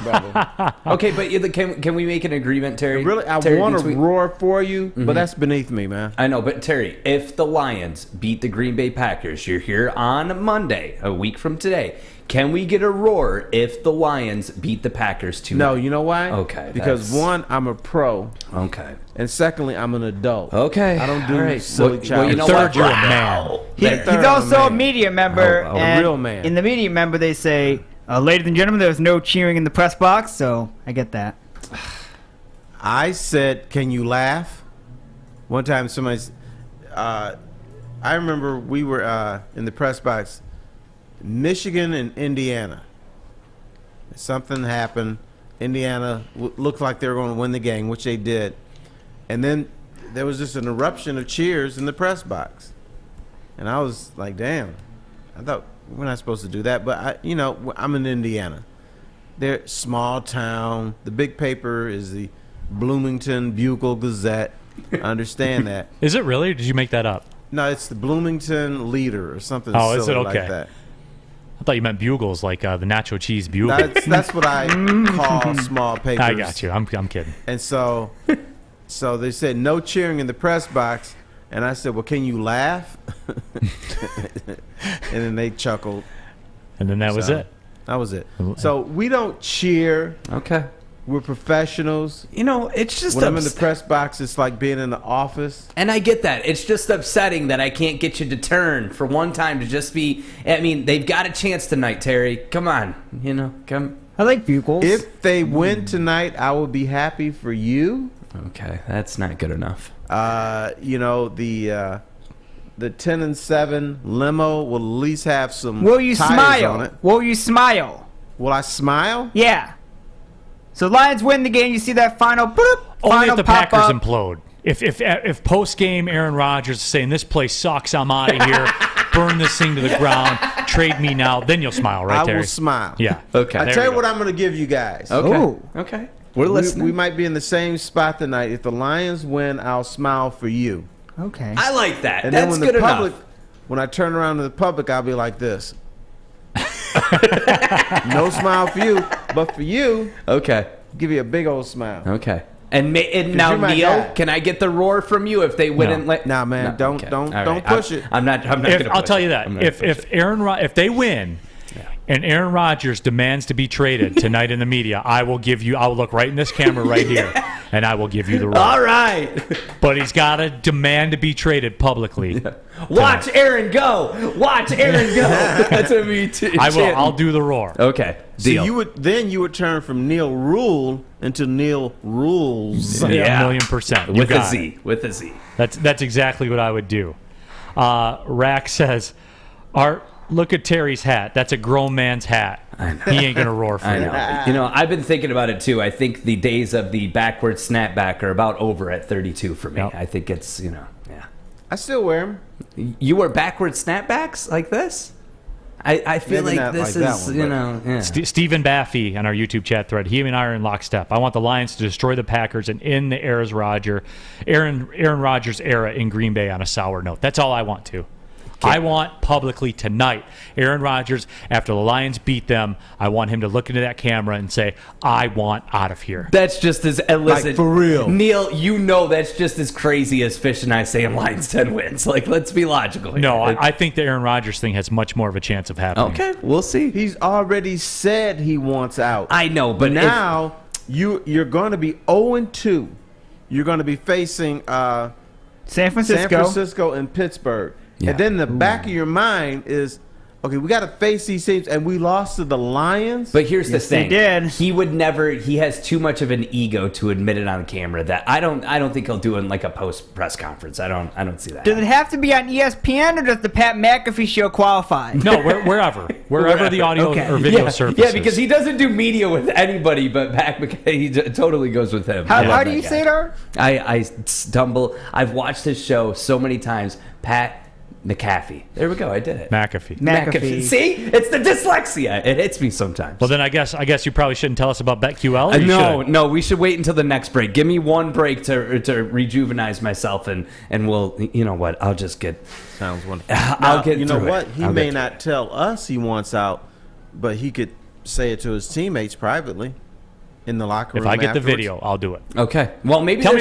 Speaker 2: Brother.
Speaker 8: Okay, but can we make an agreement, Terry?
Speaker 2: Really, I want to roar for you, but that's beneath me, man.
Speaker 8: I know, but Terry, if the Lions beat the Green Bay Packers, you're here on Monday, a week from today. Can we get a roar if the Lions beat the Packers tonight?
Speaker 2: No, you know why?
Speaker 8: Okay.
Speaker 2: Because one, I'm a pro.
Speaker 8: Okay.
Speaker 2: And secondly, I'm an adult.
Speaker 8: Okay.
Speaker 2: I don't do silly child.
Speaker 8: Well, you know
Speaker 1: Third,
Speaker 8: what?
Speaker 1: you're a man.
Speaker 9: He's also a media member.
Speaker 2: A real man.
Speaker 9: In the media member, they say, ladies and gentlemen, there was no cheering in the press box, so I get that.
Speaker 2: I said, can you laugh? One time somebody, I remember we were in the press box, Michigan and Indiana. Something happened. Indiana looked like they were going to win the game, which they did. And then there was just an eruption of cheers in the press box. And I was like, damn, I thought we're not supposed to do that. But, I'm in Indiana. They're small town. The big paper is the Bloomington Bugle Gazette. I understand that.
Speaker 1: Is it really? Or did you make that up?
Speaker 2: No, it's the Bloomington Leader or something
Speaker 1: Oh, is it
Speaker 2: silly
Speaker 1: okay?
Speaker 2: like that.
Speaker 1: I thought you meant bugles, like the nacho cheese bugle.
Speaker 2: That's what I call small papers.
Speaker 1: I got you. I'm kidding.
Speaker 2: And so they said no cheering in the press box, and I said, well, can you laugh? And then they chuckled.
Speaker 1: And then that was it.
Speaker 2: That was it. So we don't cheer.
Speaker 8: Okay.
Speaker 2: We're professionals.
Speaker 8: It's just
Speaker 2: when I'm in the press box, it's like being in the office.
Speaker 8: And I get that. It's just upsetting that I can't get you to turn for one time to just be. I mean, they've got a chance tonight, Terry. Come on. Come.
Speaker 9: I like bugles.
Speaker 2: If they win tonight, I will be happy for you.
Speaker 8: Okay, that's not good enough.
Speaker 2: The 10-7 limo will at least have some
Speaker 9: Will you
Speaker 2: tires
Speaker 9: smile?
Speaker 2: on it.
Speaker 9: Will you smile?
Speaker 2: Will I smile?
Speaker 9: Yeah. So Lions win the game. You see that final boop,
Speaker 1: Only if the
Speaker 9: pop
Speaker 1: Packers
Speaker 9: up.
Speaker 1: implode. If post game Aaron Rodgers is saying this place sucks, I'm out of here, burn this thing to the ground, trade me now, then you'll smile, right, Terry?
Speaker 2: I will smile.
Speaker 1: Yeah.
Speaker 8: Okay.
Speaker 2: I tell you what I'm going to give you guys.
Speaker 8: Okay.
Speaker 9: Ooh.
Speaker 8: Okay. We're listening.
Speaker 2: We might be in the same spot tonight. If the Lions win, I'll smile for you.
Speaker 9: Okay.
Speaker 8: I like that.
Speaker 2: And
Speaker 8: That's
Speaker 2: then when
Speaker 8: good
Speaker 2: the public,
Speaker 8: enough.
Speaker 2: when I turn around to the public, I'll be like this. No smile for you, but for you,
Speaker 8: Okay.
Speaker 2: give you a big old smile.
Speaker 8: Okay. And now,
Speaker 2: you're my
Speaker 8: Neal,
Speaker 2: guy.
Speaker 8: can I get the roar from you if they wouldn't let?
Speaker 2: Nah, man, don't push it.
Speaker 8: I'm not going to.
Speaker 1: I'll tell you that. If they win, and Aaron Rodgers demands to be traded tonight in the media, I will look right in this camera right here, and I will give you the roar.
Speaker 8: All right.
Speaker 1: But he's got to demand to be traded publicly.
Speaker 8: Yeah. Watch Aaron go. Watch Aaron go. That's what me too.
Speaker 1: I will. I'll do the roar.
Speaker 8: Okay. Deal.
Speaker 2: So you would turn from Neal Ruhl into Neal Rules.
Speaker 1: Yeah, 1,000,000%.
Speaker 8: With a Z. With a Z.
Speaker 1: That's exactly what I would do. Rack says, Art, look at Terry's hat. That's a grown man's hat. He ain't going to roar for you.
Speaker 8: I know. I've been thinking about it, too. I think the days of the backward snapback are about over at 32 for me. Yep. I think it's, yeah.
Speaker 2: I still wear them.
Speaker 8: You wear backward snapbacks like this? I feel
Speaker 2: Maybe
Speaker 8: like this
Speaker 2: like
Speaker 8: is,
Speaker 2: one,
Speaker 8: yeah.
Speaker 1: Stephen Baffy on our YouTube chat thread, he and I are in lockstep. I want the Lions to destroy the Packers and end the Aaron Rodgers era in Green Bay on a sour note. That's all I want to. I want publicly tonight, Aaron Rodgers, after the Lions beat them, I want him to look into that camera and say, I want out of here.
Speaker 8: That's just as, listen,
Speaker 2: like for real.
Speaker 8: Neal, that's just as crazy as Fish and I saying Lions 10 wins. Like, let's be logical here.
Speaker 1: No, I think the Aaron Rodgers thing has much more of a chance of happening.
Speaker 8: Okay, we'll see.
Speaker 2: He's already said he wants out.
Speaker 8: I know, but
Speaker 2: now you're going to be 0-2. You're going to be facing
Speaker 9: San Francisco
Speaker 2: and Pittsburgh.
Speaker 8: Yeah.
Speaker 2: And then the back of your mind is, okay, we got to face these teams, and we lost to the Lions.
Speaker 8: But here's the thing:
Speaker 9: he did.
Speaker 8: He would never. He has too much of an ego to admit it on camera. That I don't think he'll do in like a post press conference. I don't see that.
Speaker 9: Does it have to be on ESPN, or does the Pat McAfee show qualify?
Speaker 1: No, wherever the audio or video surfaces.
Speaker 8: Yeah, because he doesn't do media with anybody, but Pat McAfee, he totally goes with him.
Speaker 9: How do you say it, Art?
Speaker 8: I stumble. I've watched his show so many times. Pat McAfee. There we go. I did it.
Speaker 1: McAfee.
Speaker 8: See? It's the dyslexia. It hits me sometimes.
Speaker 1: Well, then I guess you probably shouldn't tell us about BetQL.
Speaker 8: No. We should wait until the next break. Give me one break to rejuvenize myself, and we'll. You know what? I'll just get.
Speaker 2: Sounds wonderful.
Speaker 8: I'll get.
Speaker 2: You know
Speaker 8: through
Speaker 2: what?
Speaker 8: it.
Speaker 2: He may not tell us he wants out, but he could say it to his teammates privately. In the locker room.
Speaker 1: If I get
Speaker 2: afterwards.
Speaker 1: the video, I'll do it.
Speaker 8: Okay. Well, maybe
Speaker 1: tell me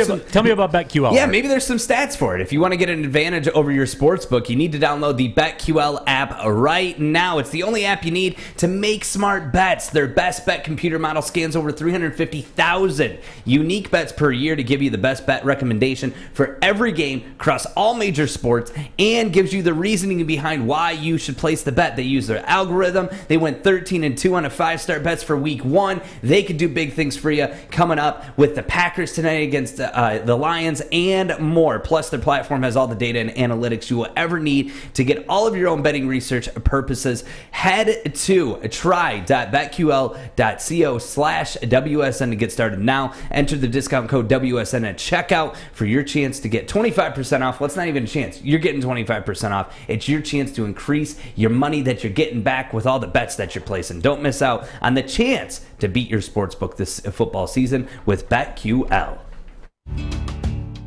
Speaker 1: about BetQL.
Speaker 8: Yeah, maybe there's some stats for it. If you want to get an advantage over your sports book, you need to download the BetQL app right now. It's the only app you need to make smart bets. Their best bet computer model scans over 350,000 unique bets per year to give you the best bet recommendation for every game across all major sports, and gives you the reasoning behind why you should place the bet. They use their algorithm. They went 13-2 on a 5-star bets for week 1. They could do big things for you coming up with the Packers tonight against the Lions and more. Plus, their platform has all the data and analytics you will ever need to get all of your own betting research purposes. Head to try.betql.co/WSN to get started now. Enter the discount code WSN at checkout for your chance to get 25% off. Well, it's not even a chance. You're getting 25% off. It's your chance to increase your money that you're getting back with all the bets that you're placing. Don't miss out on the chance to beat your sportsbook this football season with BetQL.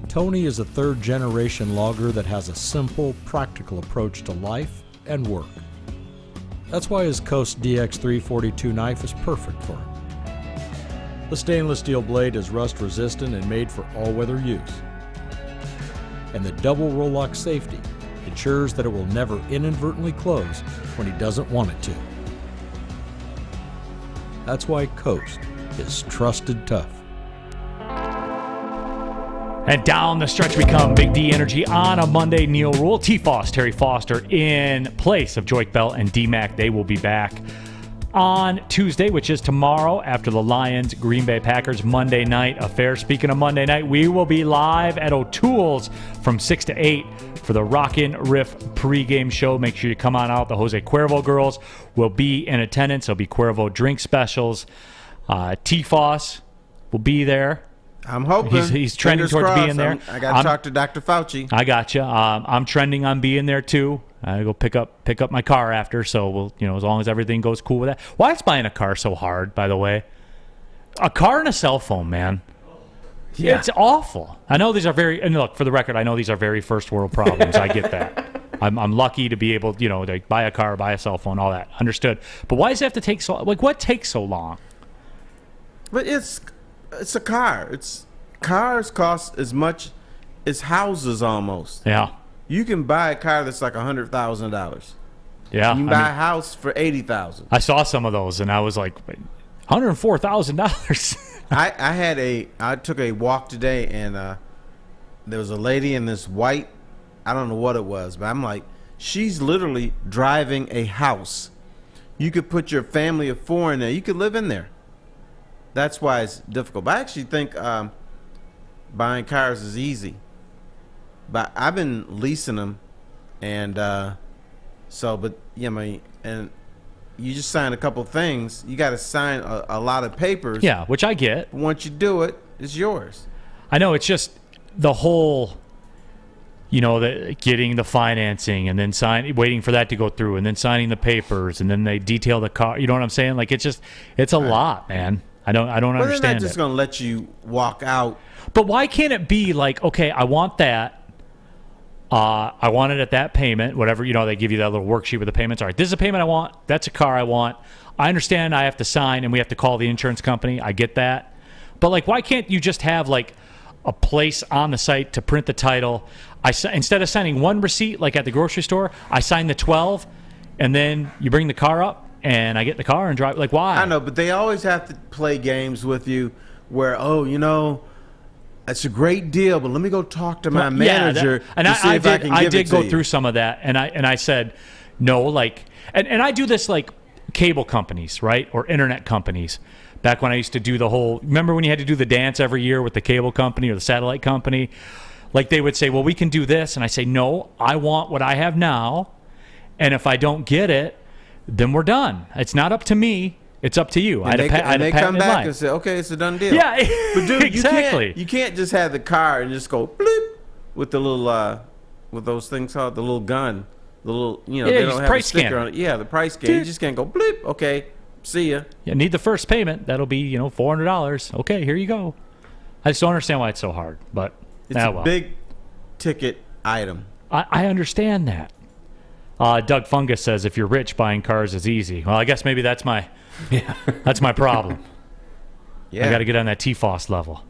Speaker 15: Tony is a third-generation logger that has a simple, practical approach to life and work. That's why his Coast DX342 knife is perfect for him. The stainless steel blade is rust-resistant and made for all-weather use. And the double roll-lock safety ensures that it will never inadvertently close when he doesn't want it to. That's why Coast is trusted tough.
Speaker 1: And down the stretch we come. Big D Energy on a Monday. Neal Ruhl, T-Foss, Terry Foster in place of Joik Bell and D-Mac. They will be back on Tuesday, which is tomorrow, after the Lions Green Bay Packers Monday night affair. Speaking of Monday night, we will be live at O'Toole's from 6 to 8 for the Rockin' Riff pregame show. Make sure you come on out. The Jose Cuervo girls will be in attendance. There'll be Cuervo drink specials. T-Foss will be there.
Speaker 2: I'm hoping.
Speaker 1: He's trending towards being there.
Speaker 2: I got to talk to Dr. Fauci.
Speaker 1: I got you. I'm trending on being there too. I go pick up my car after, so we'll, as long as everything goes cool with that. Why is buying a car so hard, by the way? A car and a cell phone, man. Yeah. It's awful. I know these are and look, for the record, I know these are very first world problems. I get that. I'm lucky to be able, to buy a car, buy a cell phone, all that. Understood. But why does it have to take so? Like, what takes so long?
Speaker 2: But it's a car. Cars cost as much as houses almost.
Speaker 1: Yeah.
Speaker 2: You can buy a car that's like $100,000.
Speaker 1: Yeah.
Speaker 2: You can buy a house for $80,000.
Speaker 1: I saw some of those and I was like, $104,000.
Speaker 2: I took a walk today, and there was a lady in this white, I don't know what it was, but I'm like, she's literally driving a house. You could put your family of 4 in there. You could live in there. That's why it's difficult. But I actually think buying cars is easy. But I've been leasing them, and and you just sign a couple things. You got to sign a lot of papers.
Speaker 1: Yeah, which I get.
Speaker 2: Once you do it, it's yours.
Speaker 1: I know, it's just the whole, getting the financing and then waiting for that to go through and then signing the papers and then they detail the car. You know what I'm saying? Like, it's a lot, man. I don't understand.
Speaker 2: They're not just going to let you walk out.
Speaker 1: But why can't it be like, okay, I want that. I want it at that payment, whatever, they give you that little worksheet with the payments. All right, this is a payment I want. That's a car I want. I understand I have to sign and we have to call the insurance company. I get that. But, like, why can't you just have, like, a place on the site to print the title? Instead of signing one receipt, like at the grocery store, I sign the 12, and then you bring the car up, and I get the car and drive. Like, why?
Speaker 2: I know, but they always have to play games with you where, it's a great deal, but let me go talk to my manager to see if I can give it to you.
Speaker 1: I did go through some of that, and I said, no, like, and I do this, like, cable companies, right, or internet companies. Back when I used to do the whole, remember when you had to do the dance every year with the cable company or the satellite company? Like, they would say, well, we can do this. And I say, no, I want what I have now. And if I don't get it, then we're done. It's not up to me. It's up to you.
Speaker 2: And they come back and say, okay, it's a done deal.
Speaker 1: Yeah,
Speaker 2: but dude,
Speaker 1: exactly.
Speaker 2: You can't just have the car and just go bleep with the little, with those things called the little gun. The little, they don't have a sticker on it. Yeah, the price scan. You just can't go bleep. Okay. See ya.
Speaker 1: You need the first payment. That'll be, $400. Okay, here you go. I just don't understand why it's so hard. But
Speaker 2: it's a big ticket item.
Speaker 1: I understand that. Doug Fungus says if you're rich, buying cars is easy. Well, I guess maybe that's my problem.
Speaker 2: Yeah.
Speaker 1: I got to get on that TFOS level.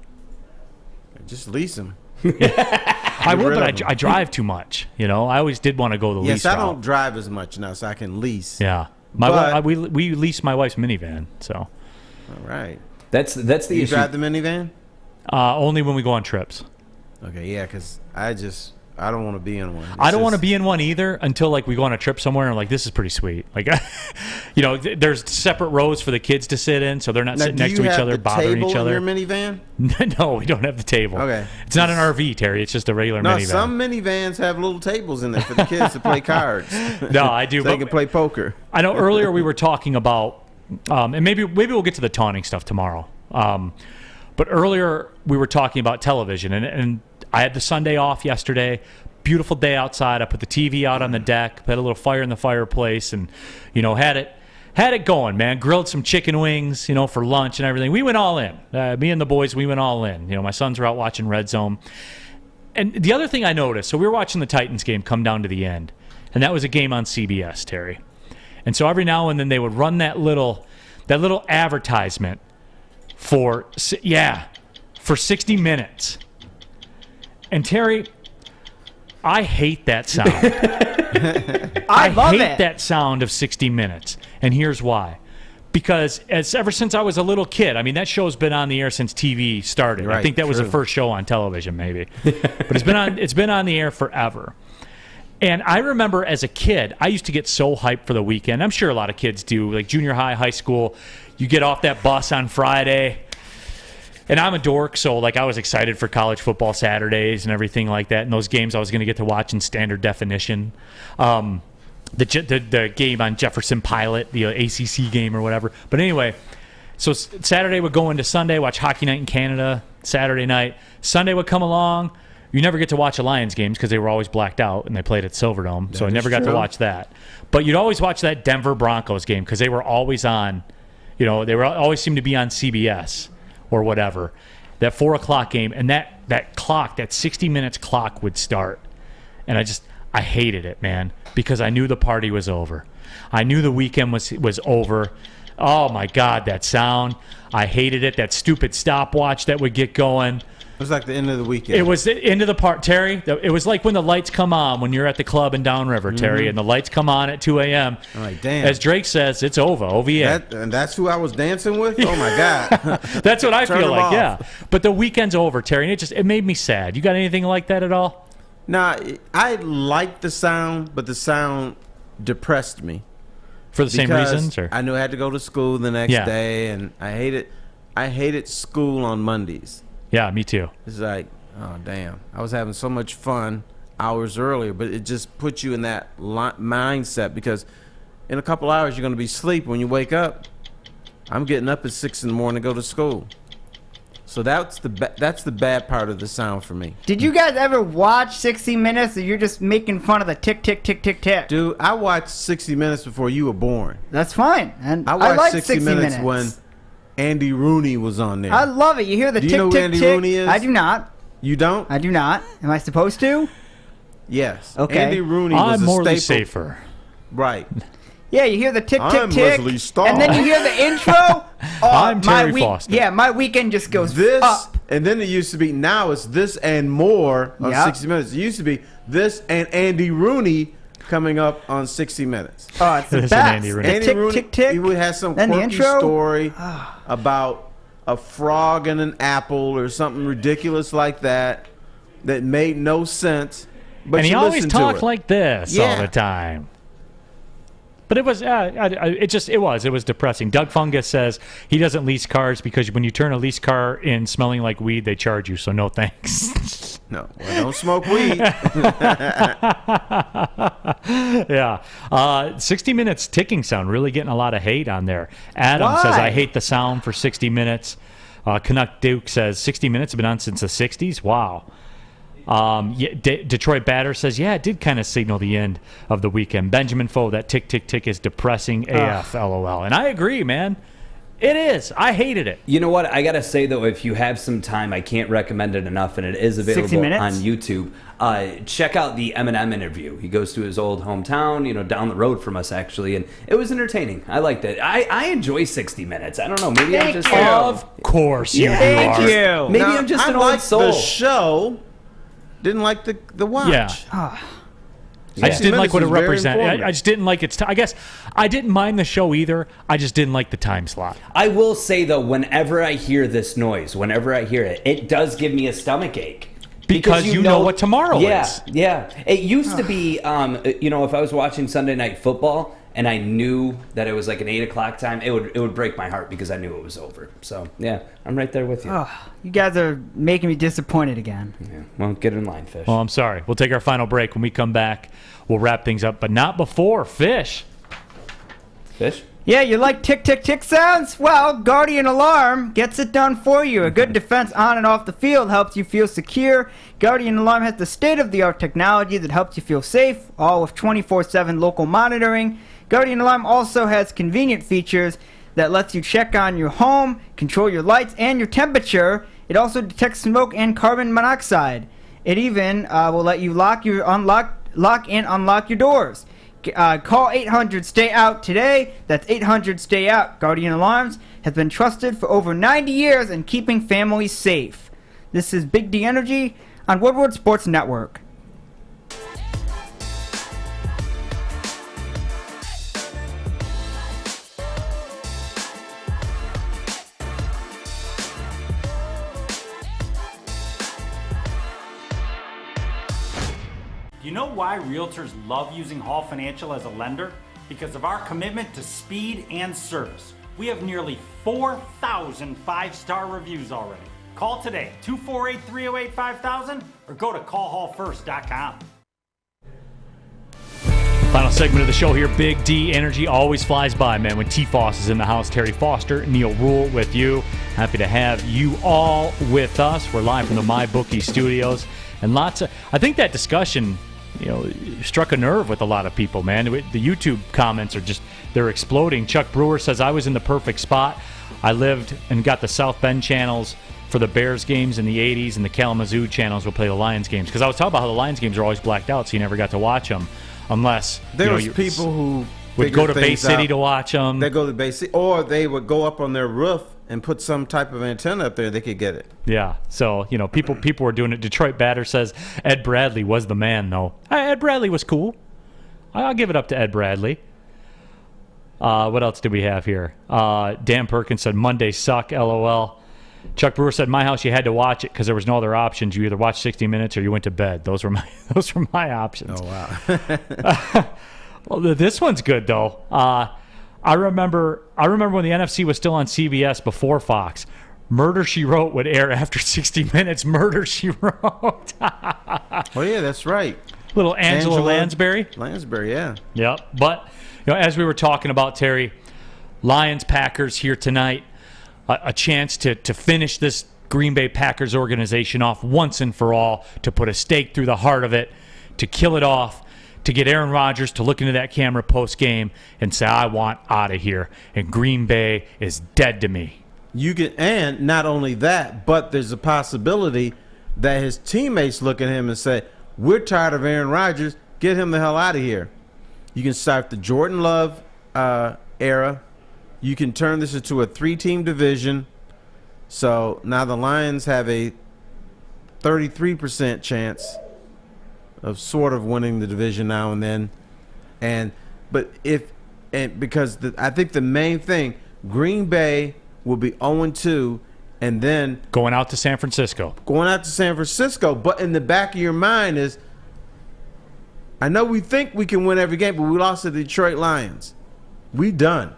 Speaker 2: Just lease them.
Speaker 1: I would, but I drive too much. I always did want to go the lease route.
Speaker 2: Yes, I don't drive as much now, so I can lease.
Speaker 1: Yeah. We lease my wife's minivan, so.
Speaker 2: All right.
Speaker 8: That's the issue.
Speaker 2: You drive the minivan?
Speaker 1: Only when we go on trips.
Speaker 2: Okay, yeah, because I don't want to be in one.
Speaker 1: I don't want to be in one either until, like, we go on a trip somewhere and I'm like, this is pretty sweet. Like, there's separate rows for the kids to sit in, so they're not sitting next to each other, bothering each other.
Speaker 2: Do you have the table in your minivan?
Speaker 1: No, we don't have the table.
Speaker 2: Okay.
Speaker 1: It's not an RV, Terry. It's just a regular minivan.
Speaker 2: No, some minivans have little tables in there for the kids to play cards.
Speaker 1: No, I do.
Speaker 2: So they can play poker.
Speaker 1: I know earlier we were talking about, and maybe we'll get to the taunting stuff tomorrow. But earlier we were talking about television, and I had the Sunday off yesterday. Beautiful day outside. I put the TV out on the deck, had a little fire in the fireplace, and had it going, man. Grilled some chicken wings, for lunch and everything. We went all in. Me and the boys, we went all in. My sons were out watching Red Zone. And the other thing I noticed, so we were watching the Titans game come down to the end, and that was a game on CBS, Terry. And so every now and then they would run that little advertisement for 60 minutes. And Terry, I hate that sound. I hate that sound of 60 Minutes. And here's why. Because ever since I was a little kid, I mean, that show's been on the air since TV started. Right, I think that was the first show on television, maybe. But it's been on the air forever. And I remember as a kid, I used to get so hyped for the weekend. I'm sure a lot of kids do, like junior high, high school. You get off that bus on Friday. And I'm a dork, so like I was excited for college football Saturdays and everything like that. And those games I was going to get to watch in standard definition. The game on Jefferson Pilot, the ACC game or whatever. But anyway, so Saturday would go into Sunday, watch Hockey Night in Canada, Saturday night. Sunday would come along. You never get to watch the Lions games because they were always blacked out and they played at Silverdome. So I never got to watch that. But you'd always watch that Denver Broncos game because they were always on, they always seemed to be on CBS. Or whatever, that 4 o'clock game, and that clock, that 60 minutes clock would start, and I hated it, man, because I knew the party was over. I knew the weekend was over. Oh my God, that sound! I hated it. That stupid stopwatch that would get going.
Speaker 2: It was like the end of the weekend.
Speaker 1: It was the end of the part, Terry. It was like when the lights come on when you're at the club in Downriver, Terry, and the lights come on at 2 a.m.
Speaker 2: I'm like, damn.
Speaker 1: As Drake says, it's over. OVA.
Speaker 2: And that's who I was dancing with? Oh, my God.
Speaker 1: That's what I
Speaker 2: Turn
Speaker 1: feel
Speaker 2: them
Speaker 1: like,
Speaker 2: off.
Speaker 1: yeah. But the weekend's over, Terry, and it made me sad. You got anything like that at all?
Speaker 2: Nah, I liked the sound, but the sound depressed me.
Speaker 1: For the same
Speaker 2: Because
Speaker 1: reasons? Or?
Speaker 2: I knew I had to go to school the next day, and I hated school on Mondays.
Speaker 1: Yeah, me too.
Speaker 2: It's like, oh, damn. I was having so much fun hours earlier, but it just puts you in that mindset because in a couple hours you're going to be asleep. When you wake up, I'm getting up at 6 in the morning to go to school. So that's the bad part of the sound for me.
Speaker 9: Did you guys ever watch 60 Minutes, or you're just making fun of the tick, tick, tick, tick, tick?
Speaker 2: Dude, I watched 60 Minutes before you were born.
Speaker 9: That's fine. And
Speaker 2: I watched
Speaker 9: like
Speaker 2: 60 Minutes when Andy Rooney was on there.
Speaker 9: I love it. You hear the
Speaker 2: Do
Speaker 9: tick,
Speaker 2: you know
Speaker 9: tick,
Speaker 2: who Andy
Speaker 9: tick?
Speaker 2: Rooney is?
Speaker 9: I do not.
Speaker 2: You don't?
Speaker 9: I do not. Am I supposed to?
Speaker 2: Yes.
Speaker 9: Okay.
Speaker 2: Andy Rooney was
Speaker 1: I'm
Speaker 2: a
Speaker 1: morally
Speaker 2: staple.
Speaker 1: safer.
Speaker 2: Right.
Speaker 9: Yeah, you hear the tick, tick,
Speaker 2: I'm
Speaker 9: tick,
Speaker 2: Leslie Starr.
Speaker 9: and then you hear the intro. Oh,
Speaker 1: I'm Terry
Speaker 9: my
Speaker 1: Foster.
Speaker 9: Yeah, my weekend just goes
Speaker 2: This,
Speaker 9: up.
Speaker 2: and then it used to be, now it's this and more on
Speaker 9: Yep.
Speaker 2: 60 Minutes. It used to be this and Andy Rooney coming up on 60 Minutes.
Speaker 9: Oh, it's the
Speaker 1: This
Speaker 9: best.
Speaker 1: and Andy Rooney.
Speaker 9: The
Speaker 2: Andy
Speaker 9: tick,
Speaker 2: Rooney,
Speaker 9: tick, tick.
Speaker 2: he would have some
Speaker 9: Then the
Speaker 2: quirky
Speaker 9: intro.
Speaker 2: story about a frog and an apple or something ridiculous like that that made no sense. But
Speaker 1: And he
Speaker 2: you
Speaker 1: always
Speaker 2: listened to
Speaker 1: talked
Speaker 2: it.
Speaker 1: like this all
Speaker 2: Yeah.
Speaker 1: the time. But it was it was depressing. Doug Fungus says he doesn't lease cars because when you turn a lease car in smelling like weed, they charge you. So no thanks.
Speaker 2: No, well, don't smoke weed.
Speaker 1: Yeah. 60 Minutes ticking sound really getting a lot of hate on there. Adam
Speaker 9: Why?
Speaker 1: says, I hate the sound for 60 Minutes. Canuck Duke says, 60 Minutes have been on since the 60s? Wow. Detroit Batter says, yeah, it did kind of signal the end of the weekend. Benjamin Foe, that tick, tick, tick is depressing AF, LOL. And I agree, man. It is. I hated it.
Speaker 8: You know what? I got to say, though, if you have some time, I can't recommend it enough, and it is
Speaker 9: 60
Speaker 8: available
Speaker 9: Minutes?
Speaker 8: on YouTube. Check out the Eminem interview. He goes to his old hometown, down the road from us, actually, and it was entertaining. I liked it. I enjoy 60 Minutes. I don't know. Maybe I'm just...
Speaker 1: Of course you are.
Speaker 9: Thank you.
Speaker 8: Maybe
Speaker 2: Now,
Speaker 8: I'm just
Speaker 2: I
Speaker 8: an old
Speaker 2: liked
Speaker 8: soul.
Speaker 2: the show. Didn't like the watch.
Speaker 1: Yeah. I just didn't like what it represented. I just didn't like its I guess I didn't mind the show either. I just didn't like the time slot.
Speaker 8: I will say, though, whenever I hear this noise, whenever I hear it, it does give me a stomach ache.
Speaker 1: Because you know what tomorrow is.
Speaker 8: Yeah. It used to be, if I was watching Sunday Night Football and I knew that it was like an 8 o'clock time, it would break my heart because I knew it was over. So, yeah, I'm right there with you.
Speaker 9: Oh, you guys are making me disappointed again.
Speaker 8: Yeah. Well, get in line, Fish.
Speaker 1: Well, I'm sorry. We'll take our final break. When we come back, we'll wrap things up, but not before Fish.
Speaker 8: Fish?
Speaker 9: Yeah, you like tick, tick, tick sounds? Well, Guardian Alarm gets it done for you. A good defense on and off the field helps you feel secure. Guardian Alarm has the state-of-the-art technology that helps you feel safe, all with 24/7 local monitoring. Guardian Alarm also has convenient features that lets you check on your home, control your lights and your temperature. It also detects smoke and carbon monoxide. It even will let you lock and unlock your doors. Call 800-STAY-OUT today. That's 800-STAY-OUT. Guardian Alarms has been trusted for over 90 years in keeping families safe. This is Big D Energy on Woodward Sports Network.
Speaker 14: You know why realtors love using Hall Financial as a lender? Because of our commitment to speed and service. We have nearly 4,000 five-star reviews already. Call today, 248-308-5000, or go to callhallfirst.com.
Speaker 1: Final segment of the show here. Big D Energy always flies by, man. When T-Foss is in the house, Terry Foster, Neal Ruhl with you. Happy to have you all with us. We're live from the MyBookie studios. And I think that discussion, struck a nerve with a lot of people, man. The YouTube comments they're exploding. Chuck Brewer says, I was in the perfect spot. I lived and got the South Bend channels for the Bears games in the 80s, and the Kalamazoo channels will play the Lions games. Because I was talking about how the Lions games are always blacked out, so you never got to watch them unless
Speaker 2: there was people who
Speaker 1: would go to Bay City to watch them.
Speaker 2: They go to Bay City, or they would go up on their roof and put some type of antenna up there, they could get it.
Speaker 1: Yeah. So, people were doing it. Detroit Batter says Ed Bradley was the man, though. Ed Bradley was cool. I'll give it up to Ed Bradley. What else do we have here? Dan Perkins said Mondays suck, LOL. Chuck Brewer said, my house, you had to watch it because there was no other options. You either watched 60 Minutes or you went to bed. Those were my options.
Speaker 2: Oh, wow.
Speaker 1: Well, this one's good, though. I remember when the NFC was still on CBS before Fox. Murder, She Wrote would air after 60 Minutes. Murder, She Wrote.
Speaker 2: Oh, yeah, that's right.
Speaker 1: Little Angela Lansbury.
Speaker 2: Lansbury, yeah.
Speaker 1: Yep. But, as we were talking about, Terry, Lions-Packers here tonight. A chance to finish this Green Bay Packers organization off once and for all, to put a stake through the heart of it, to kill it off, to get Aaron Rodgers to look into that camera post-game and say, I want out of here, and Green Bay is dead to me.
Speaker 2: And not only that, but there's a possibility that his teammates look at him and say, we're tired of Aaron Rodgers, get him the hell out of here. You can start the Jordan Love era. You can turn this into a 3-team division. So now the Lions have a 33% chance of sort of winning the division now and then. Because I think the main thing, Green Bay will be 0-2, and then
Speaker 1: going out to San Francisco.
Speaker 2: But in the back of your mind is, I know we think we can win every game, but we lost to the Detroit Lions. We done.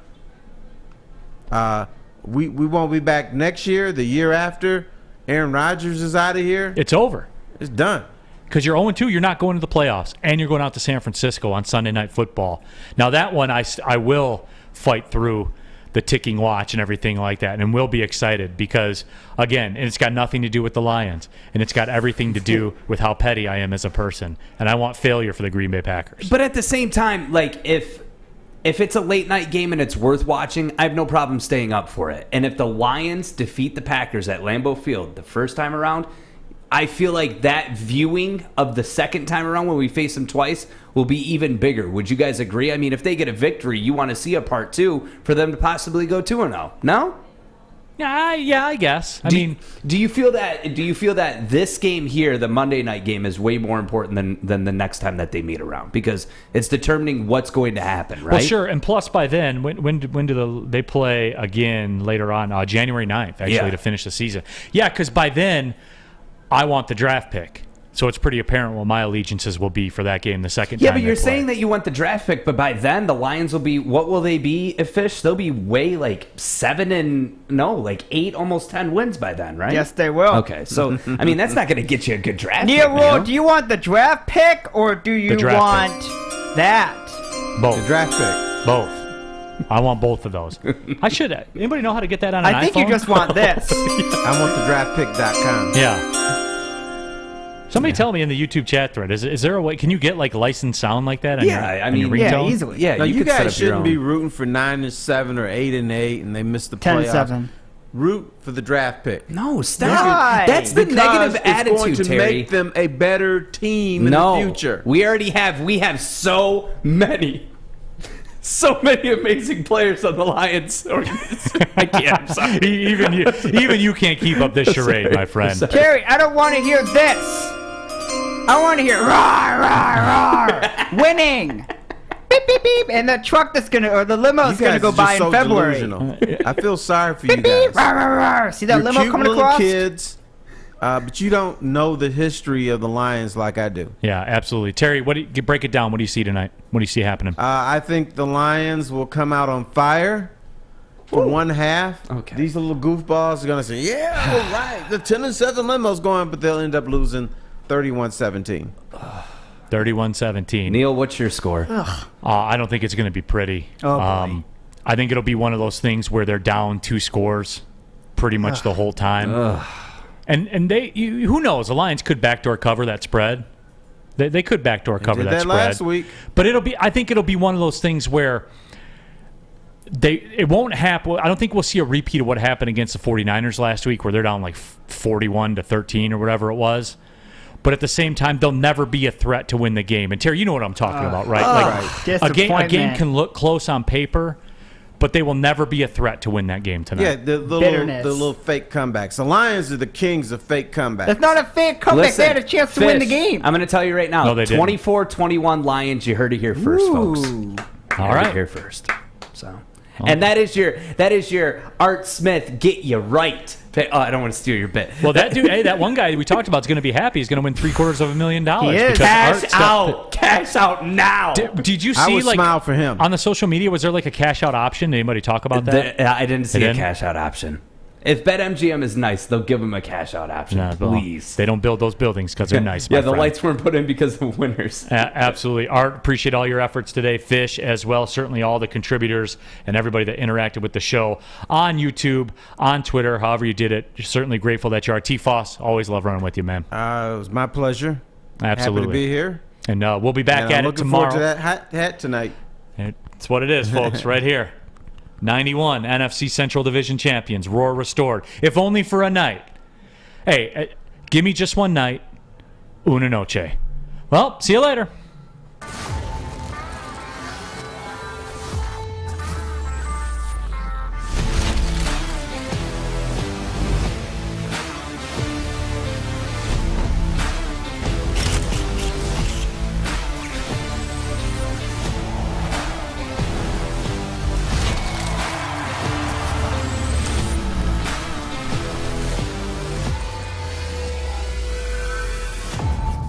Speaker 2: We won't be back next year, the year after. Aaron Rodgers is out of here.
Speaker 1: It's over.
Speaker 2: It's done.
Speaker 1: Because you're 0-2, you're not going to the playoffs, and you're going out to San Francisco on Sunday Night Football. Now, that one I will fight through the ticking watch and everything like that, and will be excited because, again, it's got nothing to do with the Lions, and it's got everything to do with how petty I am as a person, and I want failure for the Green Bay Packers.
Speaker 8: But at the same time, like, if it's a late night game and it's worth watching, I have no problem staying up for it. And if the Lions defeat the Packers at Lambeau Field the first time around, I feel like that viewing of the second time around when we face them twice will be even bigger. Would you guys agree? I mean, if they get a victory, you want to see a part 2 for them to possibly go 2-0. No?
Speaker 1: Yeah, I guess.
Speaker 8: Do you feel that this game here, the Monday night game, is way more important than the next time that they meet around, because it's determining what's going to happen, right?
Speaker 1: Well, sure, and plus by then, when do they play again later on? January 9th, actually, to finish the season. Yeah, because by then, I want the draft pick. So it's pretty apparent what my allegiances will be for that game the second time.
Speaker 8: Yeah, but you're saying that you want the draft pick, but by then the Lions will be, what will they be, Fish? They'll be way like 8, almost 10 wins by then, right?
Speaker 9: Yes, they will.
Speaker 8: Okay, so, I mean, that's not going to get you a good draft
Speaker 9: Neal,
Speaker 8: pick.
Speaker 9: Ruhl, do you want the draft pick or do you want that?
Speaker 1: Both.
Speaker 2: The draft pick.
Speaker 1: Both. I want both of those. Anybody know how to get that on an iPhone?
Speaker 9: I think you just want this.
Speaker 2: I want the draftpick.com.
Speaker 1: Yeah. Somebody tell me in the YouTube chat thread, is there a way, can you get like licensed sound like that on your ringtone?
Speaker 9: Yeah, easily.
Speaker 8: Yeah,
Speaker 2: now, you
Speaker 8: guys
Speaker 2: guys shouldn't be rooting for 9-7 or 8-8 and they missed the playoffs.
Speaker 9: 10-7.
Speaker 2: Root for the draft pick.
Speaker 8: No, stop. That's the negative attitude,
Speaker 2: it's going to
Speaker 8: Terry.
Speaker 2: make them a better team in the future.
Speaker 8: We have so many amazing players on the Lions organization. I can't. I'm sorry.
Speaker 1: even you can't keep up this charade, my friend.
Speaker 9: Terry, I don't want to hear this. I want to hear roar, roar, roar, winning. Beep, beep, beep. And the truck the limo's going to go by in February.
Speaker 2: I feel sorry for you guys.
Speaker 9: Roar, roar, roar. See that
Speaker 2: You're
Speaker 9: limo
Speaker 2: cute
Speaker 9: coming
Speaker 2: little
Speaker 9: across?
Speaker 2: Kids, but you don't know the history of the Lions like I do.
Speaker 1: Yeah, absolutely. Terry, break it down. What do you see tonight? What do you see happening?
Speaker 2: I think the Lions will come out on fire for one half.
Speaker 8: Okay.
Speaker 2: These little goofballs are going to say, yeah, all right, the 10-7 limo's going, but they'll end up losing 31-17.
Speaker 1: 31-17.
Speaker 8: Neal, what's your score?
Speaker 1: I don't think it's going to be pretty.
Speaker 9: Boy.
Speaker 1: I think it'll be one of those things where they're down 2 scores pretty much the whole time. And who knows? The Lions could backdoor cover that spread. They could backdoor cover that spread
Speaker 2: last week.
Speaker 1: But I think it'll be one of those things where it won't happen. I don't think we'll see a repeat of what happened against the 49ers last week, where they're down like 41-13 or whatever it was. But at the same time, they'll never be a threat to win the game. And Terry, you know what I'm talking about, right? A game can look close on paper, but they will never be a threat to win that game tonight.
Speaker 2: Yeah, the little fake comebacks. The Lions are the kings of fake comebacks.
Speaker 9: That's not a fake comeback. They had a chance to win the game.
Speaker 8: I'm going to tell you right now.
Speaker 1: No, they didn't.
Speaker 8: 24-21 Lions. You heard it here first, folks.
Speaker 1: All right.
Speaker 8: Here first. So, and that is your Art Smith get you right. Oh, I don't want to steal your bit.
Speaker 1: Well, that dude, hey, that one guy we talked about is going to be happy. He's going to win $750,000.
Speaker 9: He is.
Speaker 8: Cash out now.
Speaker 1: Did you see?
Speaker 2: I would smile for him.
Speaker 1: On the social media, was there like a cash out option? Did anybody talk about that?
Speaker 8: I didn't see a cash out option. If BetMGM is nice, they'll give them a cash out option. Please.
Speaker 1: They don't build those buildings because they're nice.
Speaker 8: Yeah, the lights weren't put in because of winners.
Speaker 1: Absolutely. Art, appreciate all your efforts today. Fish as well. Certainly all the contributors and everybody that interacted with the show on YouTube, on Twitter, however you did it. Certainly grateful that you are. T-Foss, always love running with you, man.
Speaker 2: It was my pleasure.
Speaker 1: Absolutely.
Speaker 2: Happy to be here.
Speaker 1: And we'll be back at it tomorrow.
Speaker 2: Looking forward to that hat tonight.
Speaker 1: It's what it is, folks, right here. 91 NFC Central Division champions, Roar restored. If only for a night. Hey, give me just one night. Una noche. Well, see you later.